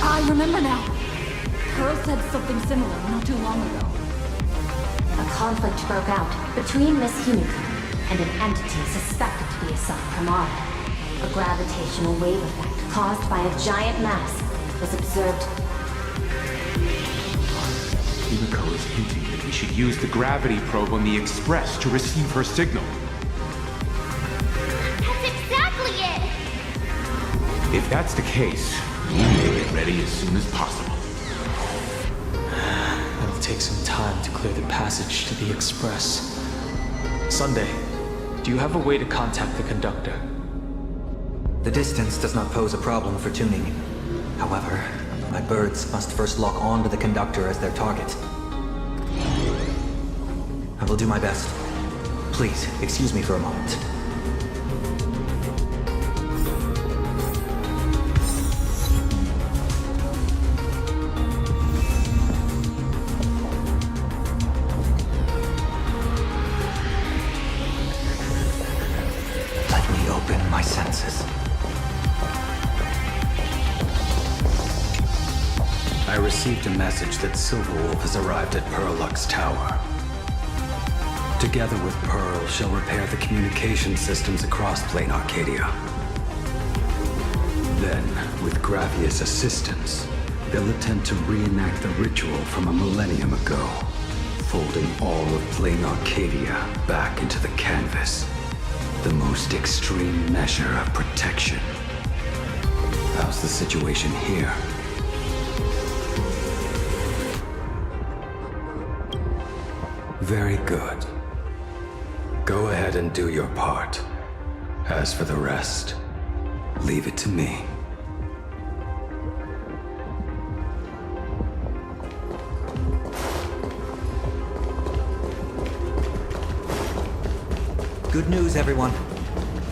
I remember now. Pearl said something similar not too long ago. A conflict broke out between Miss Himeko and an entity suspected to be a Sacramad. A gravitational wave effect caused by a giant mass was observed. Himeko is hinting that we should use the gravity probe on the Express to receive her signal. That's exactly it! If that's the case, we may get ready as soon as possible. It'll take some time to clear the passage to the Express. Sunday, do you have a way to contact the conductor? The distance does not pose a problem for tuning. However, my birds must first lock on to the conductor as their target. I will do my best. Please, excuse me for a moment. Let me open my senses. I received a message that Silverwolf has arrived at Pearlux Tower. Together with Pearl, she'll repair the communication systems across Plain Arcadia. Then, with Gravia's assistance, they'll attempt to reenact the ritual from a millennium ago, folding all of Plain Arcadia back into the canvas. The most extreme measure of protection. How's the situation here? Very good. Go ahead and do your part. As for the rest, leave it to me. Good news, everyone.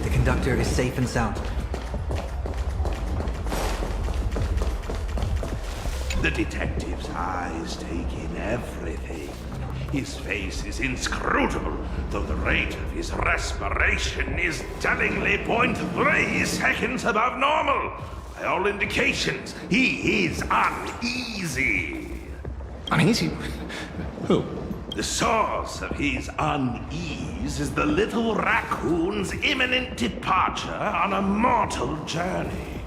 The conductor is safe and sound. The detective's eyes take in everything. His face is inscrutable, though the rate of his respiration is tellingly 0.3 seconds above normal. By all indications, he is uneasy. Uneasy? Who? The source of his unease is the little raccoon's imminent departure on a mortal journey,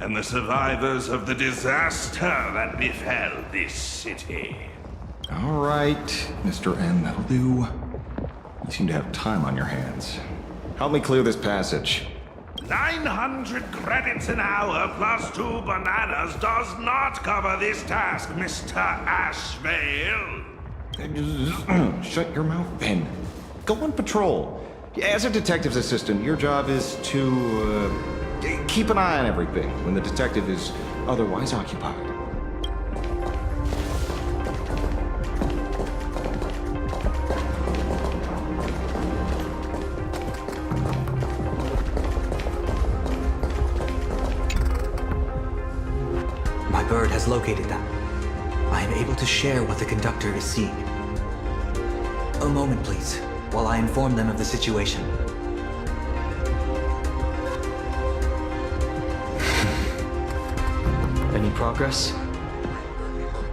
and the survivors of the disaster that befell this city. All right, Mr. N, that'll do. You seem to have time on your hands. Help me clear this passage. 900 credits an hour plus 2 bananas does not cover this task, Mr. AshValen. Shut your mouth, Ben. Go on patrol. As a detective's assistant, your job is to keep an eye on everything when the detective is otherwise occupied. My bird has located them. I am able to share what the conductor is seeing. A moment, please, while I inform them of the situation. Any progress?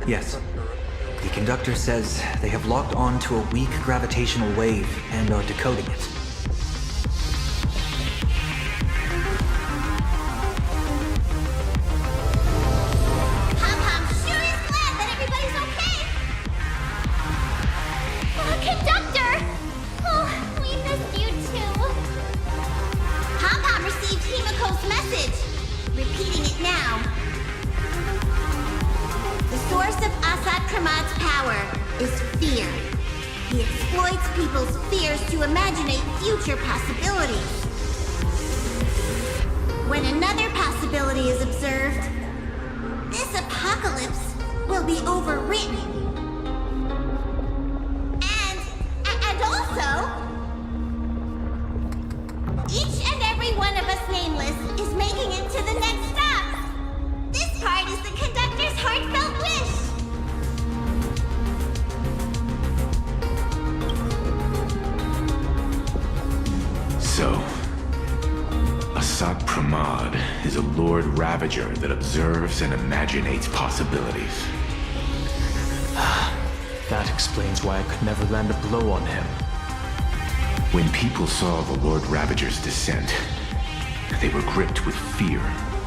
Yes. The conductor says they have locked on to a weak gravitational wave and are decoding it. Conductor! Oh, we missed you too. Pom-Pom received Himeko's message. Repeating it now. The source of Asad Kramad's power is fear. He exploits people's fears to imaginate future possibilities. When another possibility is observed, this apocalypse will be overwritten. And also, each and every one of us nameless is making it to the next stop. This part is the conductor's heartfelt wish. So, Asad Pramad is a Lord Ravager that observes and imaginates possibilities. That explains why I could never land a blow on him. When people saw the Lord Ravager's descent, they were gripped with fear,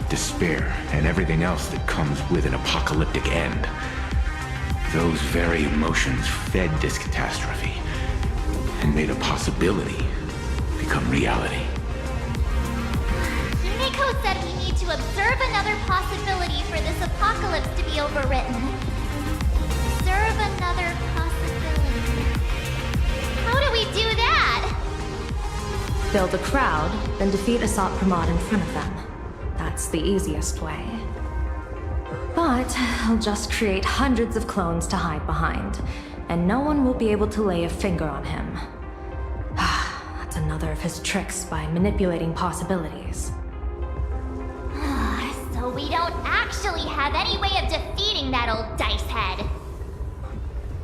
despair, and everything else that comes with an apocalyptic end. Those very emotions fed this catastrophe and made a possibility become reality. Himeko said we need to observe another possibility for this apocalypse to be overwritten. Observe another possibility. How do we do that? Build a crowd, then defeat Asad Pramad in front of them. That's the easiest way. But I'll just create hundreds of clones to hide behind, and no one will be able to lay a finger on him. That's another of his tricks by manipulating possibilities. So we don't actually have any way of defeating that old dice head.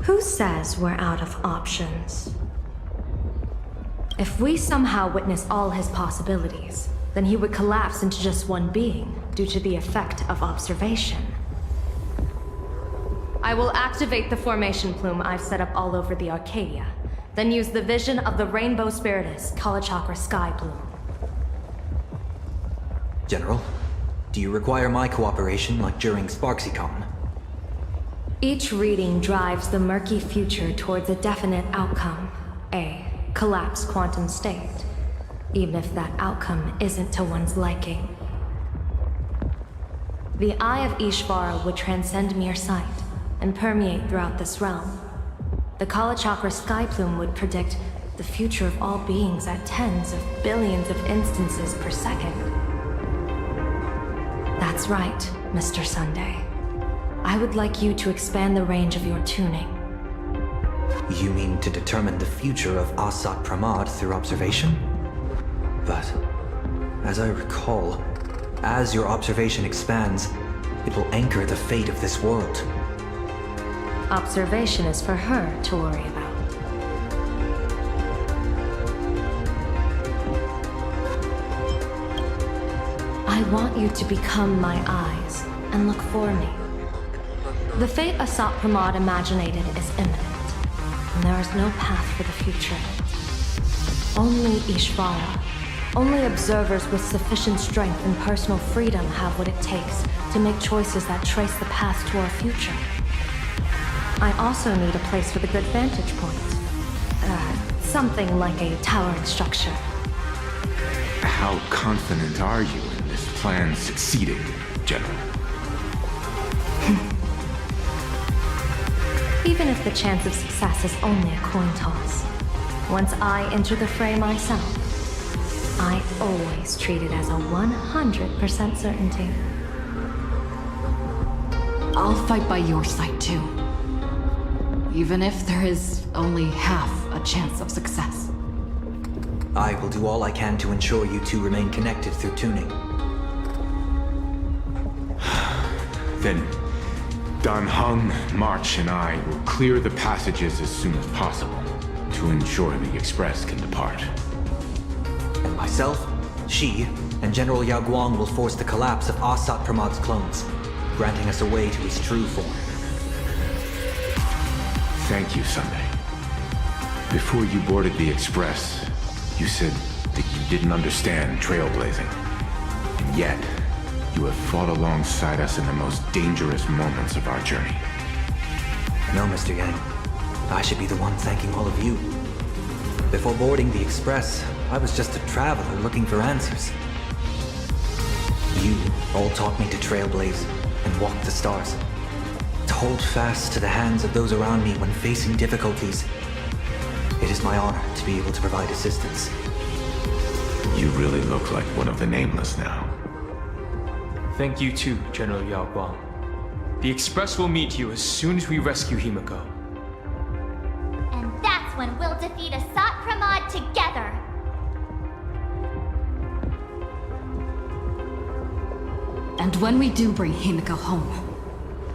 Who says we're out of options? If we somehow witness all his possibilities, then he would collapse into just one being due to the effect of observation. I will activate the formation plume I've set up all over the Arcadia, then use the vision of the Rainbow Spiritus Kalachakra Sky Plume. General, do you require my cooperation like during SparksyCon? Each reading drives the murky future towards a definite outcome, a collapsed quantum state, even if that outcome isn't to one's liking. The Eye of Ishvara would transcend mere sight and permeate throughout this realm. The Kalachakra Sky Plume would predict the future of all beings at tens of billions of instances per second. That's right, Mr. Sunday. I would like you to expand the range of your tuning. You mean to determine the future of Asad Pramad through observation? But, as I recall, as your observation expands, it will anchor the fate of this world. Observation is for her to worry about. I I want you to become my eyes and look for me. The fate Asat Pramod imaginated is imminent, and there is no path for the future. Only AshValen, only observers with sufficient strength and personal freedom have what it takes to make choices that trace the path to our future. I also need a place with a good vantage point. Something like a towering structure. How confident are you in this plan succeeding, General? Even if the chance of success is only a coin toss, once I enter the fray myself, I always treat it as a 100% certainty. I'll fight by your side too. Even if there is only half a chance of success. I will do all I can to ensure you two remain connected through tuning. Then, Dan Heng, March, and I will clear the passages as soon as possible to ensure the Express can depart. And myself, Shi, and General Yao Guang will force the collapse of Asat Pramod's clones, granting us a way to his true form. Thank you, Sunday. Before you boarded the Express, you said that you didn't understand trailblazing. And yet, you have fought alongside us in the most dangerous moments of our journey. No, Mr. Yang. I should be the one thanking all of you. Before boarding the Express, I was just a traveler looking for answers. You all taught me to trailblaze and walk the stars. To hold fast to the hands of those around me when facing difficulties. It is my honor to be able to provide assistance. You really look like one of the Nameless now. Thank you too, General Yao Guang. The Express will meet you as soon as we rescue Himeko. And that's when we'll defeat Asat Pramod together. And when we do bring Himeko home,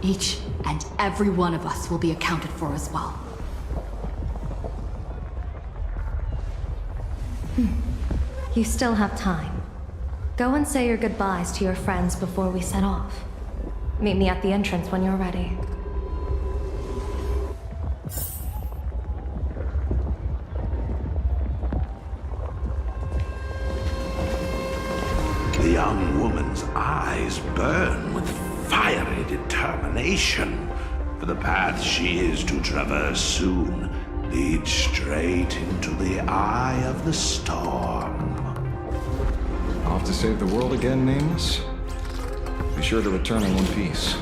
each and every one of us will be accounted for as well. You still have time. Go and say your goodbyes to your friends before we set off. Meet me at the entrance when you're ready. The young woman's eyes burn with fiery determination, for the path she is to traverse soon leads straight into the eye of the storm. Off to save the world again, Nameless? Be sure to return in one piece.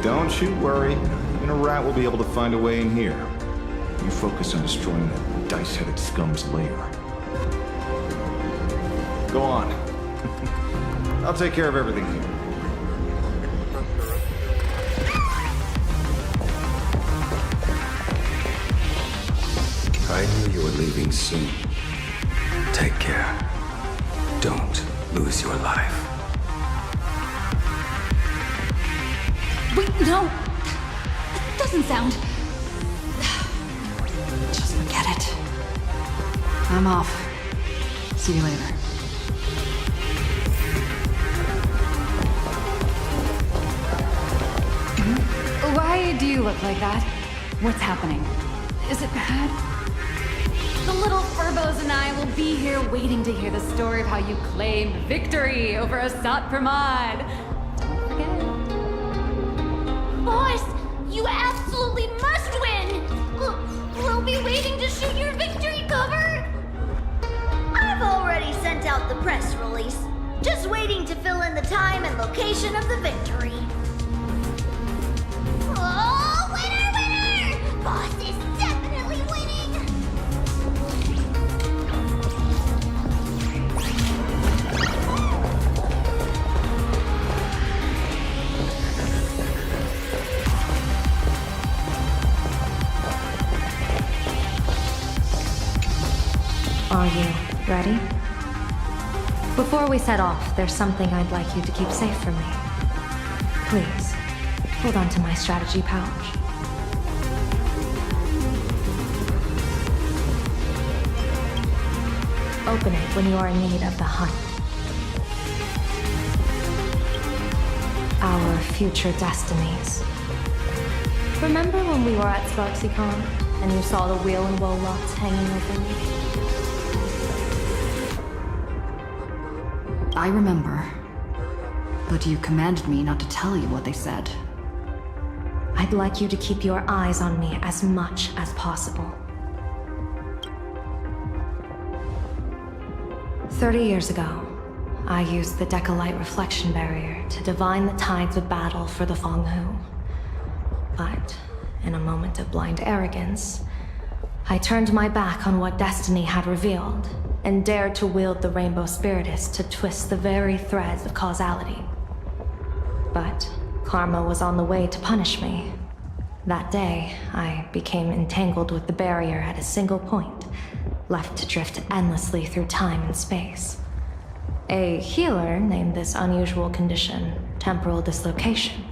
Don't you worry. Even a rat will be able to find a way in here. You focus on destroying that dice-headed scum's lair. Go on. I'll take care of everything here. I knew you were leaving soon. Take care. Don't lose your life. Wait, no! That doesn't sound... Just forget it. I'm off. See you later. Why do you look like that? What's happening? Is it bad? The little Furbos and I will be here waiting to hear the story of how you claimed victory over Asat Pramod. Don't forget. Boss, you absolutely must win! We'll be waiting to shoot your victory cover! I've already sent out the press release. Just waiting to fill in the time and location of the victory. Oh, winner, winner! Boss is definitely winning! Are you ready? Before we set off, there's something I'd like you to keep safe from me. Please, hold on to my strategy pouch. open it when you are in need of the hunt. Our future destinies. Remember when we were at SparksyCon and you saw the wheel and woe locks hanging over me? I remember. But you commanded me not to tell you what they said. I'd like you to keep your eyes on me as much as possible. 30 years ago, I used the Decalite reflection barrier to divine the tides of battle for the Fonghu. But, in a moment of blind arrogance, I turned my back on what destiny had revealed and dared to wield the Rainbow Spiritus to twist the very threads of causality. But karma was on the way to punish me. That day, I became entangled with the barrier at a single point, left to drift endlessly through time and space. A healer named this unusual condition temporal dislocation.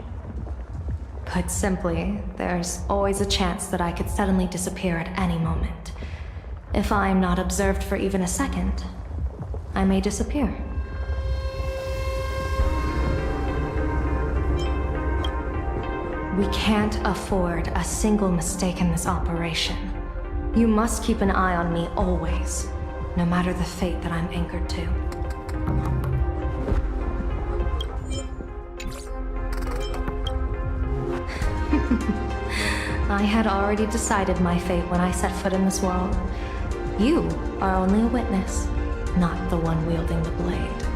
Put simply, there's always a chance that I could suddenly disappear at any moment. If I'm not observed for even a second, I may disappear. We can't afford a single mistake in this operation. You must keep an eye on me always, no matter the fate that I'm anchored to. I had already decided my fate when I set foot in this world. You are only a witness, not the one wielding the blade.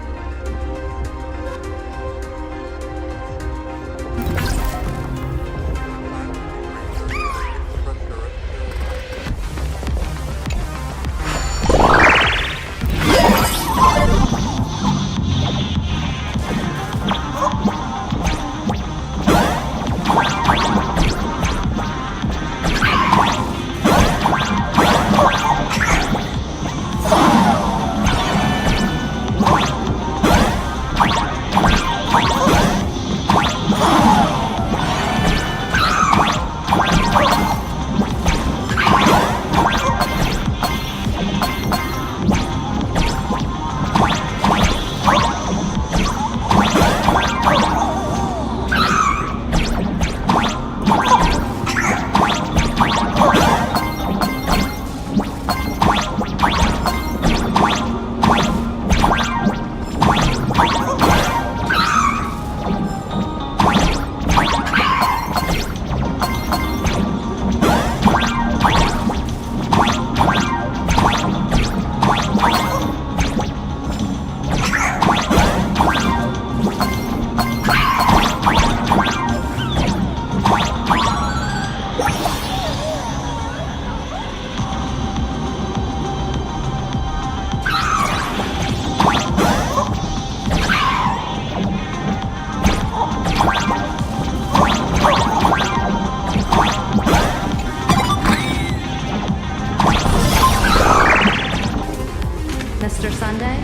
Mr. Sunday?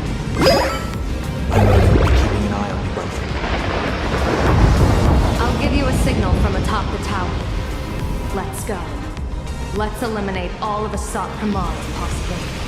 Keeping an eye on you both. I'll give you a signal from atop the tower. Let's go. Let's eliminate all of Assault Command's possibilities.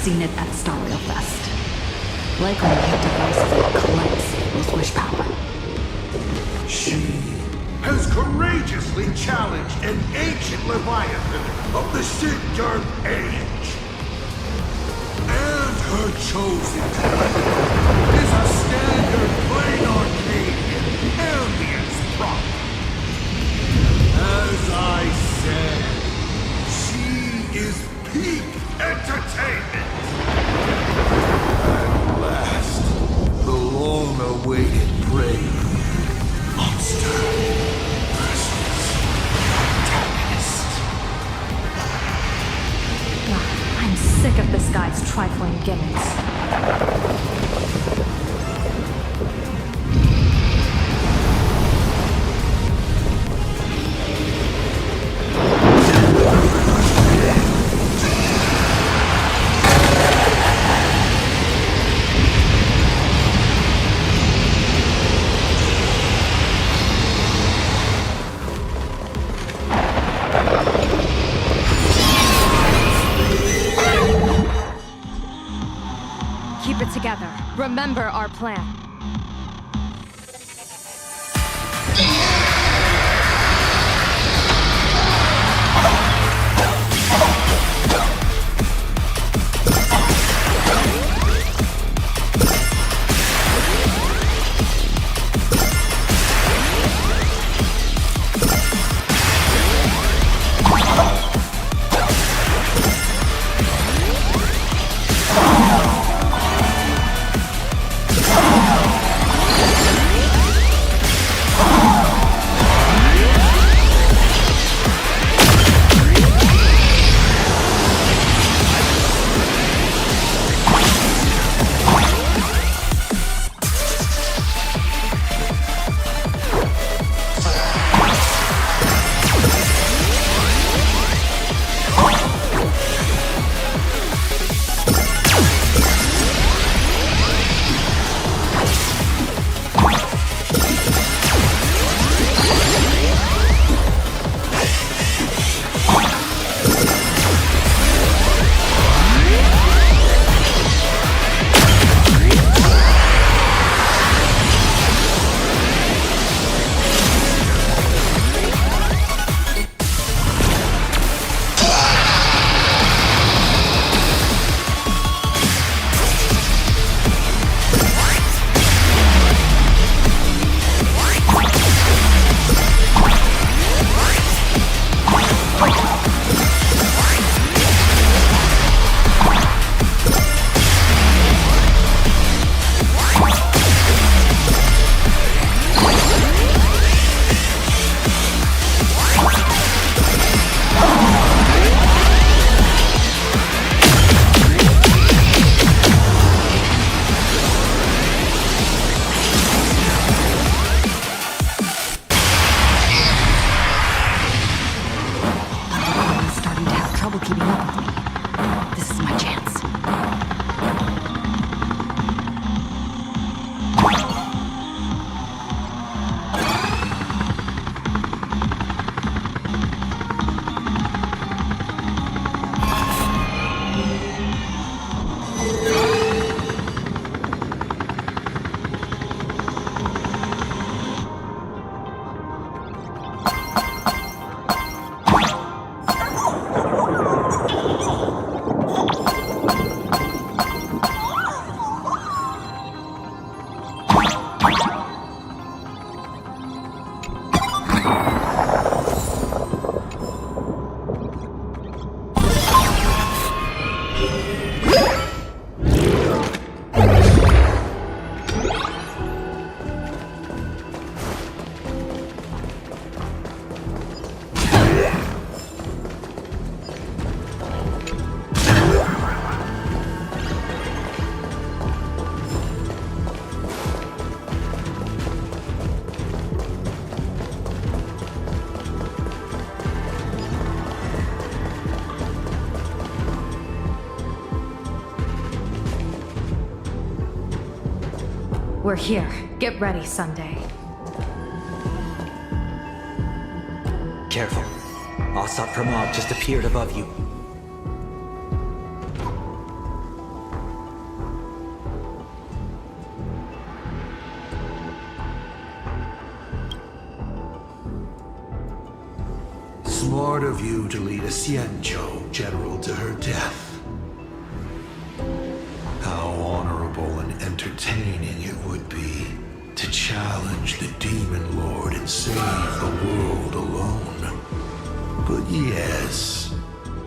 seen it at Star Rail Fest. Likely a device that collects with wish power. She has courageously challenged an ancient Leviathan of the Sigurd Age. And her chosen weapon is a standard plain arcade ambience prop. As I said, she is peak entertainment. At last, the long-awaited prey. Monster versus antagonist. I'm sick of this guy's trifling gimmicks. Keep it together. Remember our plan. We're here. Get ready, Sunday. Careful. Asat Pramod just appeared above you. smart of you to lead a Xianzhou general to her death. How honorable and entertaining it would be to challenge the Demon Lord and save the world alone. But yes,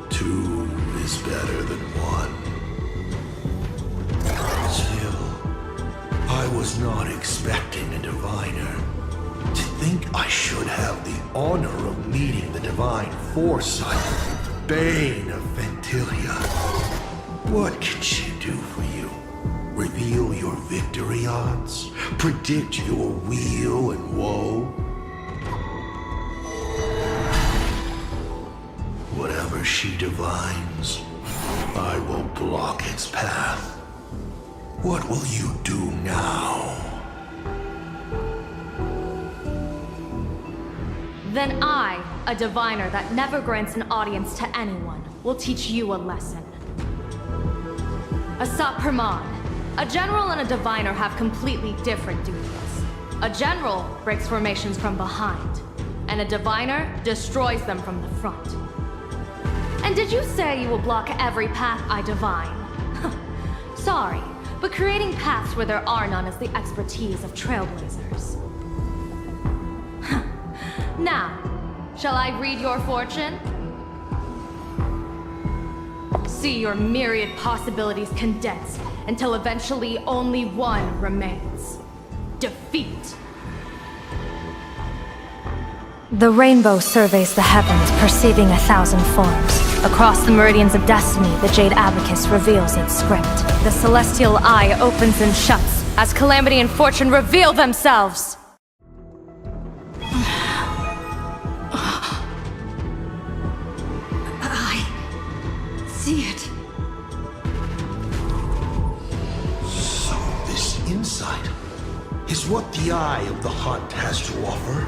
two is better than one. Still, I was not expecting a diviner. To think I should have the honor of meeting the divine foresight, Bane of Ventilia. What can she do for you? Reveal your victory odds? Predict your weal and woe? Whatever she divines, I will block its path. What will you do now? Then I, a diviner that never grants an audience to anyone, will teach you a lesson. Asap Permad, a general and a diviner have completely different duties. A general breaks formations from behind, and a diviner destroys them from the front. And did you say you will block every path I divine? Sorry, but creating paths where there are none is the expertise of trailblazers. Now, shall I read your fortune? See your myriad possibilities condensed until eventually only one remains. Defeat. The rainbow surveys the heavens, perceiving 1,000 forms. Across the meridians of destiny, the Jade Abacus reveals its script. The celestial eye opens and shuts as calamity and fortune reveal themselves. See it. So this insight is what the Eye of the Hunt has to offer?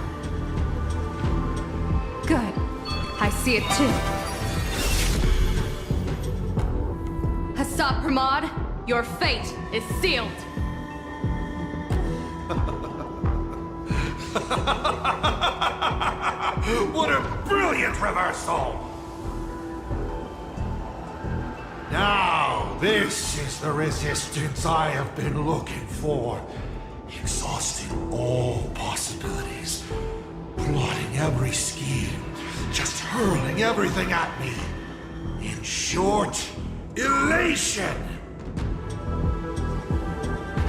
Good. I see it too. Asap Permad, your fate is sealed. What a brilliant reversal! Now, this is the resistance I have been looking for. Exhausting all possibilities. Plotting every scheme. Just hurling everything at me. In short, elation!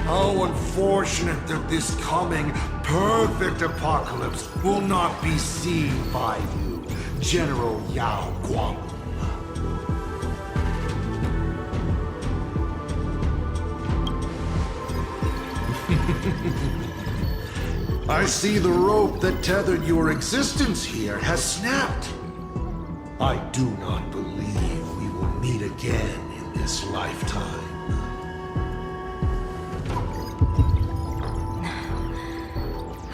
How unfortunate that this coming perfect apocalypse will not be seen by you, General Yao Guang. I see the rope that tethered your existence here has snapped. I do not believe we will meet again in this lifetime.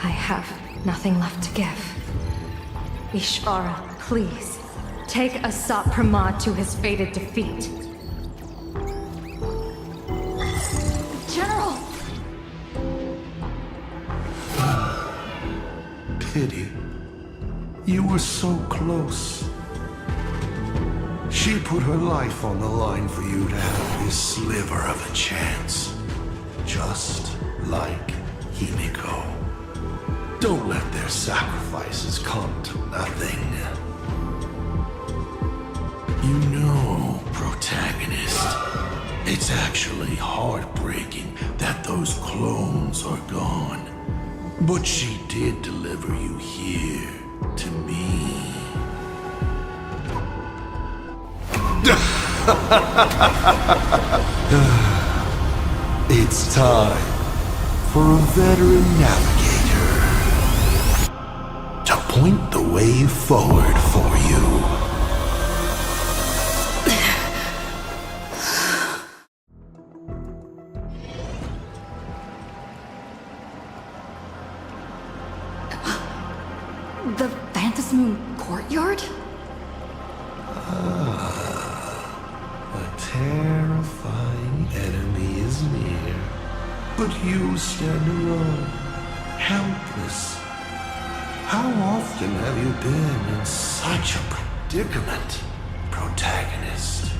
I have nothing left to give. Ishvara, please, take Asap Permad to his fated defeat. General! Pity. You were so close. She put her life on the line for you to have this sliver of a chance. Just like Himeko. Don't let their sacrifices come to nothing. You know, protagonist, it's actually heartbreaking that those clones are gone. But she did deliver you here to me. It's time for a veteran navigator to point the way forward for you. The Phantasmoon courtyard? A terrifying enemy is near. But you stand alone, helpless. How often have you been in such a predicament, protagonist.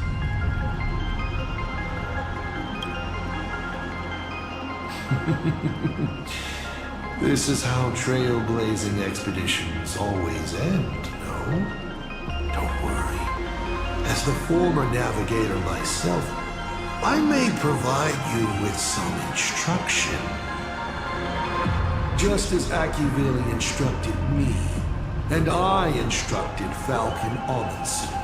This is how trailblazing expeditions always end, no? Don't worry. As the former navigator myself, I may provide you with some instruction. Just as AshValen instructed me, and I instructed Falcon Amundsen.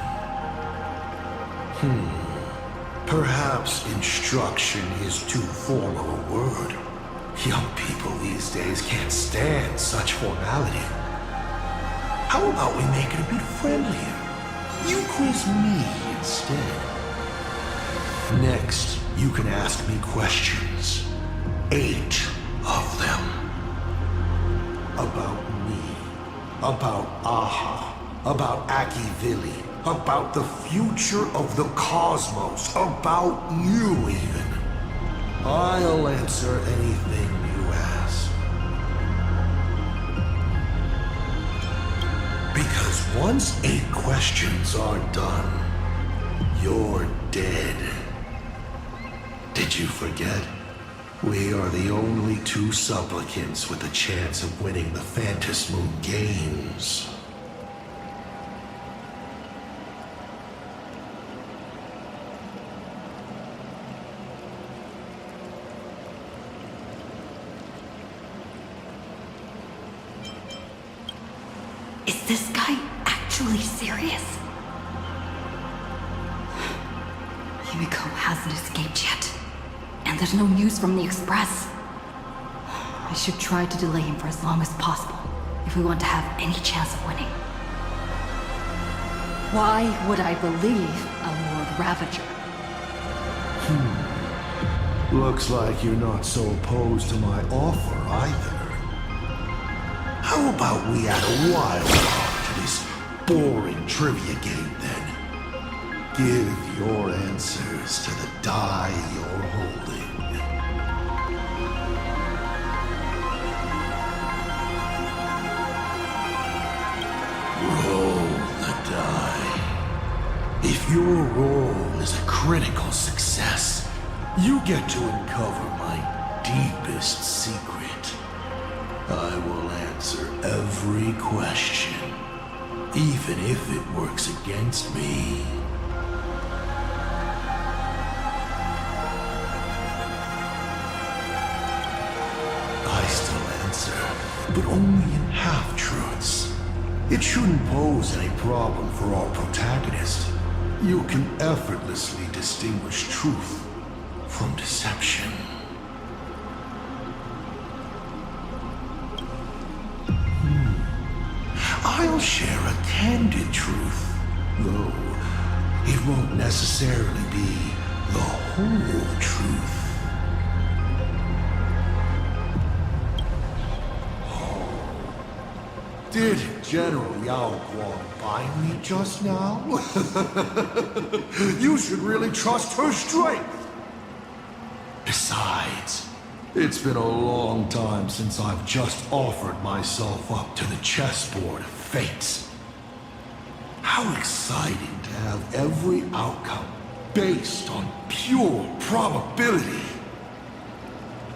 Perhaps instruction is too formal a word. Young people these days can't stand such formality. How about we make it a bit friendlier? You quiz me instead. Next, you can ask me questions. 8 of them. About me. About Aha. About AshValen. About the future of the cosmos. About you, even. I'll answer anything you ask. Because once 8 questions are done, you're dead. Did you forget? We are the only 2 supplicants with a chance of winning the Phantasmoon Games. Is this guy actually serious? Himeko hasn't escaped yet. And there's no news from the Express. I should try to delay him for as long as possible, if we want to have any chance of winning. Why would I believe a Lord Ravager? Looks like you're not so opposed to my offer either. How about we add a wild card to this boring trivia game then? Give your answers to the die you're holding. Roll the die. If your roll is a critical success, you get to uncover my deepest secret. I will answer every question, even if it works against me. I still answer, but only in half-truths. It shouldn't pose any problem for our protagonist. You can effortlessly distinguish truth from deception. I'll share a candid truth, though it won't necessarily be the whole truth. Did General Yao Guang bind me just now? You should really trust her strength. Besides, it's been a long time since I've just offered myself up to the chessboard of fates. How exciting to have every outcome based on pure probability.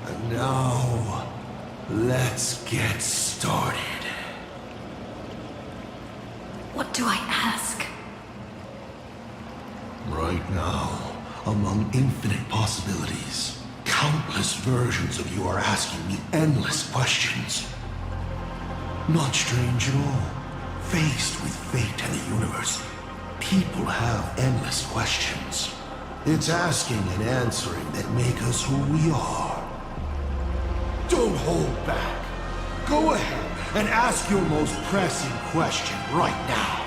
And now, let's get started. What do I ask? Right now, among infinite possibilities, countless versions of you are asking me endless questions. Not strange at all. Faced with fate and the universe, people have endless questions. It's asking and answering that make us who we are. Don't hold back. Go ahead and ask your most pressing question right now.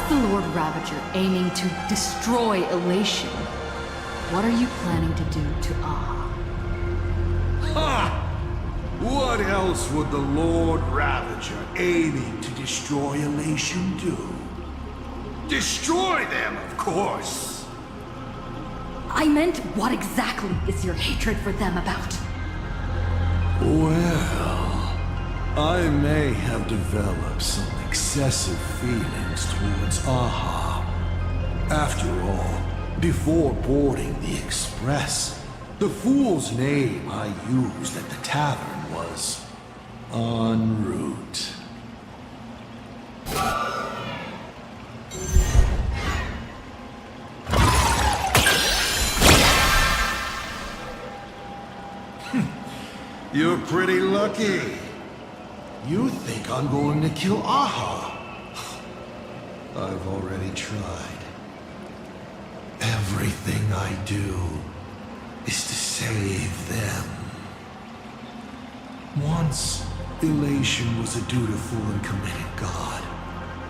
the Lord Ravager aiming to destroy Elation, what are you planning to do to Ah? Ha! What else would the Lord Ravager aiming to destroy Elation do? Destroy them, of course! I meant, what exactly is your hatred for them about? Well, I may have developed some excessive feelings towards Aha. After all, before boarding the express, the fool's name I used at the tavern was en route. You're pretty lucky. You think I'm going to kill Aha? I've already tried. Everything I do is to save them. Once, Elation was a dutiful and committed god.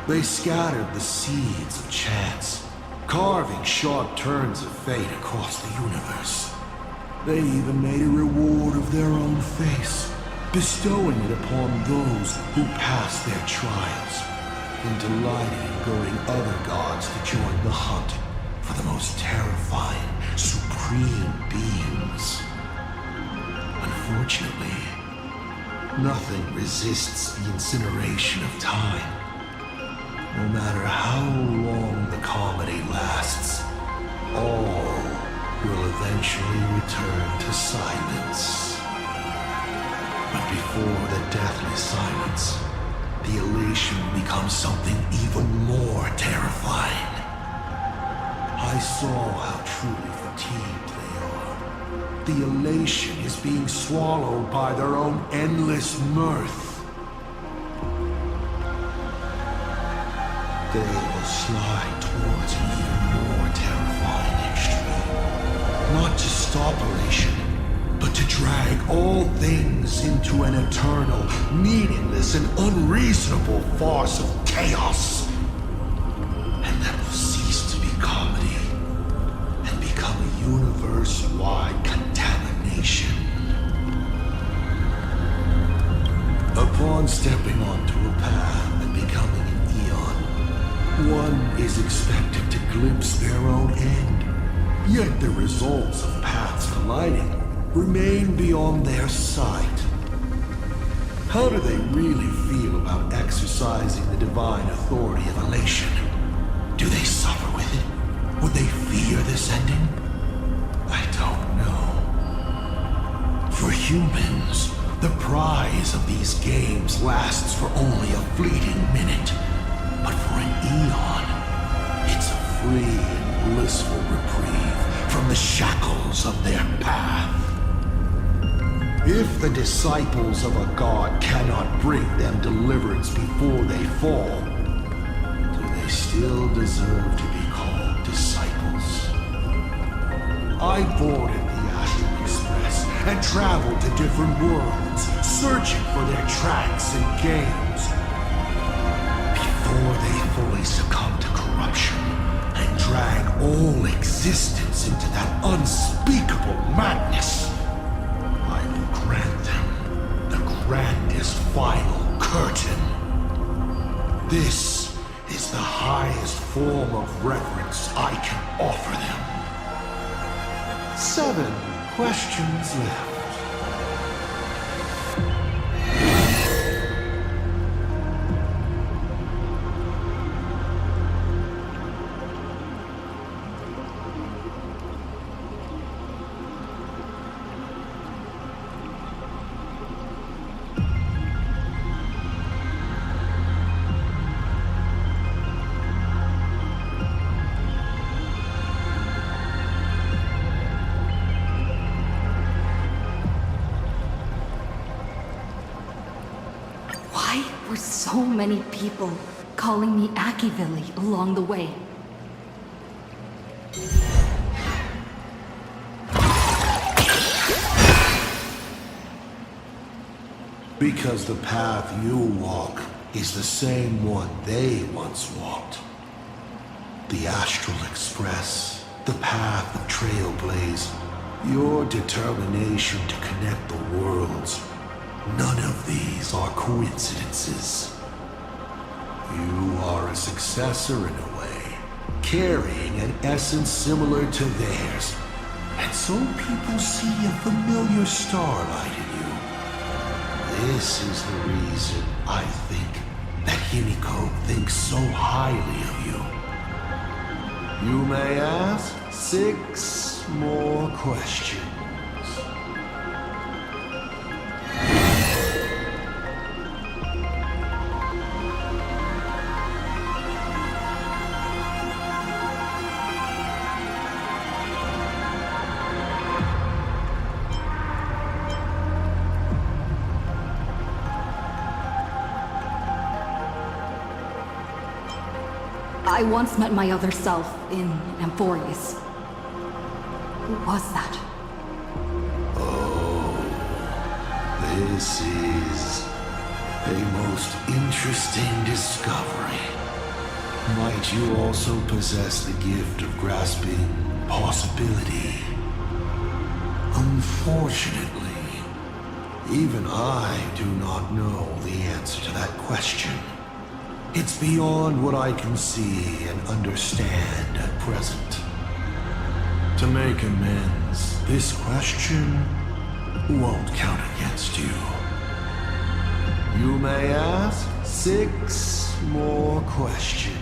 They scattered the seeds of chance, carving sharp turns of fate across the universe. They even made a reward of their own face, bestowing it upon those who passed their trials, and delighted in goading other gods to join the hunt for the most terrifying, supreme beings. Unfortunately, nothing resists the incineration of time. No matter how long the comedy lasts, all will eventually return to silence. But before the deathly silence, the elation becomes something even more terrifying. I saw how truly fatigued they are. The elation is being swallowed by their own endless mirth. They will slide towards an even more terrifying extreme. Not to stop elation, but to drag all things into an eternal, meaningless, and unreasonable farce of chaos. And that will cease to be comedy, and become a universe-wide contamination. Upon stepping onto a path and becoming an eon, one is expected to glimpse their own end. Yet the results of paths colliding remain beyond their sight. How do they really feel about exercising the divine authority of elation? Do they suffer with it? Would they fear this ending? I don't know. For humans, the prize of these games lasts for only a fleeting minute. But for an eon, it's a free and blissful reprieve from the shackles of their path. If the disciples of a god cannot bring them deliverance before they fall, do they still deserve to be called disciples? I boarded the Astral Express and traveled to different worlds, searching for their tracks and games. Before they fully succumb to corruption and drag all existence into that unspeakable madness, I will grant them the grandest final curtain. This is the highest form of reverence I can offer them. 7 questions left. So many people calling me AshValen along the way. Because the path you walk is the same one they once walked. the Astral Express, the path of Trailblaze, your determination to connect the worlds. None of these are coincidences. You are a successor in a way, carrying an essence similar to theirs. And so people see a familiar starlight in you. This is the reason I think that Himeko thinks so highly of you. You may ask 6 more questions. I once met my other self in Amphorius. Who was that? Oh, this is a most interesting discovery. Might you also possess the gift of grasping possibility? Unfortunately, even I do not know the answer to that question. It's beyond what I can see and understand at present. To make amends, this question won't count against you. You may ask 6 more questions.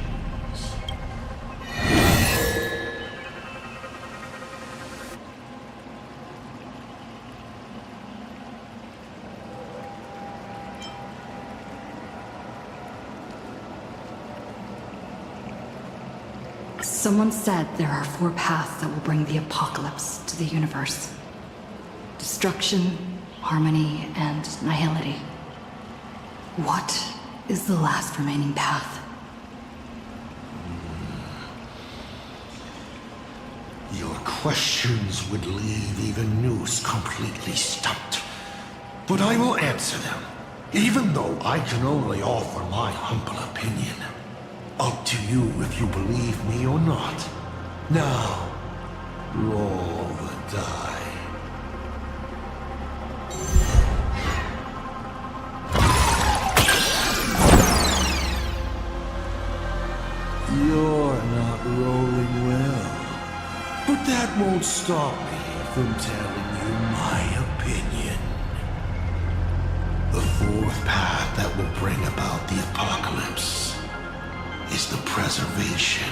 Someone said there are 4 paths that will bring the apocalypse to the universe. Destruction, harmony, and nihility. What is the last remaining path? Your questions would leave even Noose completely stumped. But I will answer them, even though I can only offer my humble opinion. Up to you if you believe me or not. Now, roll the die. You're not rolling well. But that won't stop me from telling you my opinion. The 4th path that will bring about the apocalypse is the preservation.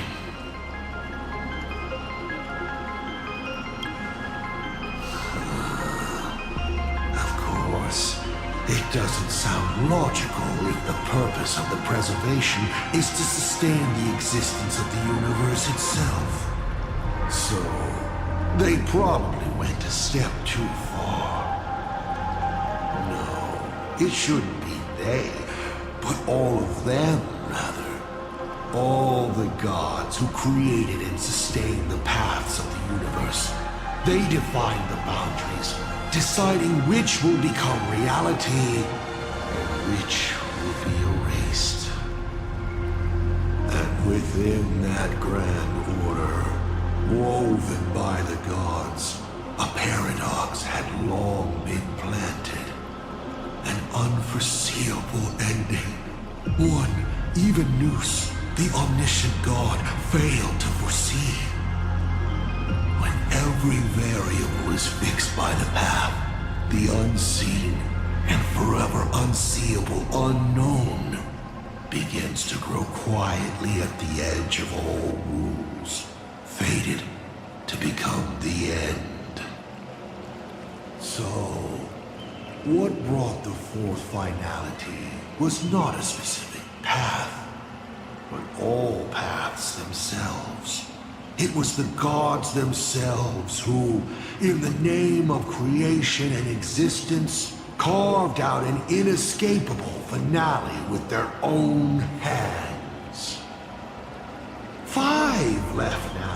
Of course, it doesn't sound logical if the purpose of the preservation is to sustain the existence of the universe itself. So, they probably went a step too far. No, it shouldn't be they, but all of them, rather. All the gods who created and sustained the paths of the universe. They defined the boundaries, deciding which will become reality and which will be erased. And within that grand order, woven by the gods, a paradox had long been planted. An unforeseeable ending. One, even Noose, the omniscient god, failed to foresee. When every variable is fixed by the path, the unseen and forever unseeable unknown begins to grow quietly at the edge of all rules, fated to become the end. So, what brought the 4th finality was not a specific path, but all paths themselves. It was the gods themselves who, in the name of creation and existence, carved out an inescapable finale with their own hands. 5 left now.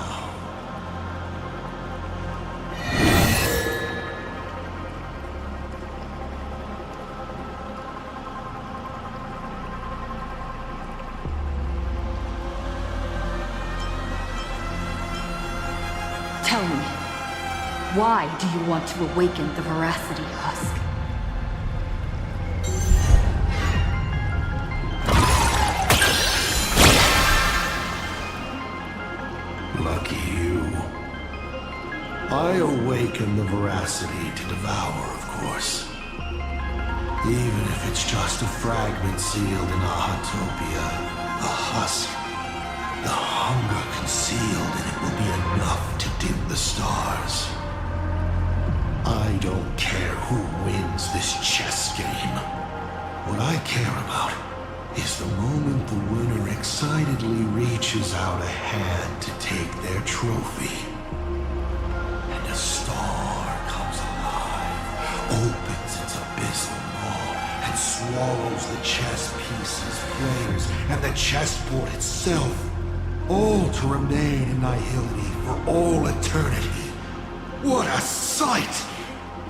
Tell me, why do you want to awaken the veracity husk? Lucky you. I awaken the veracity to devour, of course. Even if it's just a fragment sealed in a Hotopia, a husk, the hunger concealed in it will be enough to dim the stars. I don't care who wins this chess game. What I care about is the moment the winner excitedly reaches out a hand to take their trophy. And a star comes alive, opens its abysmal maw, and swallows the chess pieces, players, and the chessboard itself, all to remain in nihility for all eternity. What a sight!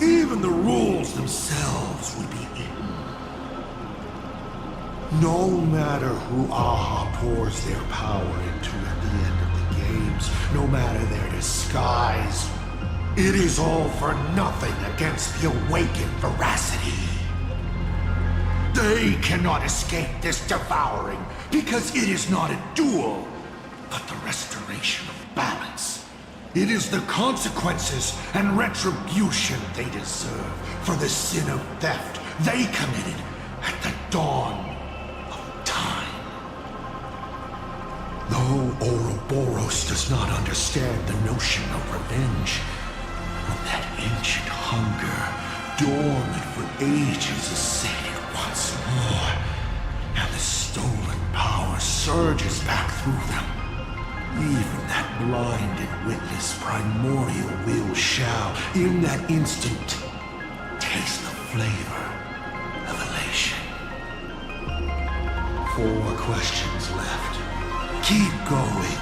Even the rules themselves would be eaten. No matter who Aha pours their power into at the end of the games, no matter their disguise, it is all for nothing against the awakened veracity. They cannot escape this devouring because it is not a duel, but the restoration of balance. It is the consequences and retribution they deserve for the sin of theft they committed at the dawn of time. Though Ouroboros does not understand the notion of revenge, when that ancient hunger, dormant for ages, is sated once more, and the stolen power surges back through them, even that blind and witless primordial will shall, in that instant, taste the flavor of elation. 4 questions left. Keep going.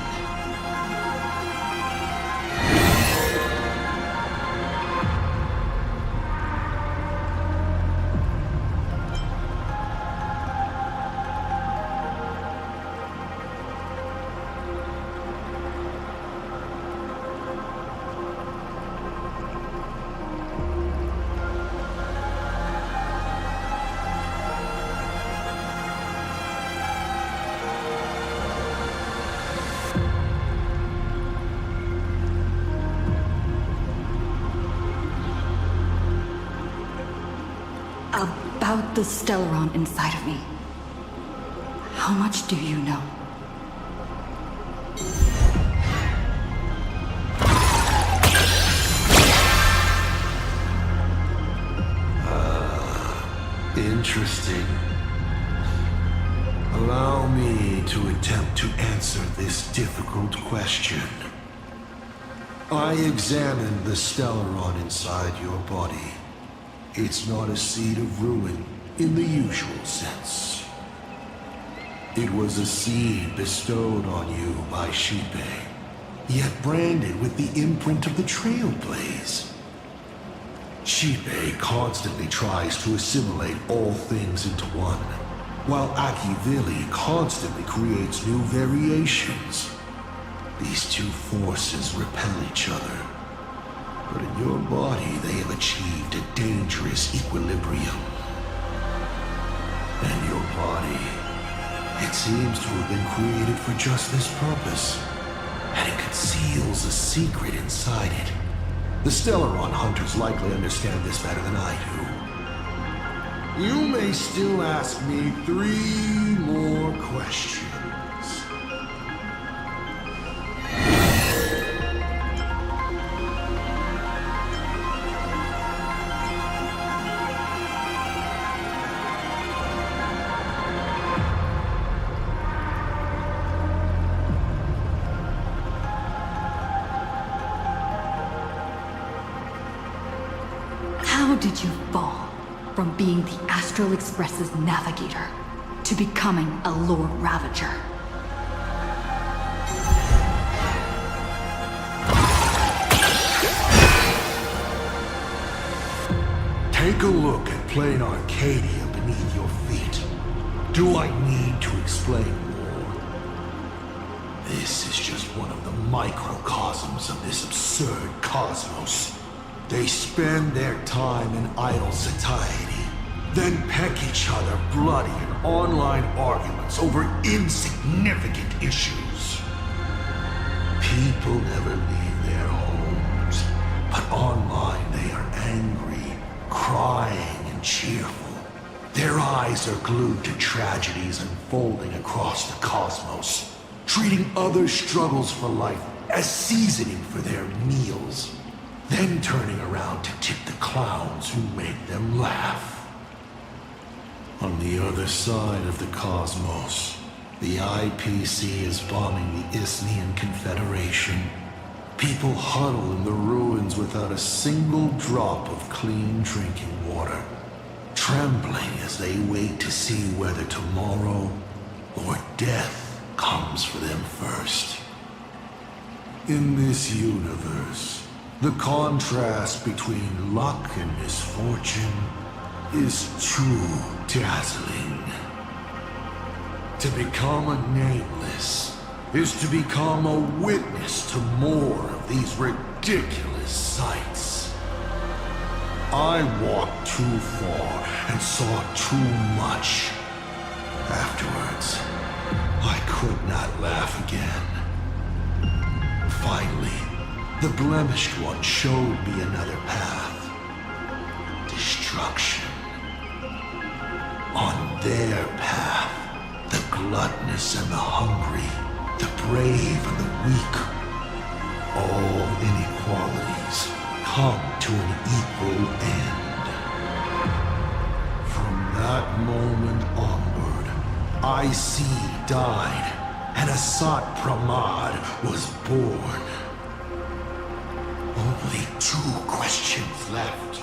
About the Stellaron inside of me. How much do you know? Interesting. Allow me to attempt to answer this difficult question. I examined the Stellaron inside your body. It's not a seed of ruin in the usual sense. It was a seed bestowed on you by Shipe, yet branded with the imprint of the Trailblaze. Shipe constantly tries to assimilate all things into one, while AshValen constantly creates new variations. These two forces repel each other. But in your body, they have achieved a dangerous equilibrium. And your body, it seems to have been created for just this purpose. And it conceals a secret inside it. The Stellaron hunters likely understand this better than I do. You may still ask me 3 more questions. How did you fall from being the Astral Express's navigator to becoming a Lord Ravager? Take a look at plain Arcadia beneath your feet. Do I need to explain more? This is just one of the microcosms microcosms of this absurd cosmos. They spend their time in idle satiety, then peck each other bloody in online arguments over insignificant issues. People never leave their homes, but online they are angry, crying, and cheerful. Their eyes are glued to tragedies unfolding across the cosmos, treating other struggles for life as seasoning for their meals, then turning around to tip the clowns who make them laugh. On the other side of the cosmos, the IPC is bombing the Isthmian Confederation. People huddle in the ruins without a single drop of clean drinking water, trembling as they wait to see whether tomorrow or death comes for them first. In this universe, the contrast between luck and misfortune is too dazzling. To become a nameless is to become a witness to more of these ridiculous sights. I walked too far and saw too much. Afterwards, I could not laugh again. Finally, the blemished one showed me another path. Destruction. On their path, the gluttonous and the hungry, the brave and the weak, all inequalities come to an equal end. From that moment onward, IC died, and Asat Pramad was born. Only 2 questions left.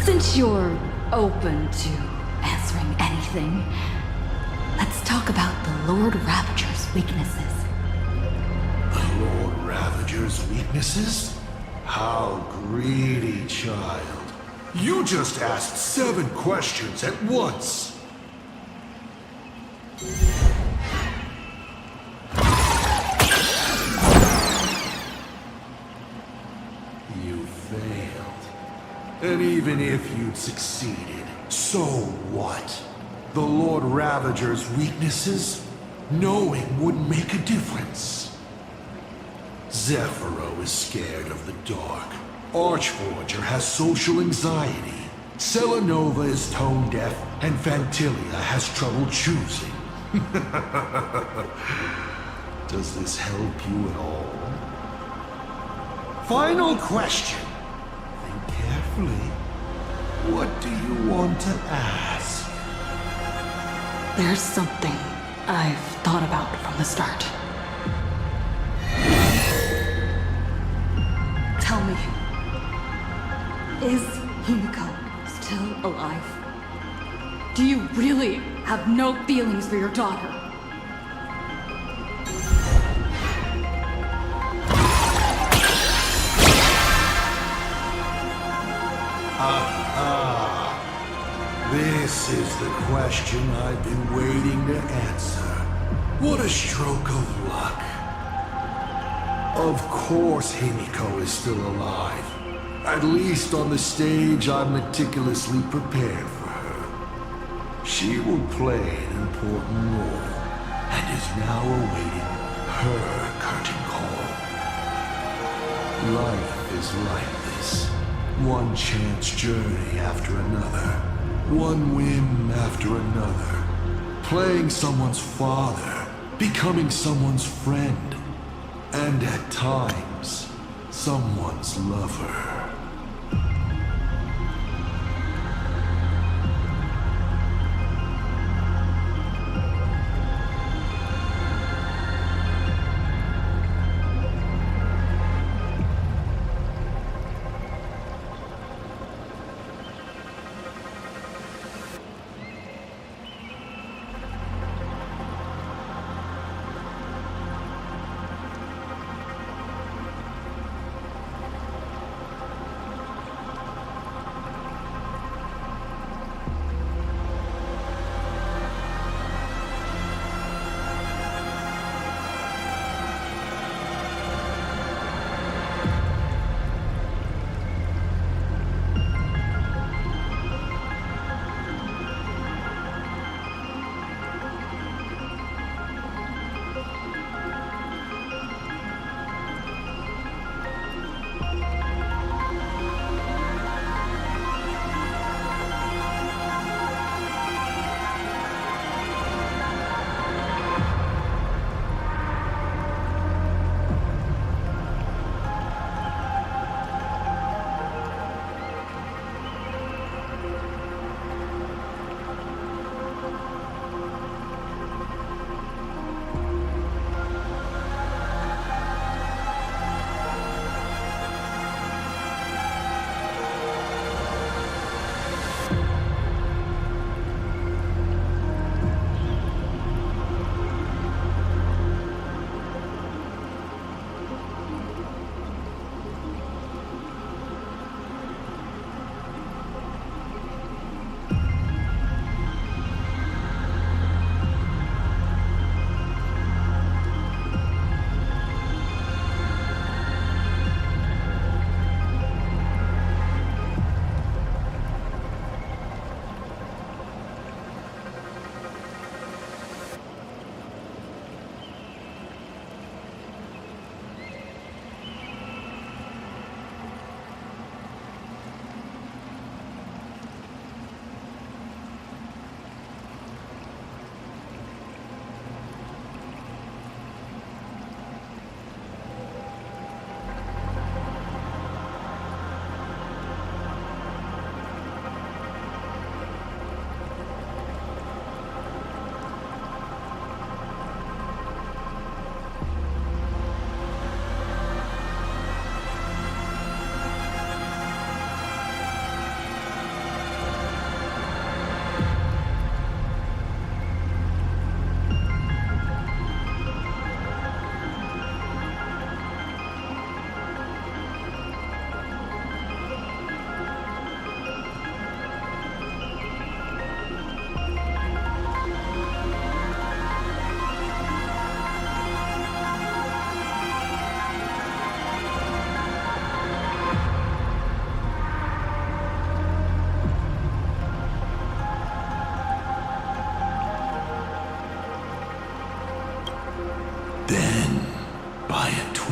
Since you're open to answering anything, let's talk about the Lord Ravager's weaknesses. The Lord Ravager's weaknesses? How greedy, child. You just asked 7 questions at once. You failed. And even if you'd succeeded, so what? The Lord Ravager's weaknesses? Knowing wouldn't make a difference. Zephyro is scared of the dark. Archforger has social anxiety. Selenova is tone deaf, and Fantilia has trouble choosing. Does this help you at all? Final question. Think carefully. What do you want to ask? There's something I've thought about from the start. Tell me, is Himeko still alive? Do you really have no feelings for your daughter? This is the question I've been waiting to answer. What a stroke of luck. Of course Himeko is still alive. At least on the stage I'm meticulously prepared for her. She will play an important role, and is now awaiting her curtain call. Life is like this. One chance journey after another. One whim after another. Playing someone's father, becoming someone's friend, and at times, someone's lover.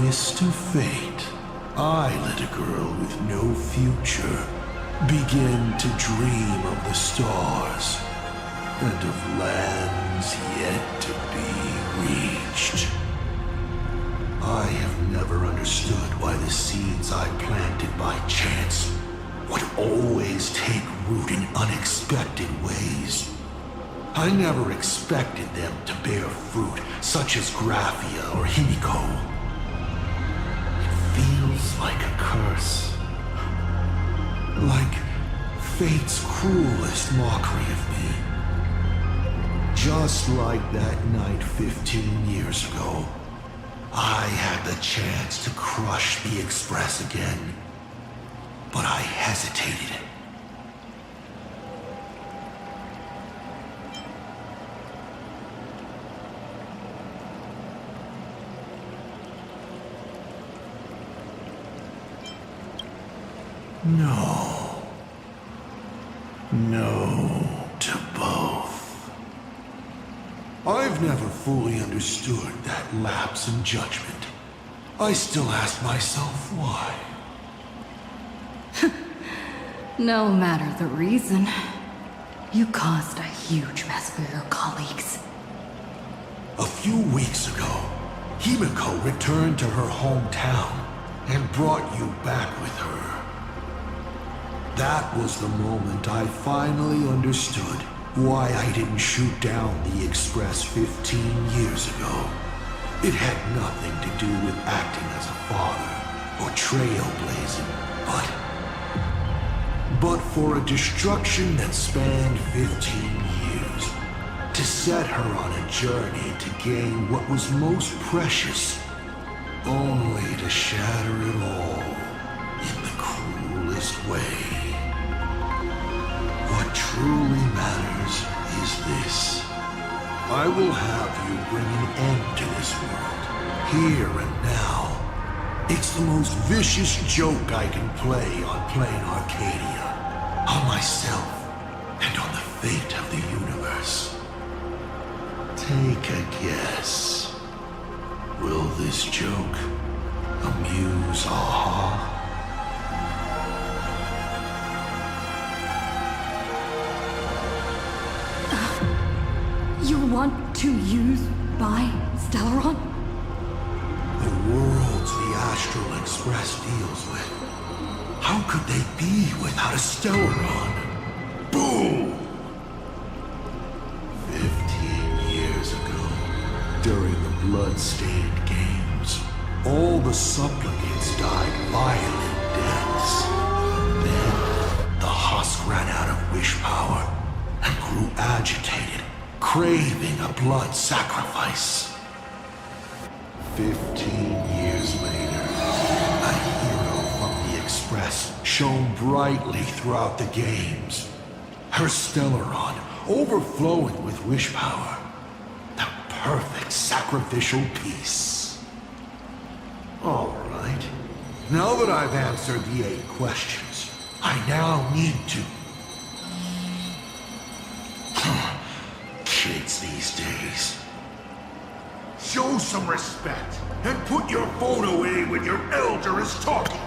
twist of fate, I let a girl with no future begin to dream of the stars and of lands yet to be reached. I have never understood why the seeds I planted by chance would always take root in unexpected ways. I never expected them to bear fruit such as Graphia or Himeko. It feels like a curse. Like fate's cruelest mockery of me. Just like that night 15 years ago, I had the chance to crush the Express again, but I hesitated. No. No to both. I've never fully understood that lapse in judgment. I still ask myself why. No matter the reason, you caused a huge mess for your colleagues. A few weeks ago, Himeko returned to her hometown and brought you back with her. That was the moment I finally understood why I didn't shoot down the Express 15 years ago. It had nothing to do with acting as a father or trailblazing, but for a destruction that spanned 15 years, to set her on a journey to gain what was most precious, only to shatter it all in the cruelest way. What truly matters is this. I will have you bring an end to this world, here and now. It's the most vicious joke I can play on plain Arcadia, on myself, and on the fate of the universe. Take a guess. Will this joke amuse Aha? You want to use my Stellaron? The worlds the Astral Express deals with. How could they be without a Stellaron? Boom! 15 years ago, during the blood-stained games, all the supplicants died violent deaths. Then, the husk ran out of wish power and grew agitated, craving a blood sacrifice. 15 years later, a hero from the Express shone brightly throughout the games. Her Stellaron overflowing with wish power. The perfect sacrificial piece. All right. Now that I've answered the 8 questions, I now need to... Kids these days. Show some respect and put your phone away when your elder is talking.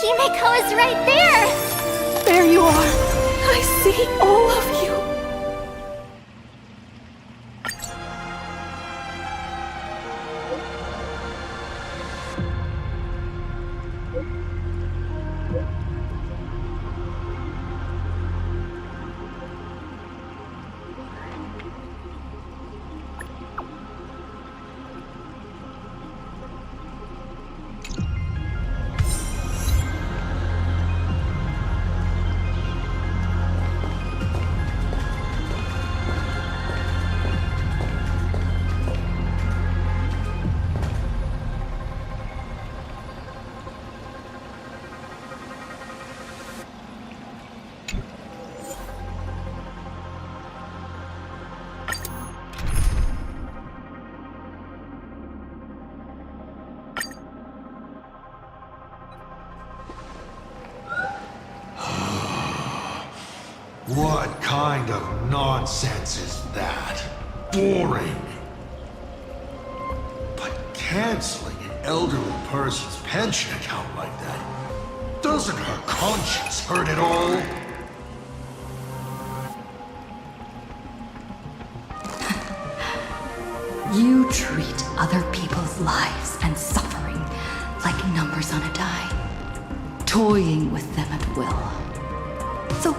Himeko is right there! There you are! I see all of you! What kind of nonsense is that? Boring. But canceling an elderly person's pension account like that, doesn't her conscience hurt at all? You treat other people's lives and suffering like numbers on a die, toying with them at will. So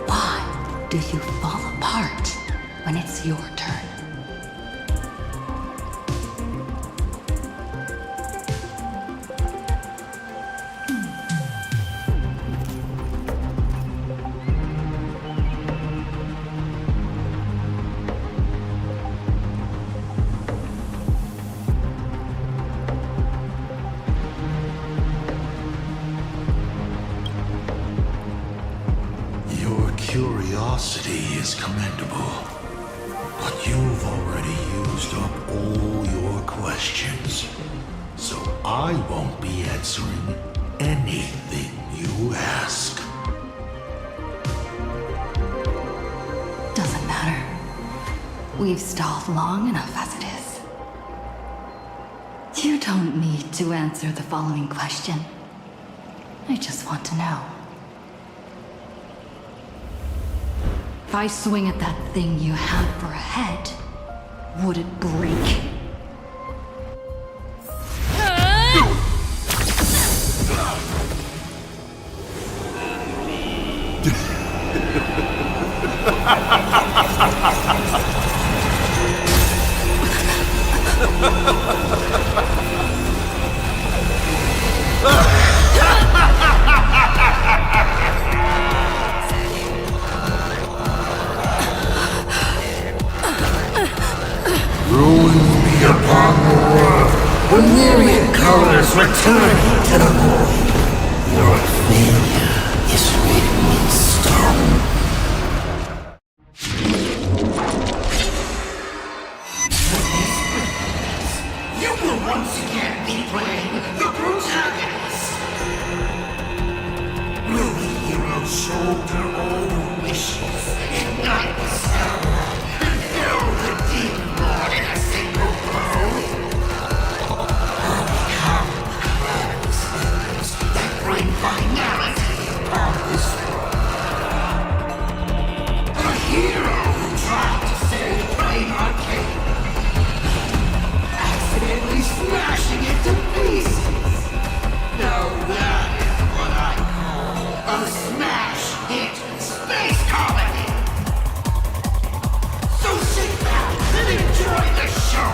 why do you fall apart when it's your turn? Curiosity is commendable, but you've already used up all your questions, so I won't be answering anything you ask. Doesn't matter. We've stalled long enough as it is. You don't need to answer the following question. I just want to know. If I swing at that thing you have for a head, would it break? The myriad colors returning to the void. Your failure is written in stone. You will once again be playing the protagonist. Will the hero shoulder all the wishes, ignite the star, and fill the demon lord in a single blow? Bring finality upon this world. A hero who tried to save Brain Arcade, accidentally smashing it to pieces. Now that is what I call a smash hit space comedy. So sit back and enjoy the show.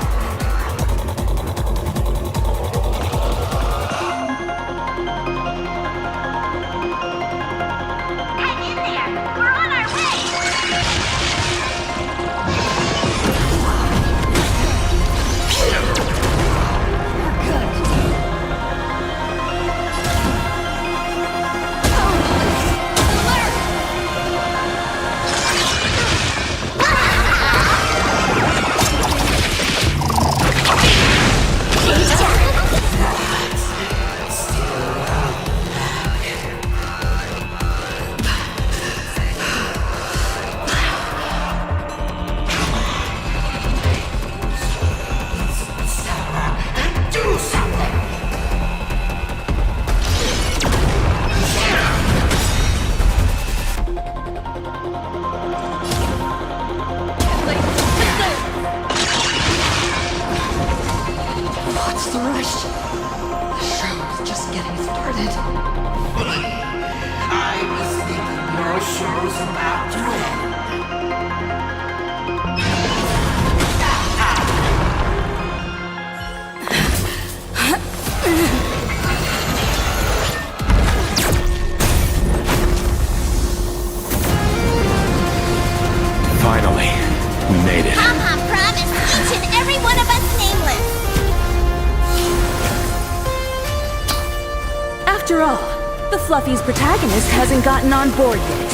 After all, the Fluffy's protagonist hasn't gotten on board yet.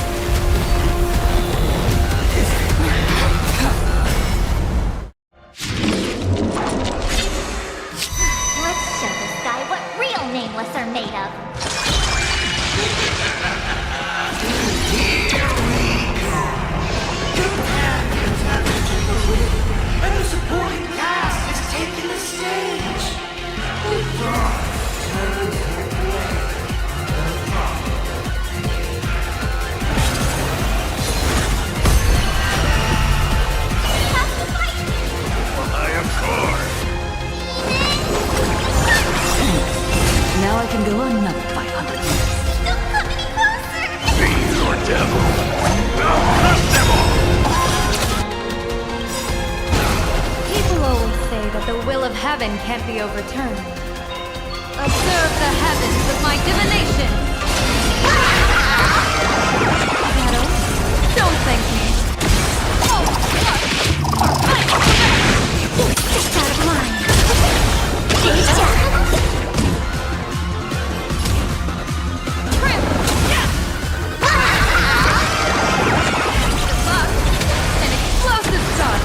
Let's show this guy what real nameless are made of. Here we heaven can't be overturned. Observe the heavens with my divination! Shadow, don't thank me. Just out of line. Danger! An explosive shot!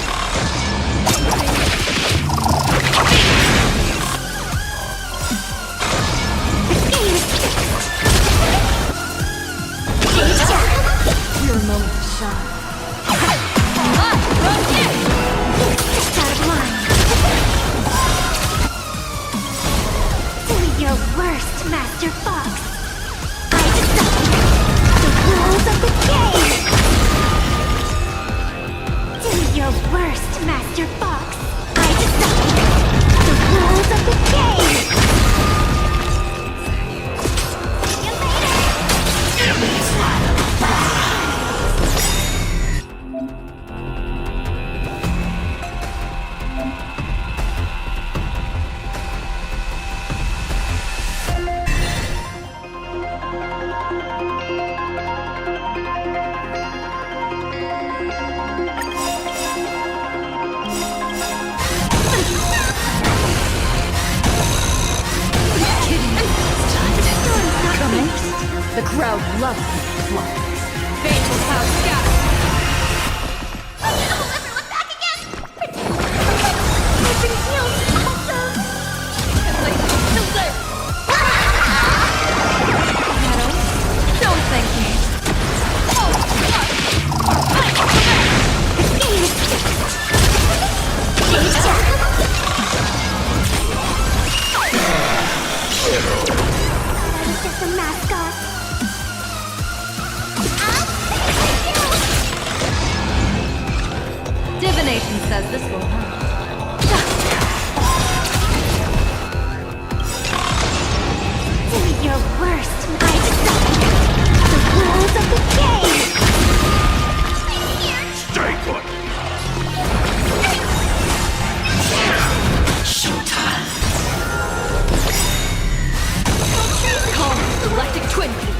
Your moment to shine. Just out of line. Do your worst, Master Fox. I decide the rules of the game. Do your worst, Master Fox. I decide the rules of the game. See you later. The crowd loves me. Faithful cloud scatter! Everyone back again! Open heels, awesome! Shadow, don't thank me. Just a mascot. Divination says this will hurt. Do your worst, I decide the rules of the game. Stay put. Showtime. Calm, electric twin peak.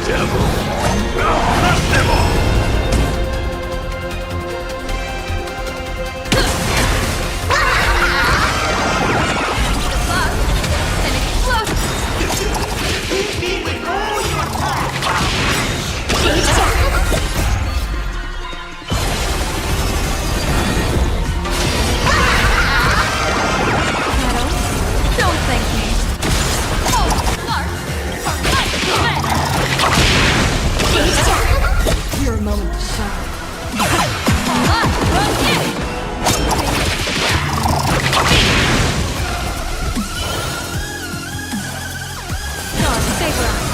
Devil. Now crush them all! An explosion! Hit me with all your power! Shadow, don't thank me. Your moment to shine. John, stay ground.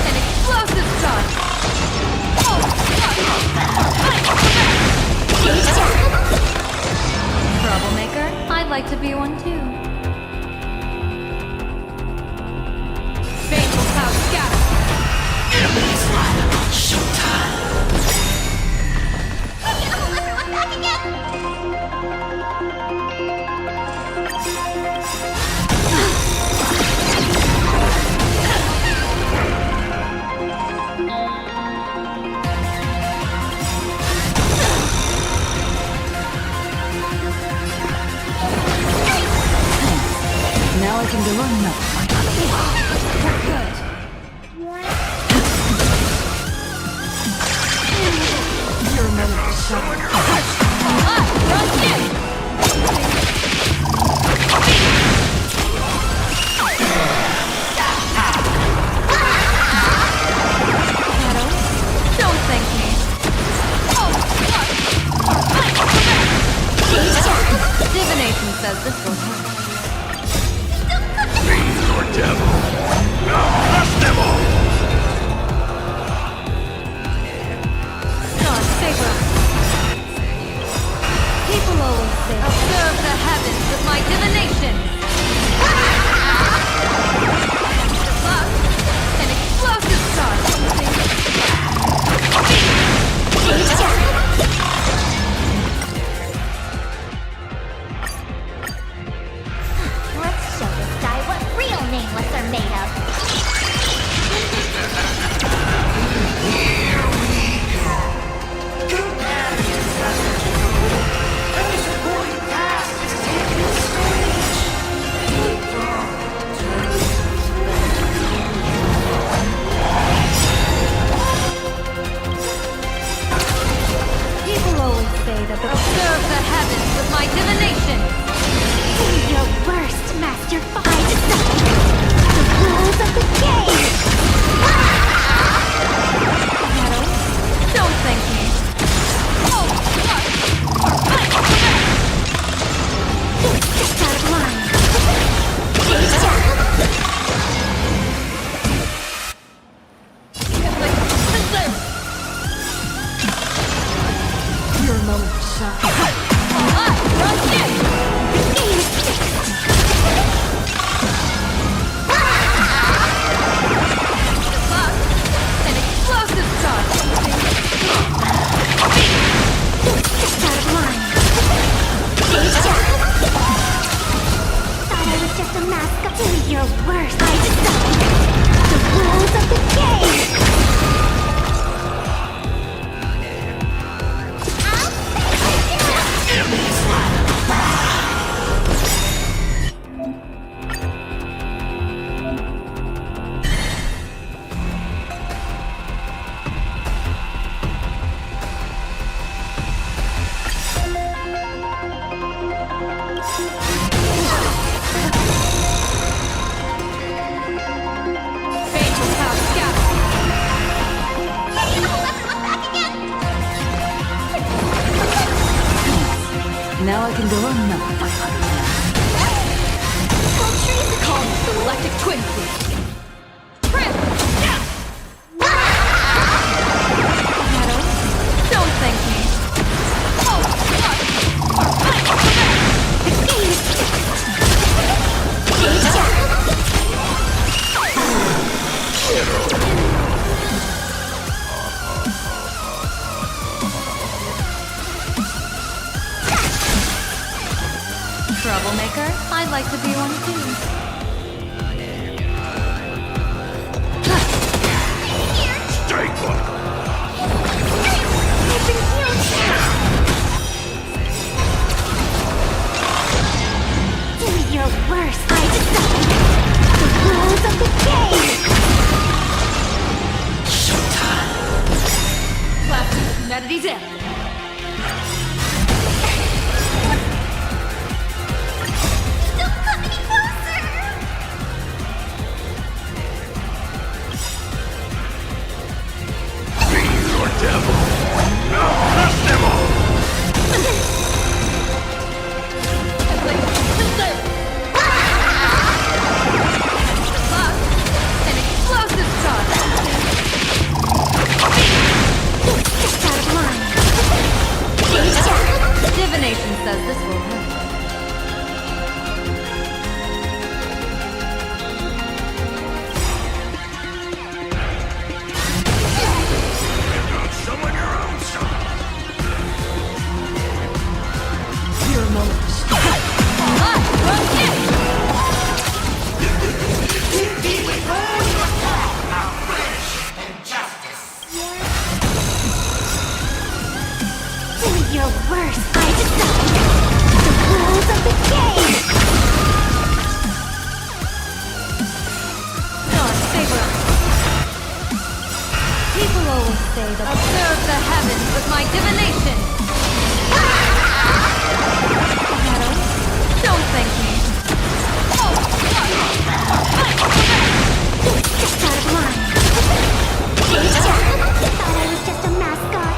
An explosive shot. Troublemaker? I'd like to be one too. Faithful cloud scatter. Showtime. Everyone back again! Now I can go on now. We're good. Your moment to shine. devil! Now crush them all! God save us. People always say, observe the heavens with my divination. An explosive star. Let's show this guy what real nameless are made of. Here we go. Companions have returned. And the supporting cast is taking the stage. People always say that observe the heavens with my divination. Do your worst, Master Five. I decide the rules of the game. Meadow, don't thank me. Oh, Step out of line. your moment to shine. An explosive charge. Step out of line. Thought I was just a mascot. Do your worst. I decide the rules of the game. Now I can go on another 500 miles. Call me the Galactic Twin Fleet. Meadow, don't thank me. Troublemaker? I'd like to be one too. Stay put! Do your worst. I decide the rules of the game. Plastic humanity's end. Don't come any closer. Fiend or devil! Now crush them all! An explosive charge. Step out of line. Divination says this will hurt. Don't summon your own son! Your moment to shine. Do your worst. I decide the rules of the game. God save us. People always say that observe the heavens with my divination. Meadow, don't thank me. Step out of line. Thought I was just a mascot.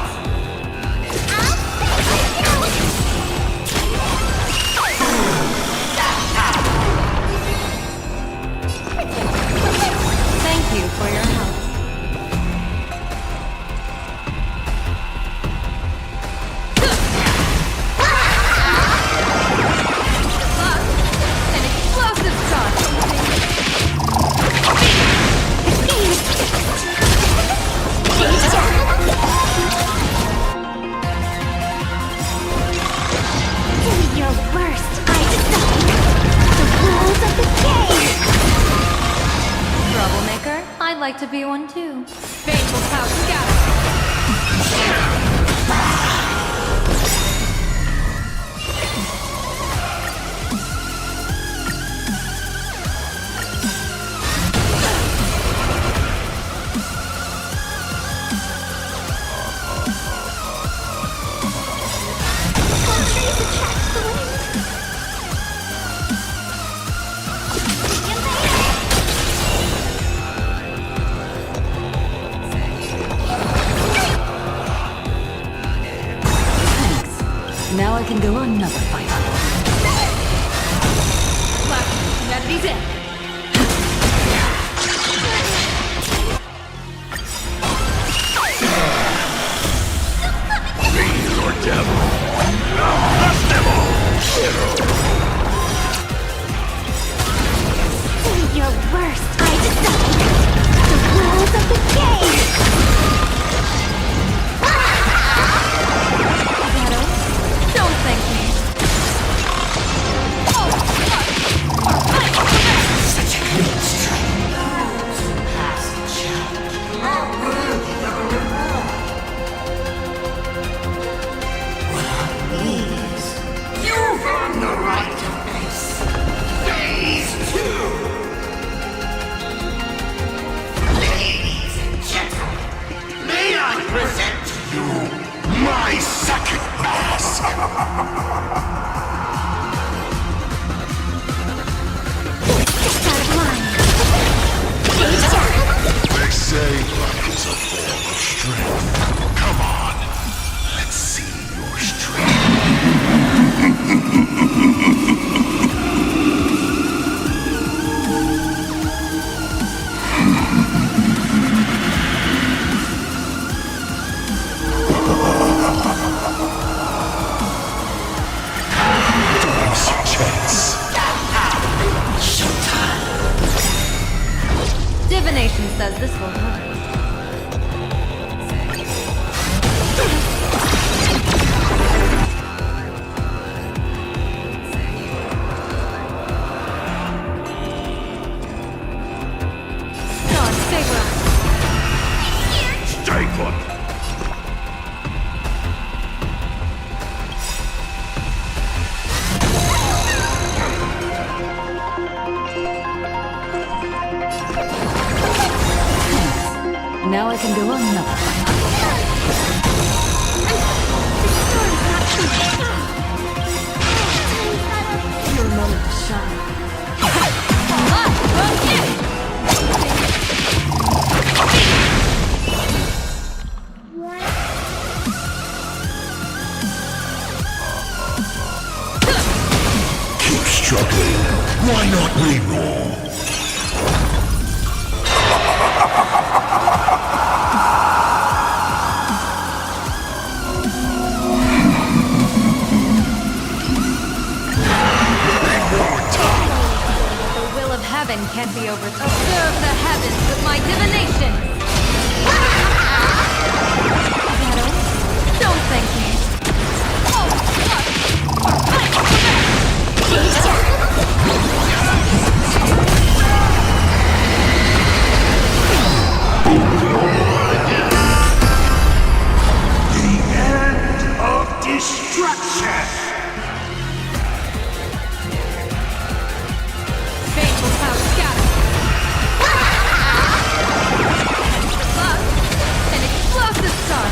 like to be one too. Fateful cloud scatter! Now I can go on another fight. Black, humanity's in. Rain or devil. Crush them all! Do your worst. I decide the rules of the game. Don't thank me. Such a great strength. Those who pass the challenge are worthy of a reward. Well, please, you've earned the right to face Phase 2. Ladies and gentlemen, may I present to you my second mask. They say luck is a form of strength. Come on, let's see your Divination says this will hurt. God, stay well. Stay put. Now I can go on another fight. Your moment to shine. Keep struggling. Why not reroll? Heaven can't be over. Observe the heavens with my divination. Shadow, don't thank me. The end of destruction. An explosive star.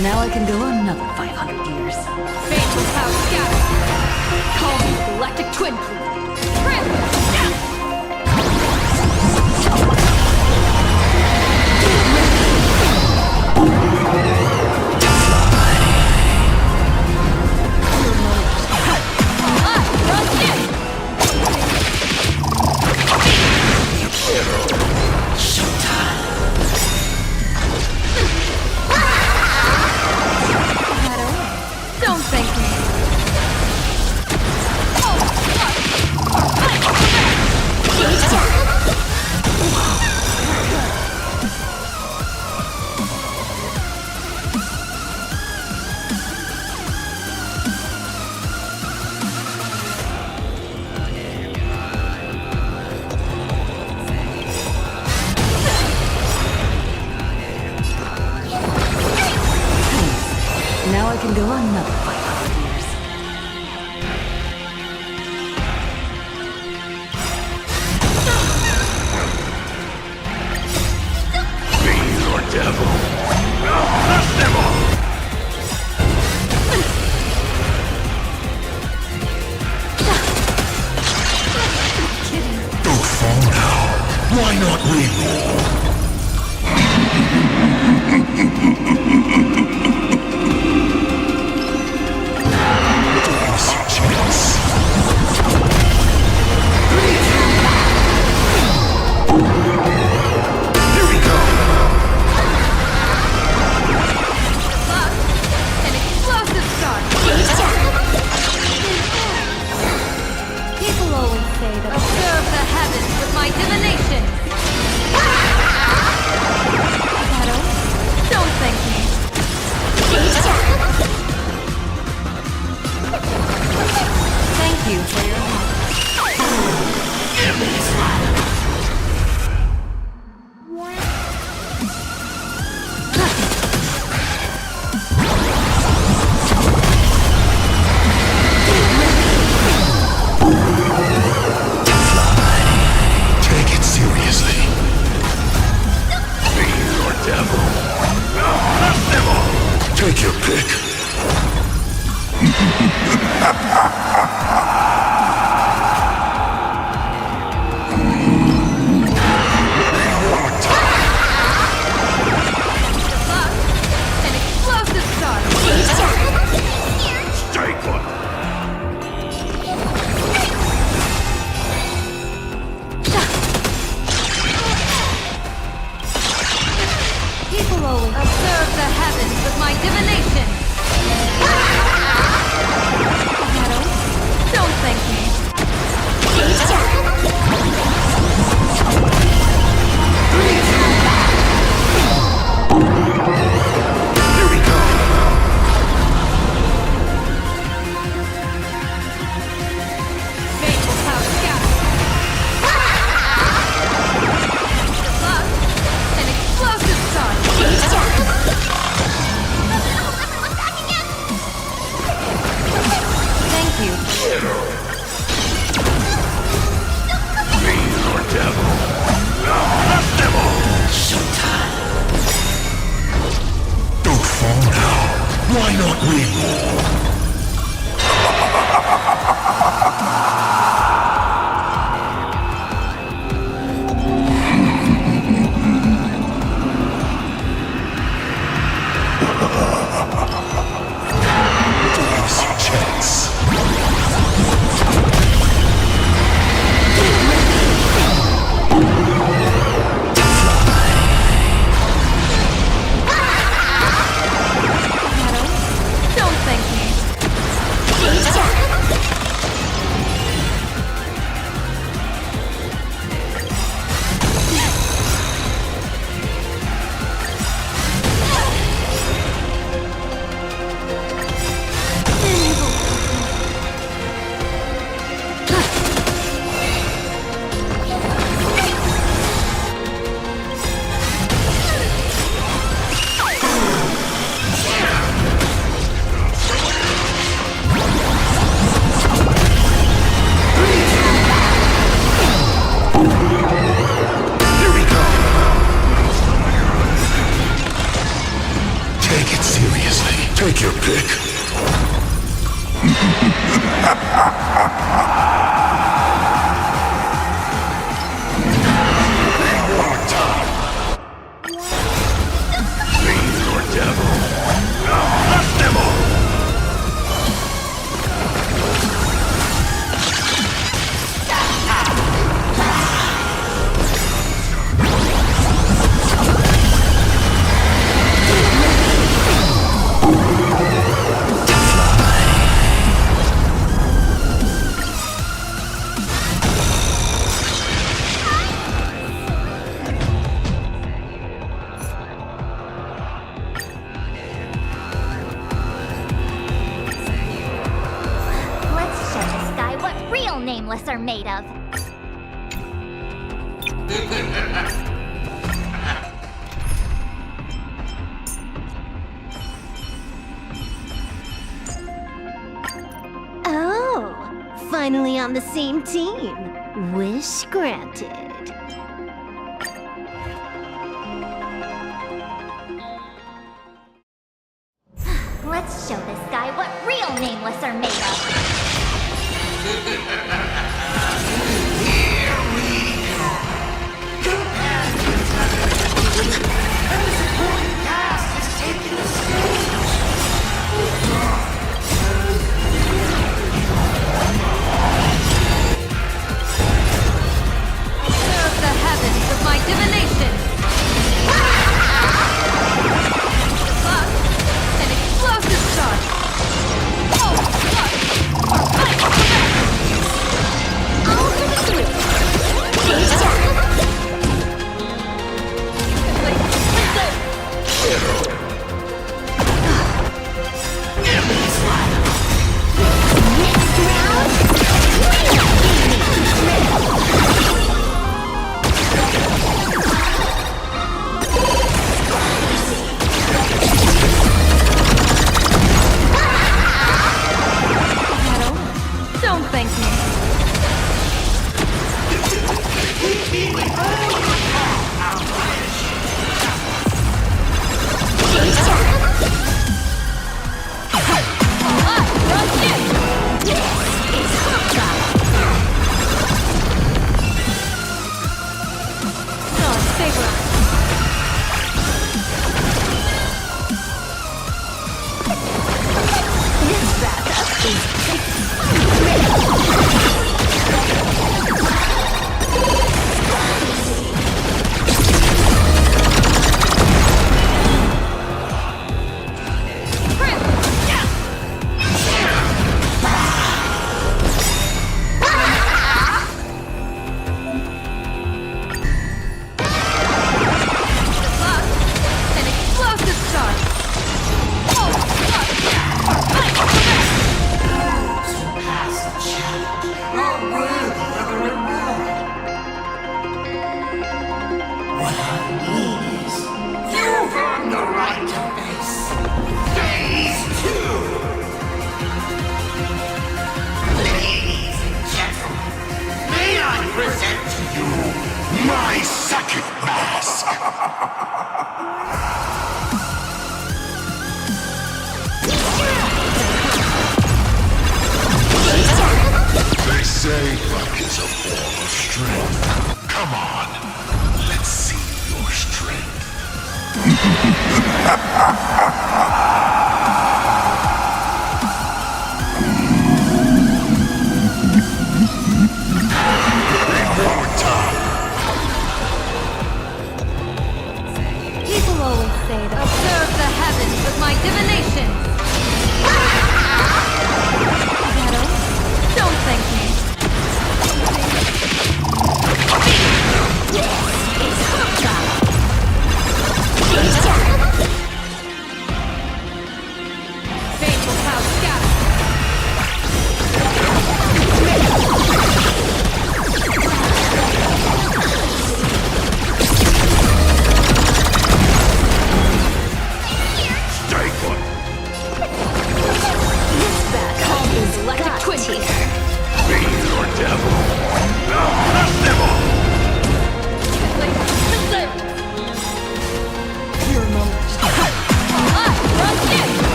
Now I can go another 500 years. Faithful power scattered. Call me Galactic Twin Fleet. Don't thank me. Now I can go another 500 years. Fiend or devil. Crush them all! Don't fall now. Why not we roll? People always say that observe the heavens with my divination. Shadow, don't thank me. Thank you for your Take it seriously. Fiend or devil. Crush them all! Take your pick. an explosive start. Stay put. People always observe the heavens with my divination. Shadow, Nameless are made of. Oh, finally on the same team. Wish granted. Let's show this guy what real Nameless are made of. Serve the heavens with my divination! Plus, an explosive charge! Don't thank me. They say luck is a form of strength. Come on, let's see your strength. People always say that observe the heavens with my divination. Don't thank me.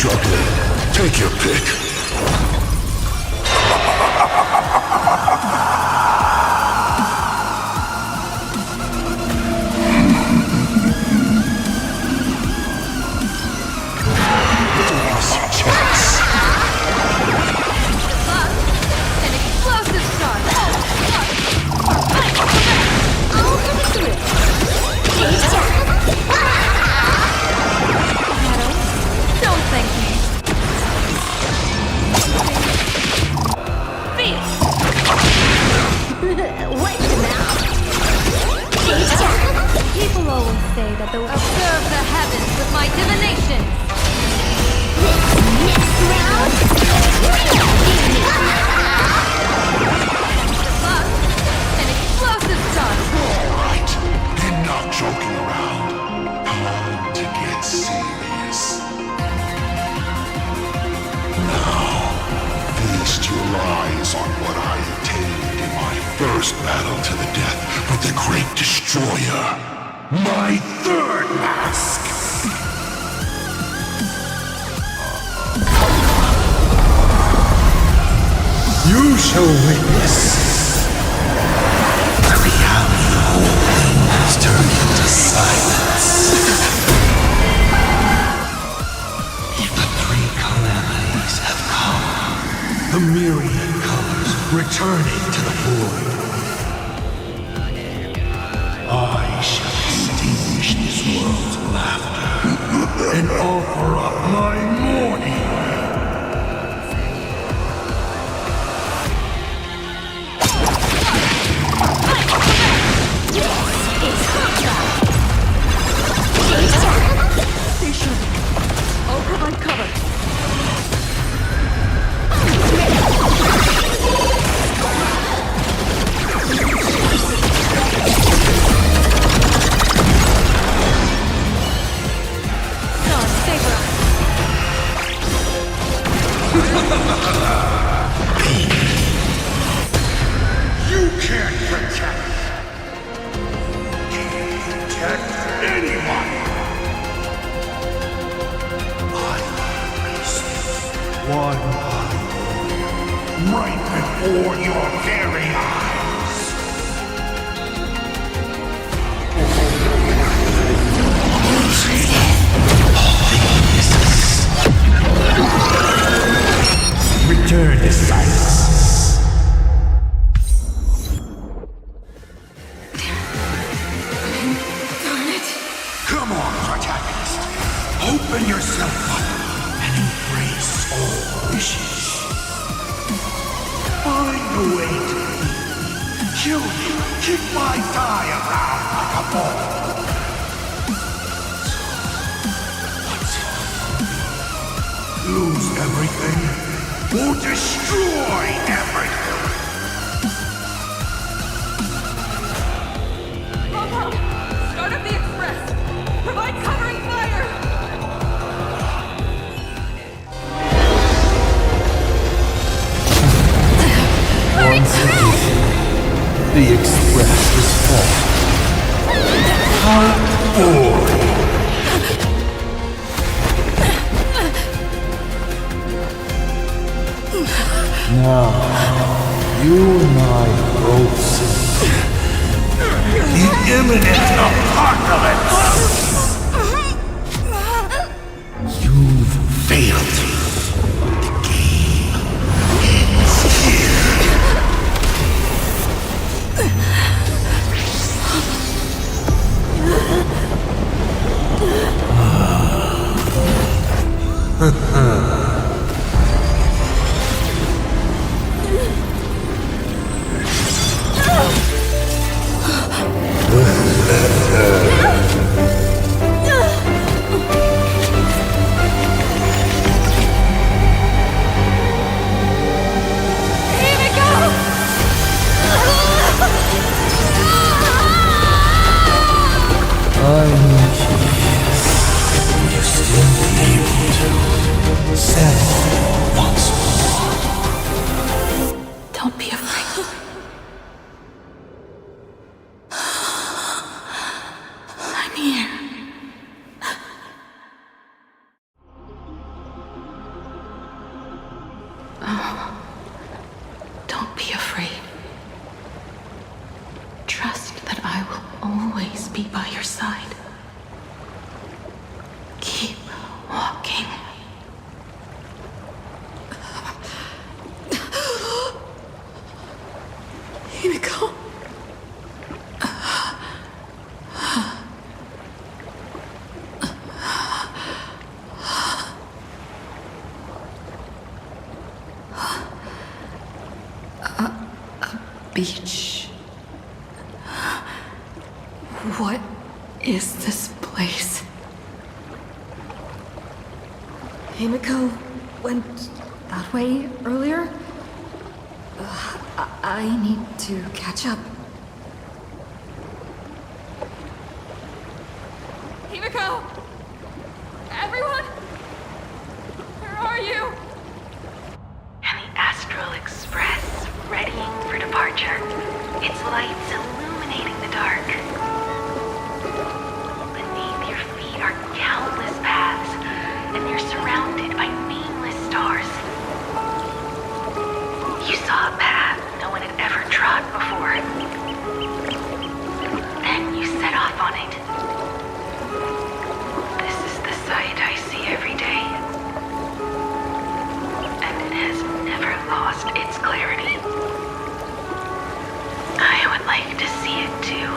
struggling. Take your pick. People always say that the observe the heavens with my divination. Next round. An explosive charge. Alright, enough joking around. Time to get serious. Now, feast your eyes on what I attained in my first battle to the death with the Great Destroyer. My third mask! You shall witness. The reality of all things has turned into silence. The three calamities have come. The myriad colors returning to the void. I shall extinguish this world's laughter and offer up my mourning. Station. I'll provide cover. You can't protect anyone. I erased one by one, right before your very eyes. Return to silence. Come on, protagonist. Open yourself up and embrace all wishes. Find a way to leave. Kill me. Kick my die around like a ball. Lose everything or destroy everything. Start up the express. Provide covering fire. Once again, the express is full. How boring. Now, you and I both see the imminent apocalypse. You've failed. The game ends here. Don't be afraid. Trust that I will always be by your side. Keep walking. Himeko. Beach. What is this place? Himeko went that way earlier? I need to catch up. Himeko! Everyone? Where are you? And the Astral Express, readying for departure, its lights illuminating the dark. Beneath your feet are countless paths, and you're surrounded by nameless stars. You saw a path no one had ever trod before. Then you set off on it. This is the sight I see every day. And it has never lost its clarity. I would like to see it too.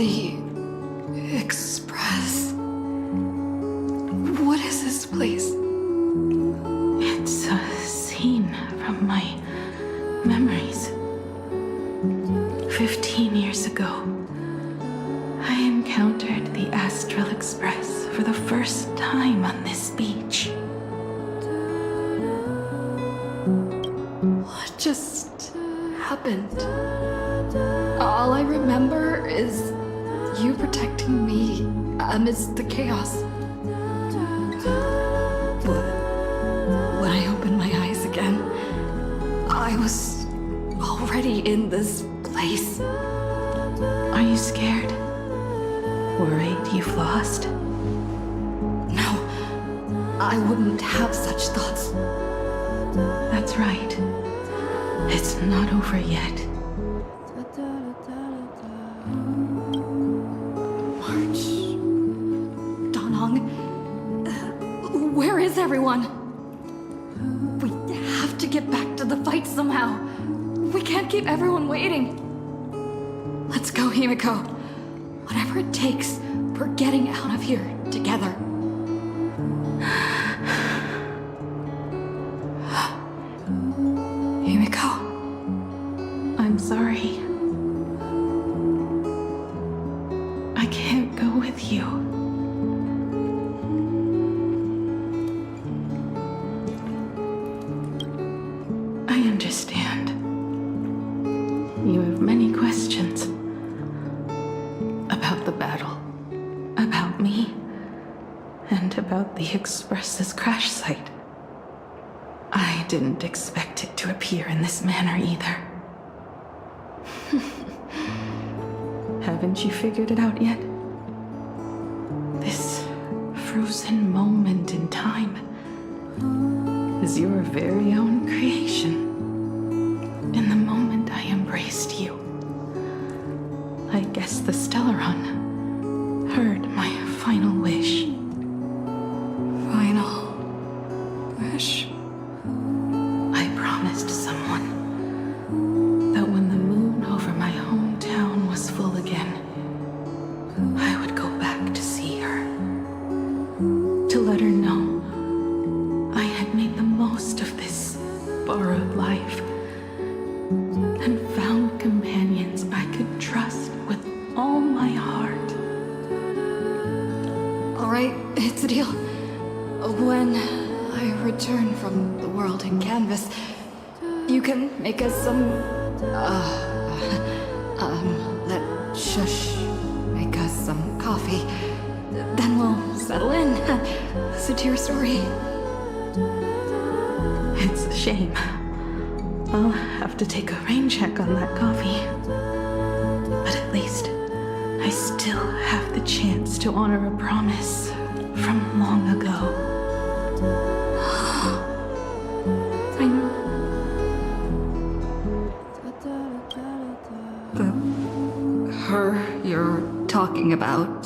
The Express. What is this place? It's a scene from my memories. 15 years ago, I encountered the Astral Express for the first time on this beach. What just happened? All I remember is you protecting me amidst the chaos. But when I opened my eyes again, I was already in this place. place. Are you scared? Worried you've lost? No, I wouldn't have such thoughts. That's right. It's not over yet. March. Danong. Where is everyone? We have to get back to the fight somehow. We can't keep everyone waiting. Let's go, Himeko. Whatever it takes, we're getting out of here together. Himeko. I'm sorry. I can't go with you. I understand. You have many questions. About the battle. About me. And about the Express's crash site. I didn't expect it to appear in this manner either. Haven't you figured it out yet? This frozen moment in time is your very own creation. In the moment I embraced you, I guess the Stellaron heard my final wish. Final wish? I promised someone that when the moon over my hometown was full again, I would go back to see her. To let her know I had made the most of this borrowed life and found companions I could trust with all my heart. All right, it's a deal. When I return from the world in canvas, you can make us some, let Shush make us some coffee. Then we'll settle in, listen to your story. It's a shame. I'll have to take a rain check on that coffee. But at least I still have the chance to honor a promise from long ago. I know. Her you're talking about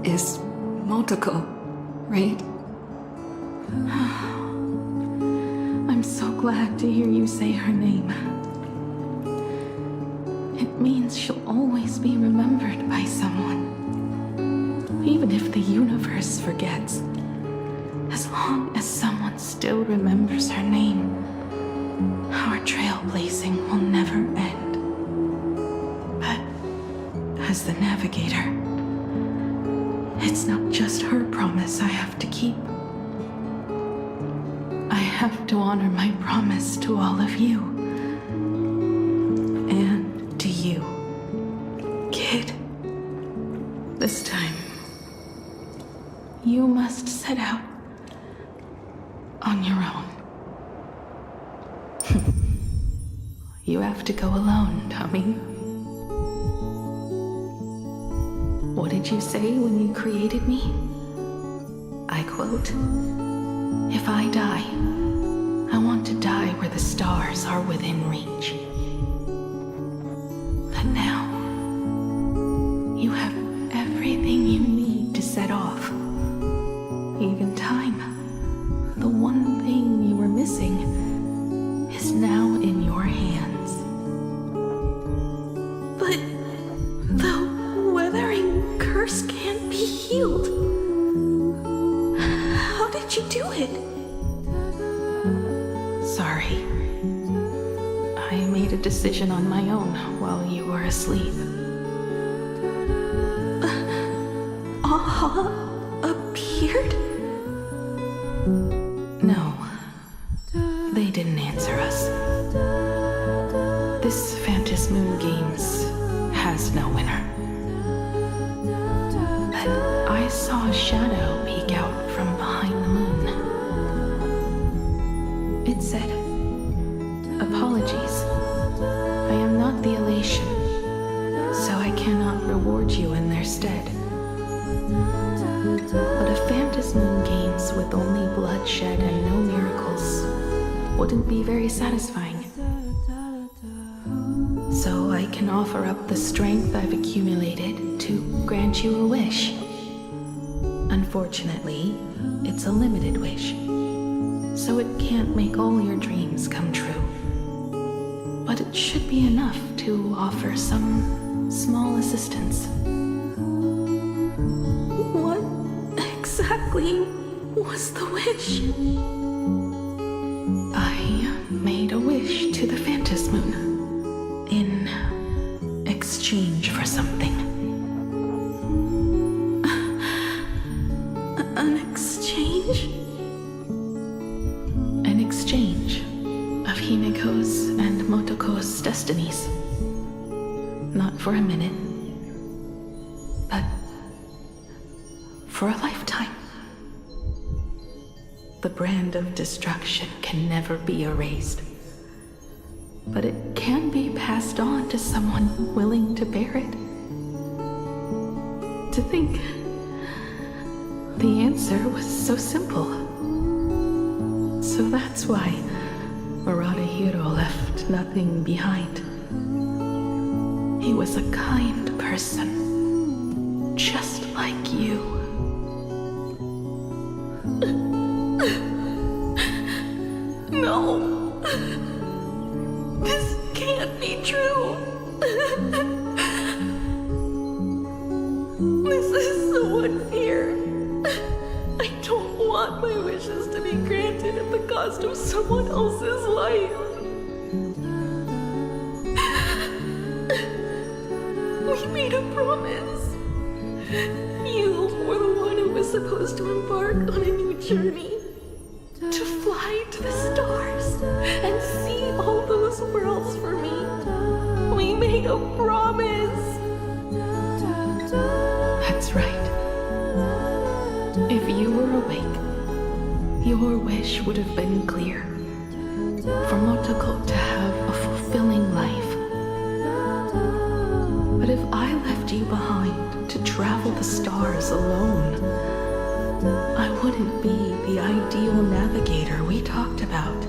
is Motoko, right? I'm so glad to hear you say her name. It means she'll always be remembered by someone. Even if the universe forgets, as long as someone still remembers her name, our trailblazing will never end. But as the navigator, it's not just her promise I have to keep. I have to honor my promise to all of you. And to you, kid. This time, you must set out on your own. You have to go alone, Tommy. What did you say when you created me? I quote, "If I die, I want to die where the stars are within reach." But now, you have everything you need to set off. Even time. The one thing you were missing is now in your hands. But the weathering curse can't be healed. How did you do it? Sorry. I made a decision on my own while you were asleep. Aha appeared? No. They didn't answer us. This Phantom Moon Games has no winner. But I saw a shadow peek out from behind the moon. It said, "Apologies. I am not the elation reward you in their stead. But a phantasmal games with only bloodshed and no miracles wouldn't be very satisfying. So I can offer up the strength I've accumulated to grant you a wish. Unfortunately, it's a limited wish, so it can't make all your dreams come true. But it should be enough to offer some small assistance. What exactly was the wish? I made a wish to the Phantasmoon in exchange for something. An exchange? An exchange of Himeko's and Motoko's destinies. Not for a minute, but for a lifetime. The brand of destruction can never be erased, but it can be passed on to someone willing to bear it. To think the answer was so simple. So that's why Maradahiro left nothing behind. He was a kind person, just like you. No. This can't be true. This is so unfair. I don't want my wishes to be granted at the cost of someone else's life. We made a promise. You were the one who was supposed to embark on a new journey. To fly to the stars and see all those worlds for me. We made a promise. That's right. If you were awake, your wish would have been clear. For Motoko to have a fulfilling life. But if I left you behind to travel the stars alone, I wouldn't be the ideal navigator we talked about.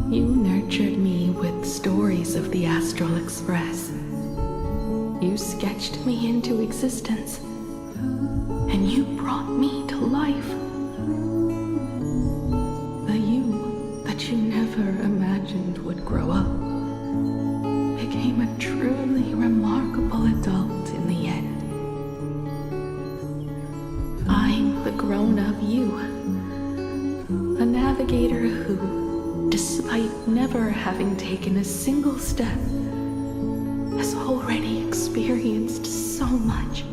You nurtured me with stories of the Astral Express. You sketched me into existence, and you brought me to life. The you that you never imagined would grow up became a truly remarkable adult in the end. I'm the grown-up you, a navigator who, despite never having taken a single step, has already experienced so much.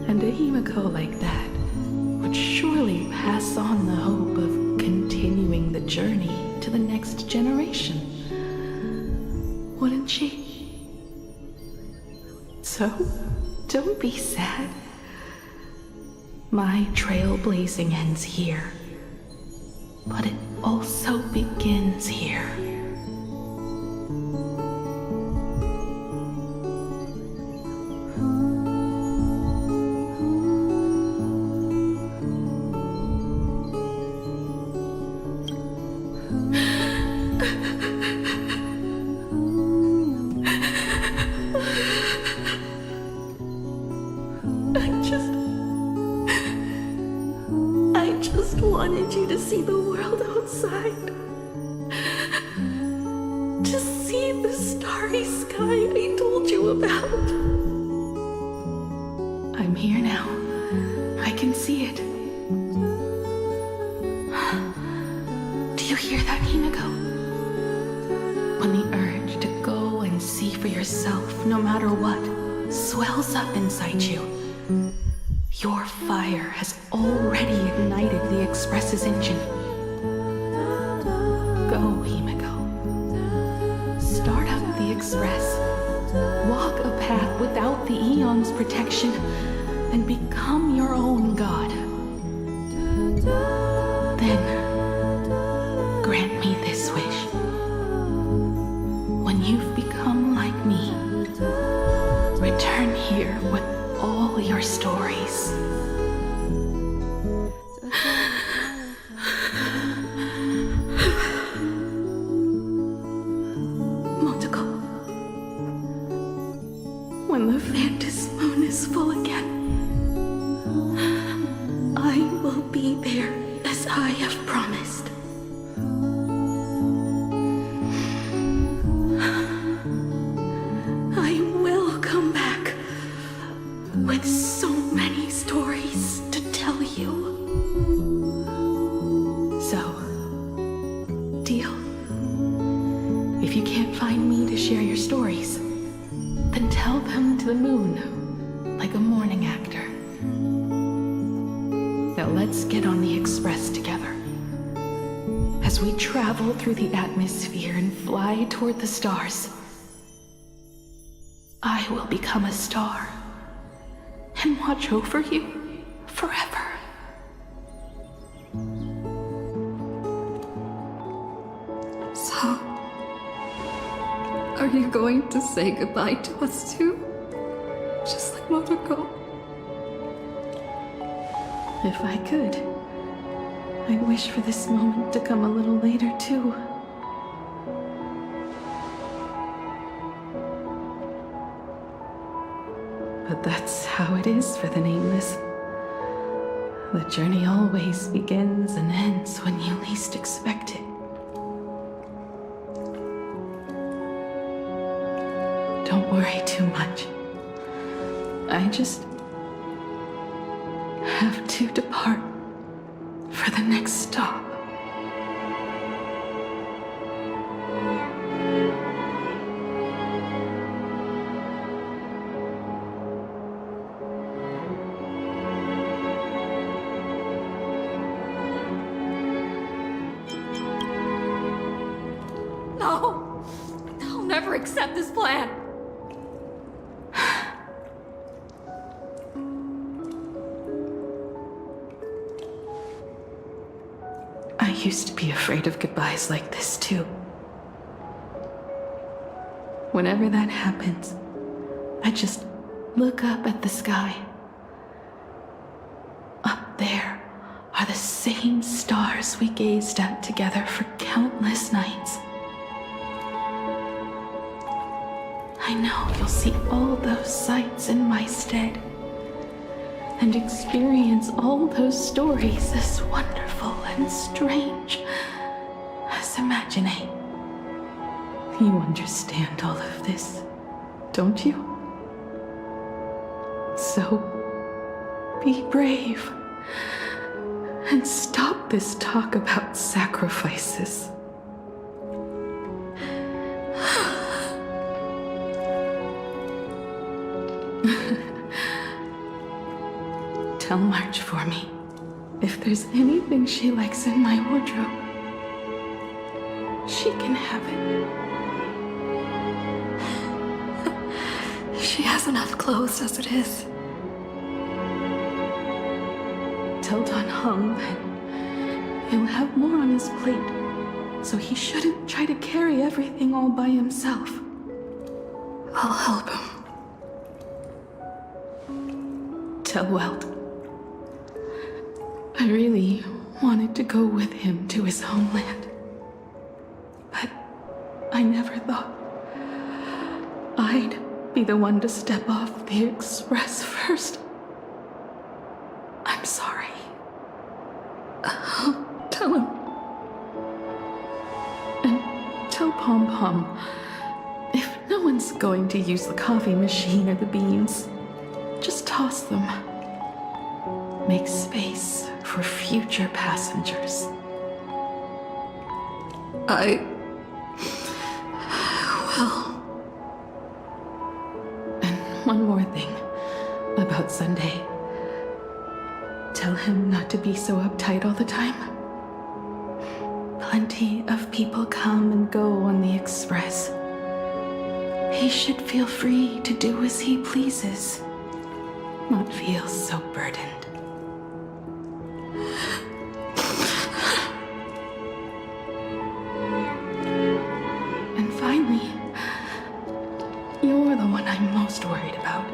And a Himeko like that would surely pass on the hope of continuing the journey to the next generation, wouldn't she? So, don't be sad. My trailblazing ends here, but it also begins here. I just wanted you to see the world outside. To see the starry sky I told you about. I'm here now. I can see it. Do you hear that, Himeko? When the urge to go and see for yourself, no matter what, swells up inside you, your fire has already ignited the Express's engine. Go, Himeko. Start up the Express. Walk a path without the Aeon's protection, and become your own god. Then, grant me this wish. When you've become like me, your stories. Motoko, when the Phantom Moon is full again, I will be there as I have promised. I will come back with so many stories to tell you. So, deal? If you can't find me to share your stories, then tell them to the moon, like a morning actor. Now let's get on the express together. As we travel through the atmosphere and fly toward the stars, I will become a star and watch over you forever. So, are you going to say goodbye to us too? Just like Motoko? If I could, I wish for this moment to come a little later too. But that's how it is for the nameless. The journey always begins and ends when you least expect it. Don't worry too much. I just have to depart for the next stop. No! I'll never accept this plan! I used to be afraid of goodbyes like this too. Whenever that happens, I just look up at the sky. Up there are the same stars we gazed at together for countless nights. I know you'll see all those sights in my stead and experience all those stories as wonderful and strange as imagining. You understand all of this, don't you? So, be brave and stop this talk about sacrifices. Tell March for me if there's anything she likes in my wardrobe. She can have it. She has enough clothes as it is. Tell Don Hung that he'll have more on his plate, so he shouldn't try to carry everything all by himself. I'll help him. Tell Welt I really wanted to go with him to his homeland, but I never thought I'd be the one to step off the express first. I'm sorry. I'll tell him. And tell Pom Pom, if no one's going to use the coffee machine or the beans, just toss them. Make space for future passengers. I will. And one more thing about Sunday. Tell him not to be so uptight all the time. Plenty of people come and go on the express. He should feel free to do as he pleases, not feel so burdened. And finally, you're the one I'm most worried about.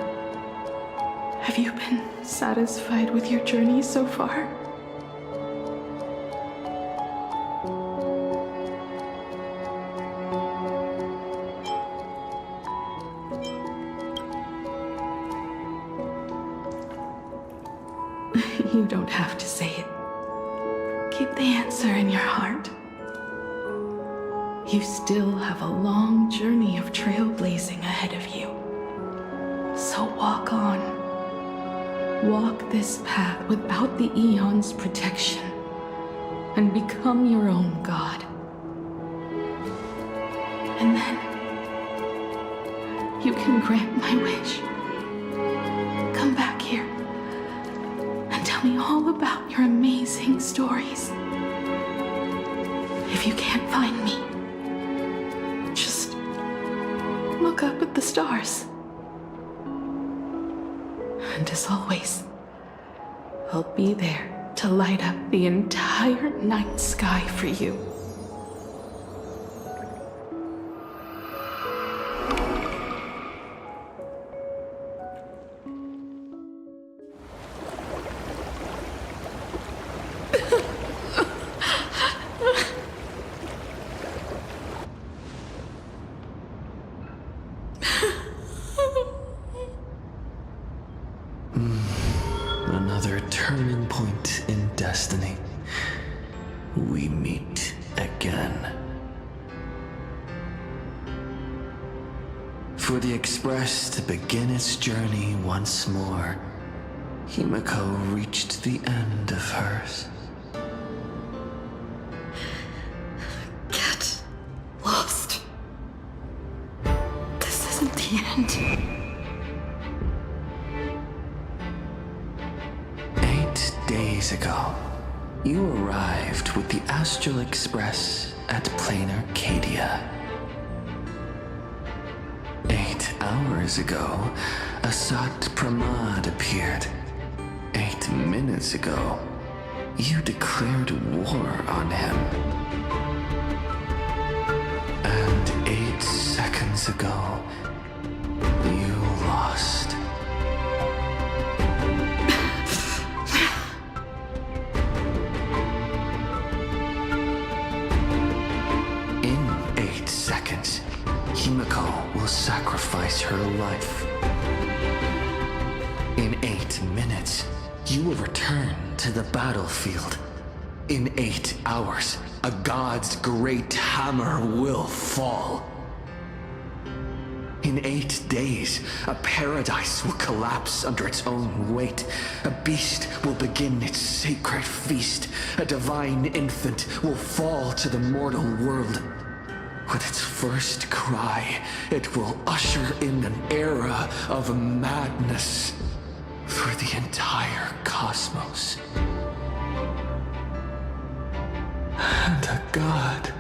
Have you been satisfied with your journey so far? You don't have to say it. Keep the answer in your heart. You still have a long journey of trailblazing ahead of you. So walk on. Walk this path without the Eon's protection, and become your own god. And then, you can grant my wish. Come back here, and tell me all about your amazing stories. If you can't find me, just look up at the stars. And as always, I'll be there to light up the entire night sky for you. Another turning point in destiny. We meet again. For the Express to begin its journey once more, Himeko reached the end of hers. Get lost. This isn't the end. 8 days ago, you arrived with the Astral Express at Plain Arcadia. 8 hours ago, Asat Pramad appeared. 8 minutes ago, you declared war on him. And 8 seconds ago, you lost. In 8 seconds, Himeko will sacrifice her life. In 8 minutes, you will return to the battlefield. In 8 hours, a god's great hammer will fall. In 8 days, a paradise will collapse under its own weight. A beast will begin its sacred feast. A divine infant will fall to the mortal world. With its first cry, it will usher in an era of madness for the entire cosmos. And a god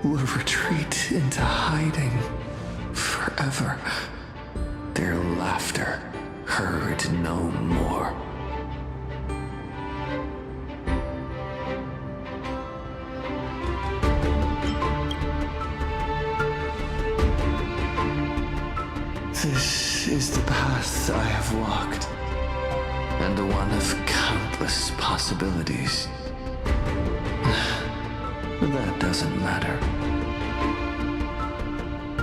will retreat into hiding forever. Their laughter heard no more. This is the path I have walked, and one of countless possibilities. That doesn't matter.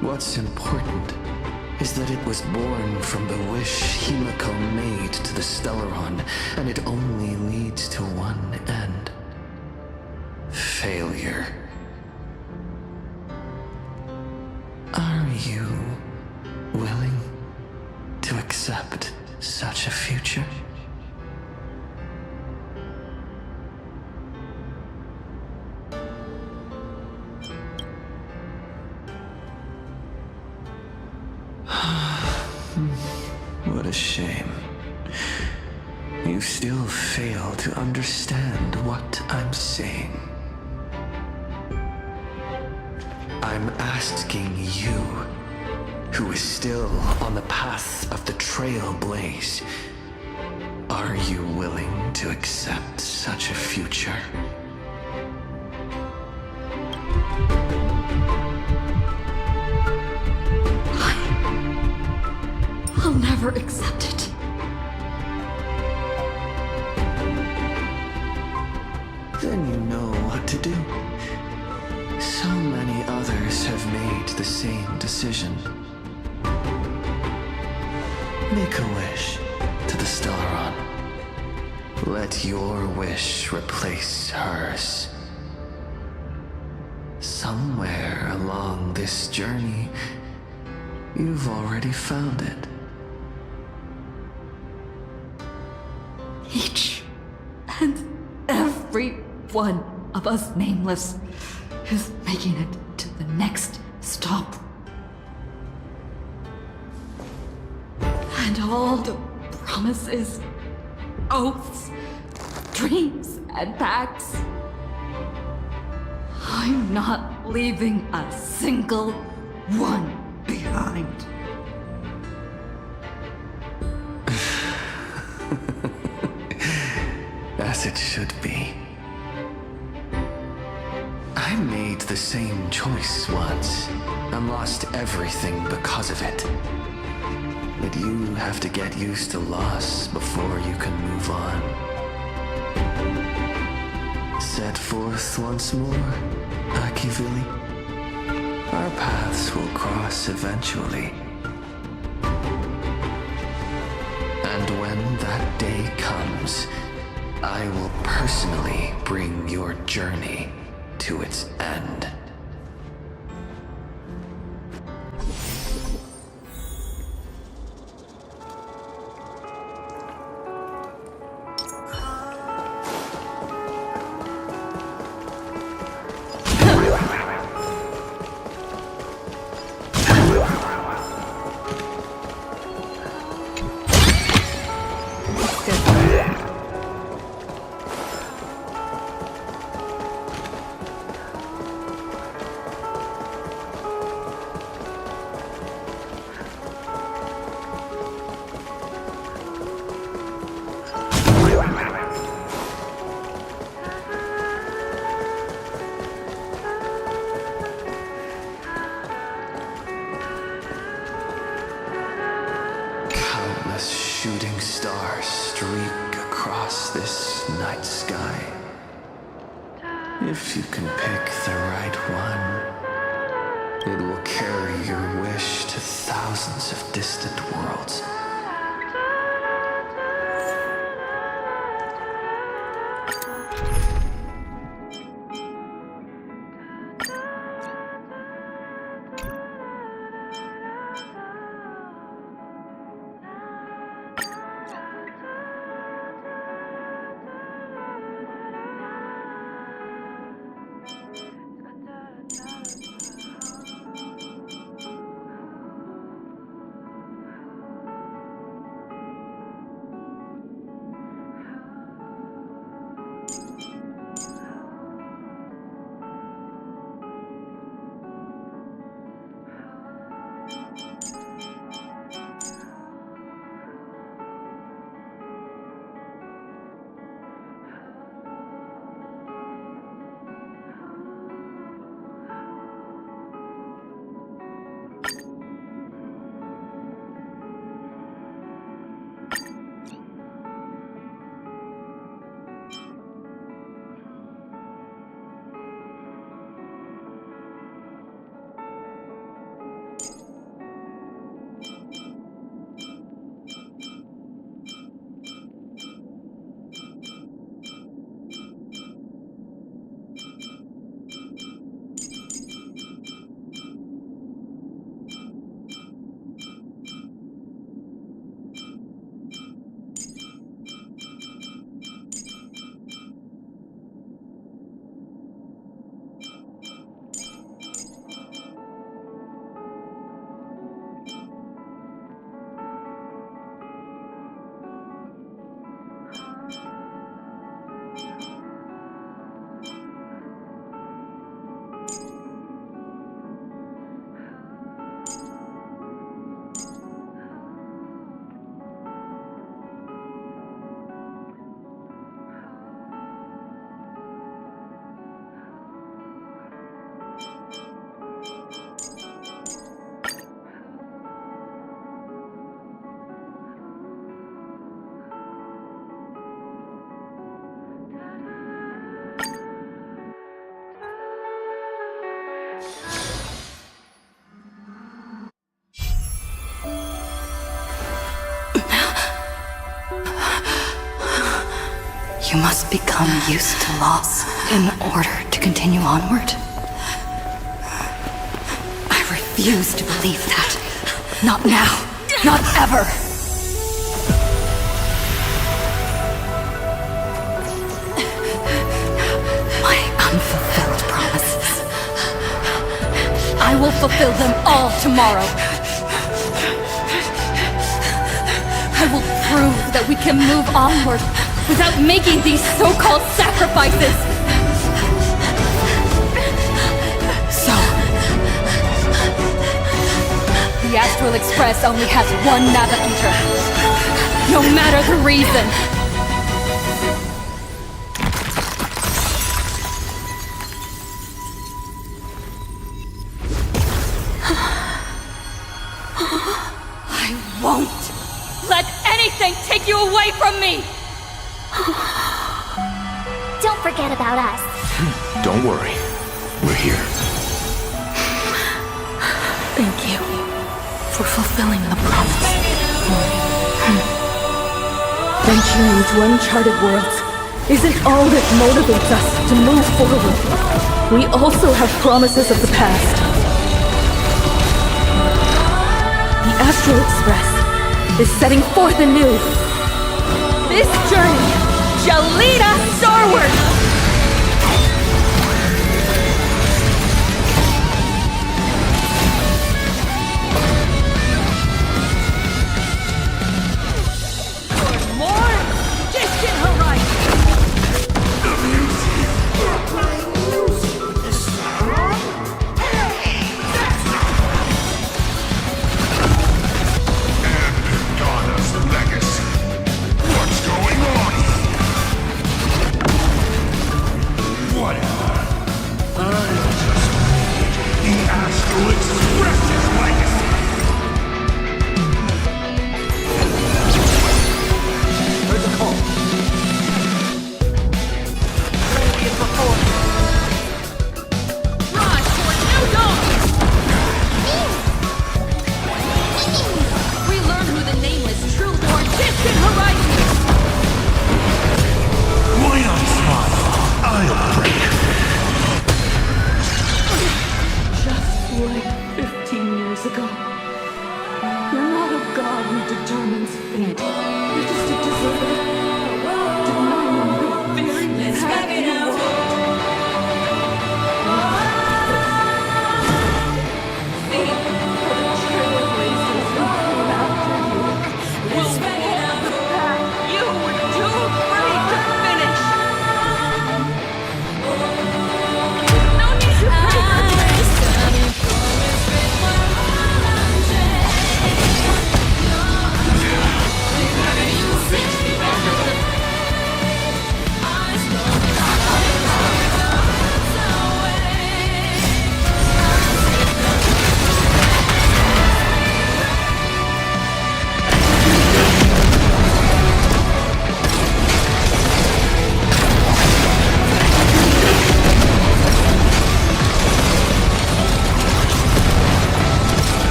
What's important is that it was born from the wish Himeko made to the Stellaron, and it only leads to one end. Failure. Are you willing to accept such a future? What a shame. You still fail to understand what I'm saying. I'm asking you, who is still on the path of the Trailblaze, are you willing to accept such a future? I'll never accept it. Make a wish to the Stellaron. Let your wish replace hers. Somewhere along this journey, you've already found it. Each and every one of us nameless is making it to the next stop. And all the promises, oaths, dreams, and pacts. I'm not leaving a single one behind. As it should be. I made the same choice once, and lost everything because of it. But you have to get used to loss before you can move on. Set forth once more, AshValen. Our paths will cross eventually. And when that day comes, I will personally bring your journey to its end. Shooting stars streak across this night sky. If you can pick the right one, it will carry your wish to thousands of distant worlds. You must become used to loss in order to continue onward. I refuse to believe that. Not now. Not ever. My unfulfilled promises. I will fulfill them all tomorrow. I will prove that we can move onward without making these so-called sacrifices. So, the Astral Express only has one navigator, no matter the reason. I won't let anything take you away from me! Don't forget about us. Don't worry. We're here. Thank you for fulfilling the promise. Venturing into uncharted worlds isn't all that motivates us to move forward. We also have promises of the past. The Astral Express is setting forth anew. This journey shall lead us starward! For more distant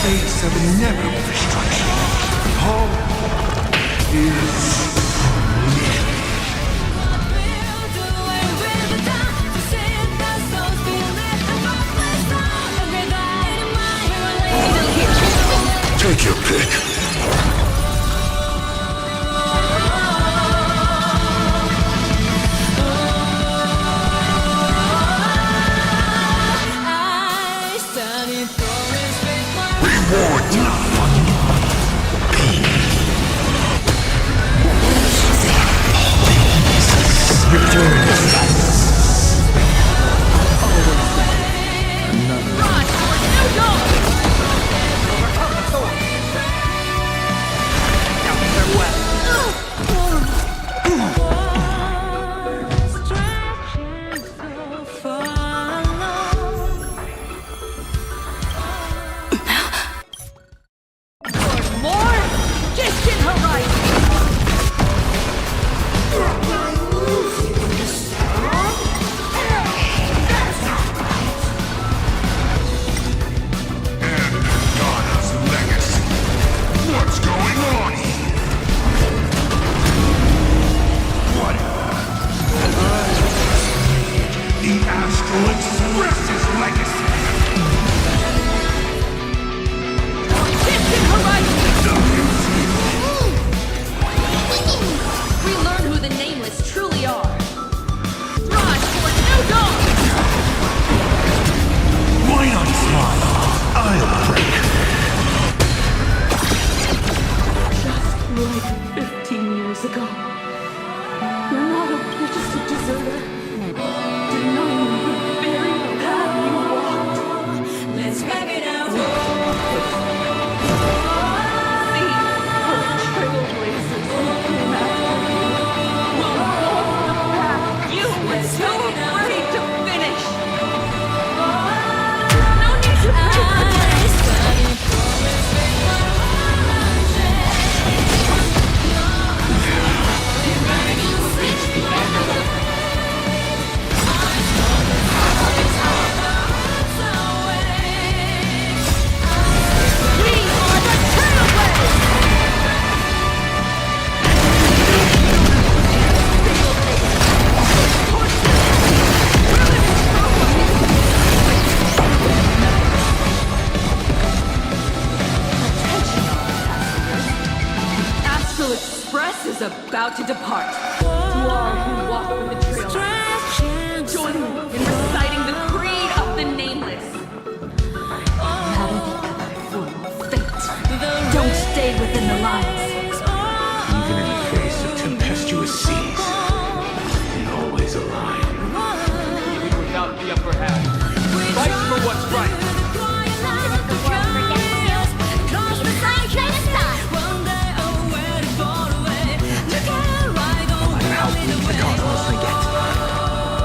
face of inevitable destruction, your pick. Reward About to depart. To all who walk with the trail, join me in reciting the creed of the nameless. Matter the ever full fate. Don't stay within the lines. Even in the face of tempestuous seas, and always alive. Even without the upper hand, fight for what's right.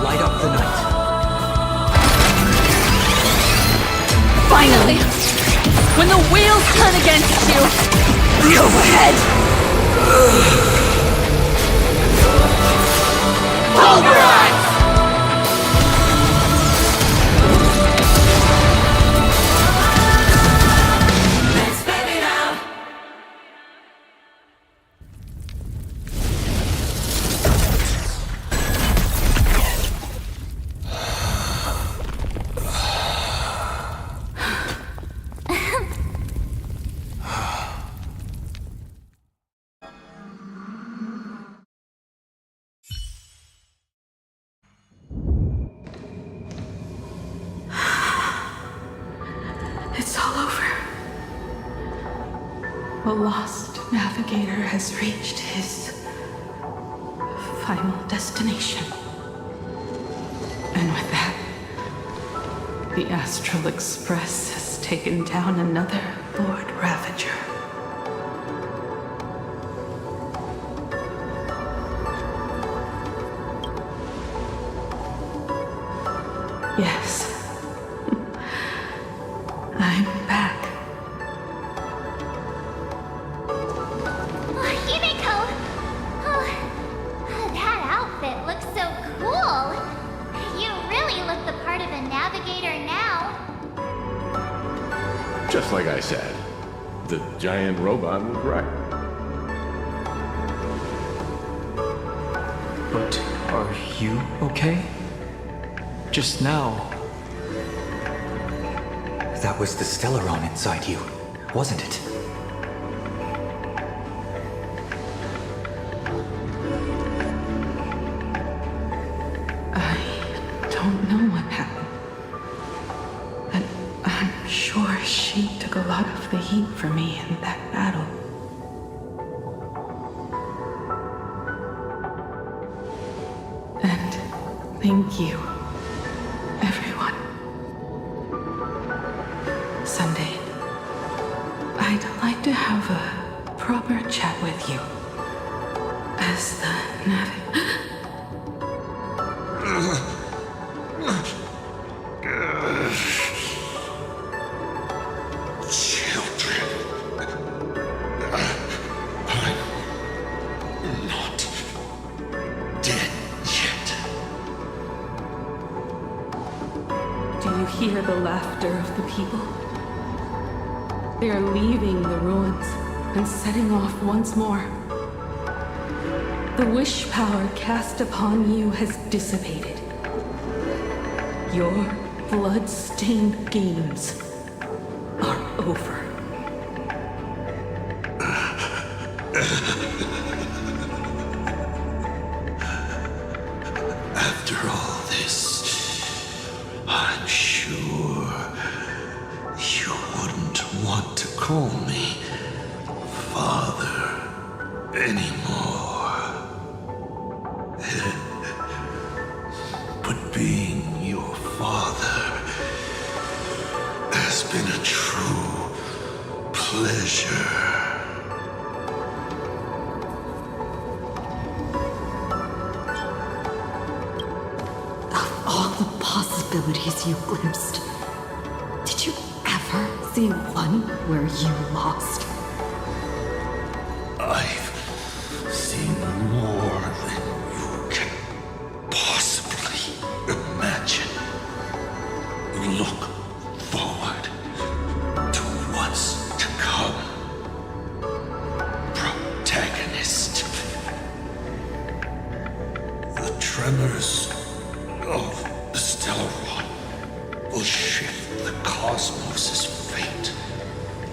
Light up the night. Finally! When the wheels turn against you, go ahead! Pulverize! It's all over. The lost navigator has reached his final destination. And with that, the Astral Express has taken down another Lord Ravager. Yes. I'm back. Oh, Himeko! Oh, that outfit looks so cool. You really look the part of a navigator now. Just like I said, the giant robot was right. But are you okay? Just now. That was the Stellaron inside you, wasn't it? She took a lot of the heat for me in that battle. And thank you, everyone. Sunday, I'd like to have a proper chat with you. As the Children. I'm not dead yet. Do you hear the laughter of the people? They are leaving the ruins and setting off once more. The wish power cast upon you has dissipated. Your blood-stained games are over. After all this, I'm sure you wouldn't want to call me father anymore. But being your father has been a true pleasure. Of all the possibilities you glimpsed, did you ever see one where you lost? I've seen more than you can possibly imagine. Look forward to what's to come. Protagonist. The tremors of the stellar one will shift the cosmos's fate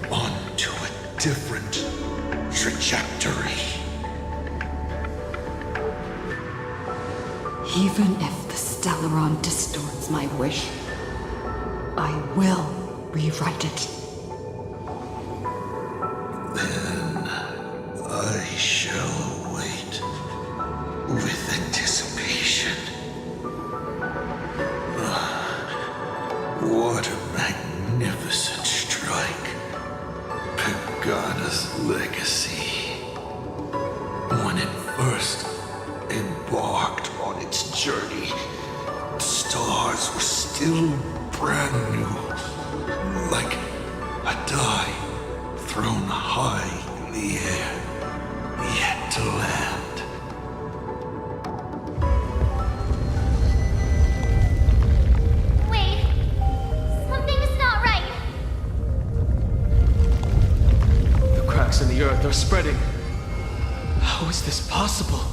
onto a different trajectory. Even if the Stellaron distorts my wish, I will rewrite it. Then I shall wait with anticipation. What a magnificent strike. Pagana's legacy. When it first embarked on its journey, the stars were still brand new, like a die thrown high in the air, yet to land. Wait. Something's not right. The cracks in the earth are spreading. How is this possible?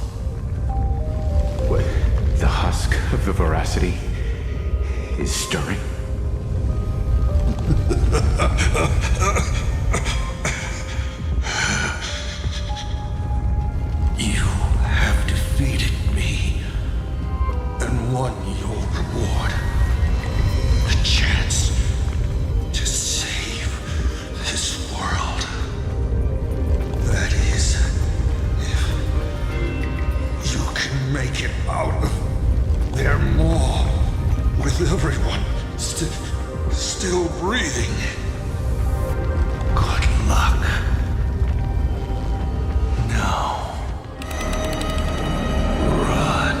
What? The husk of the veracity is stirring? You have defeated me and won your reward. A chance to save this world. That is, if you can make it out of there more with everyone still breathing. Good luck. Now, run.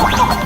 Quick!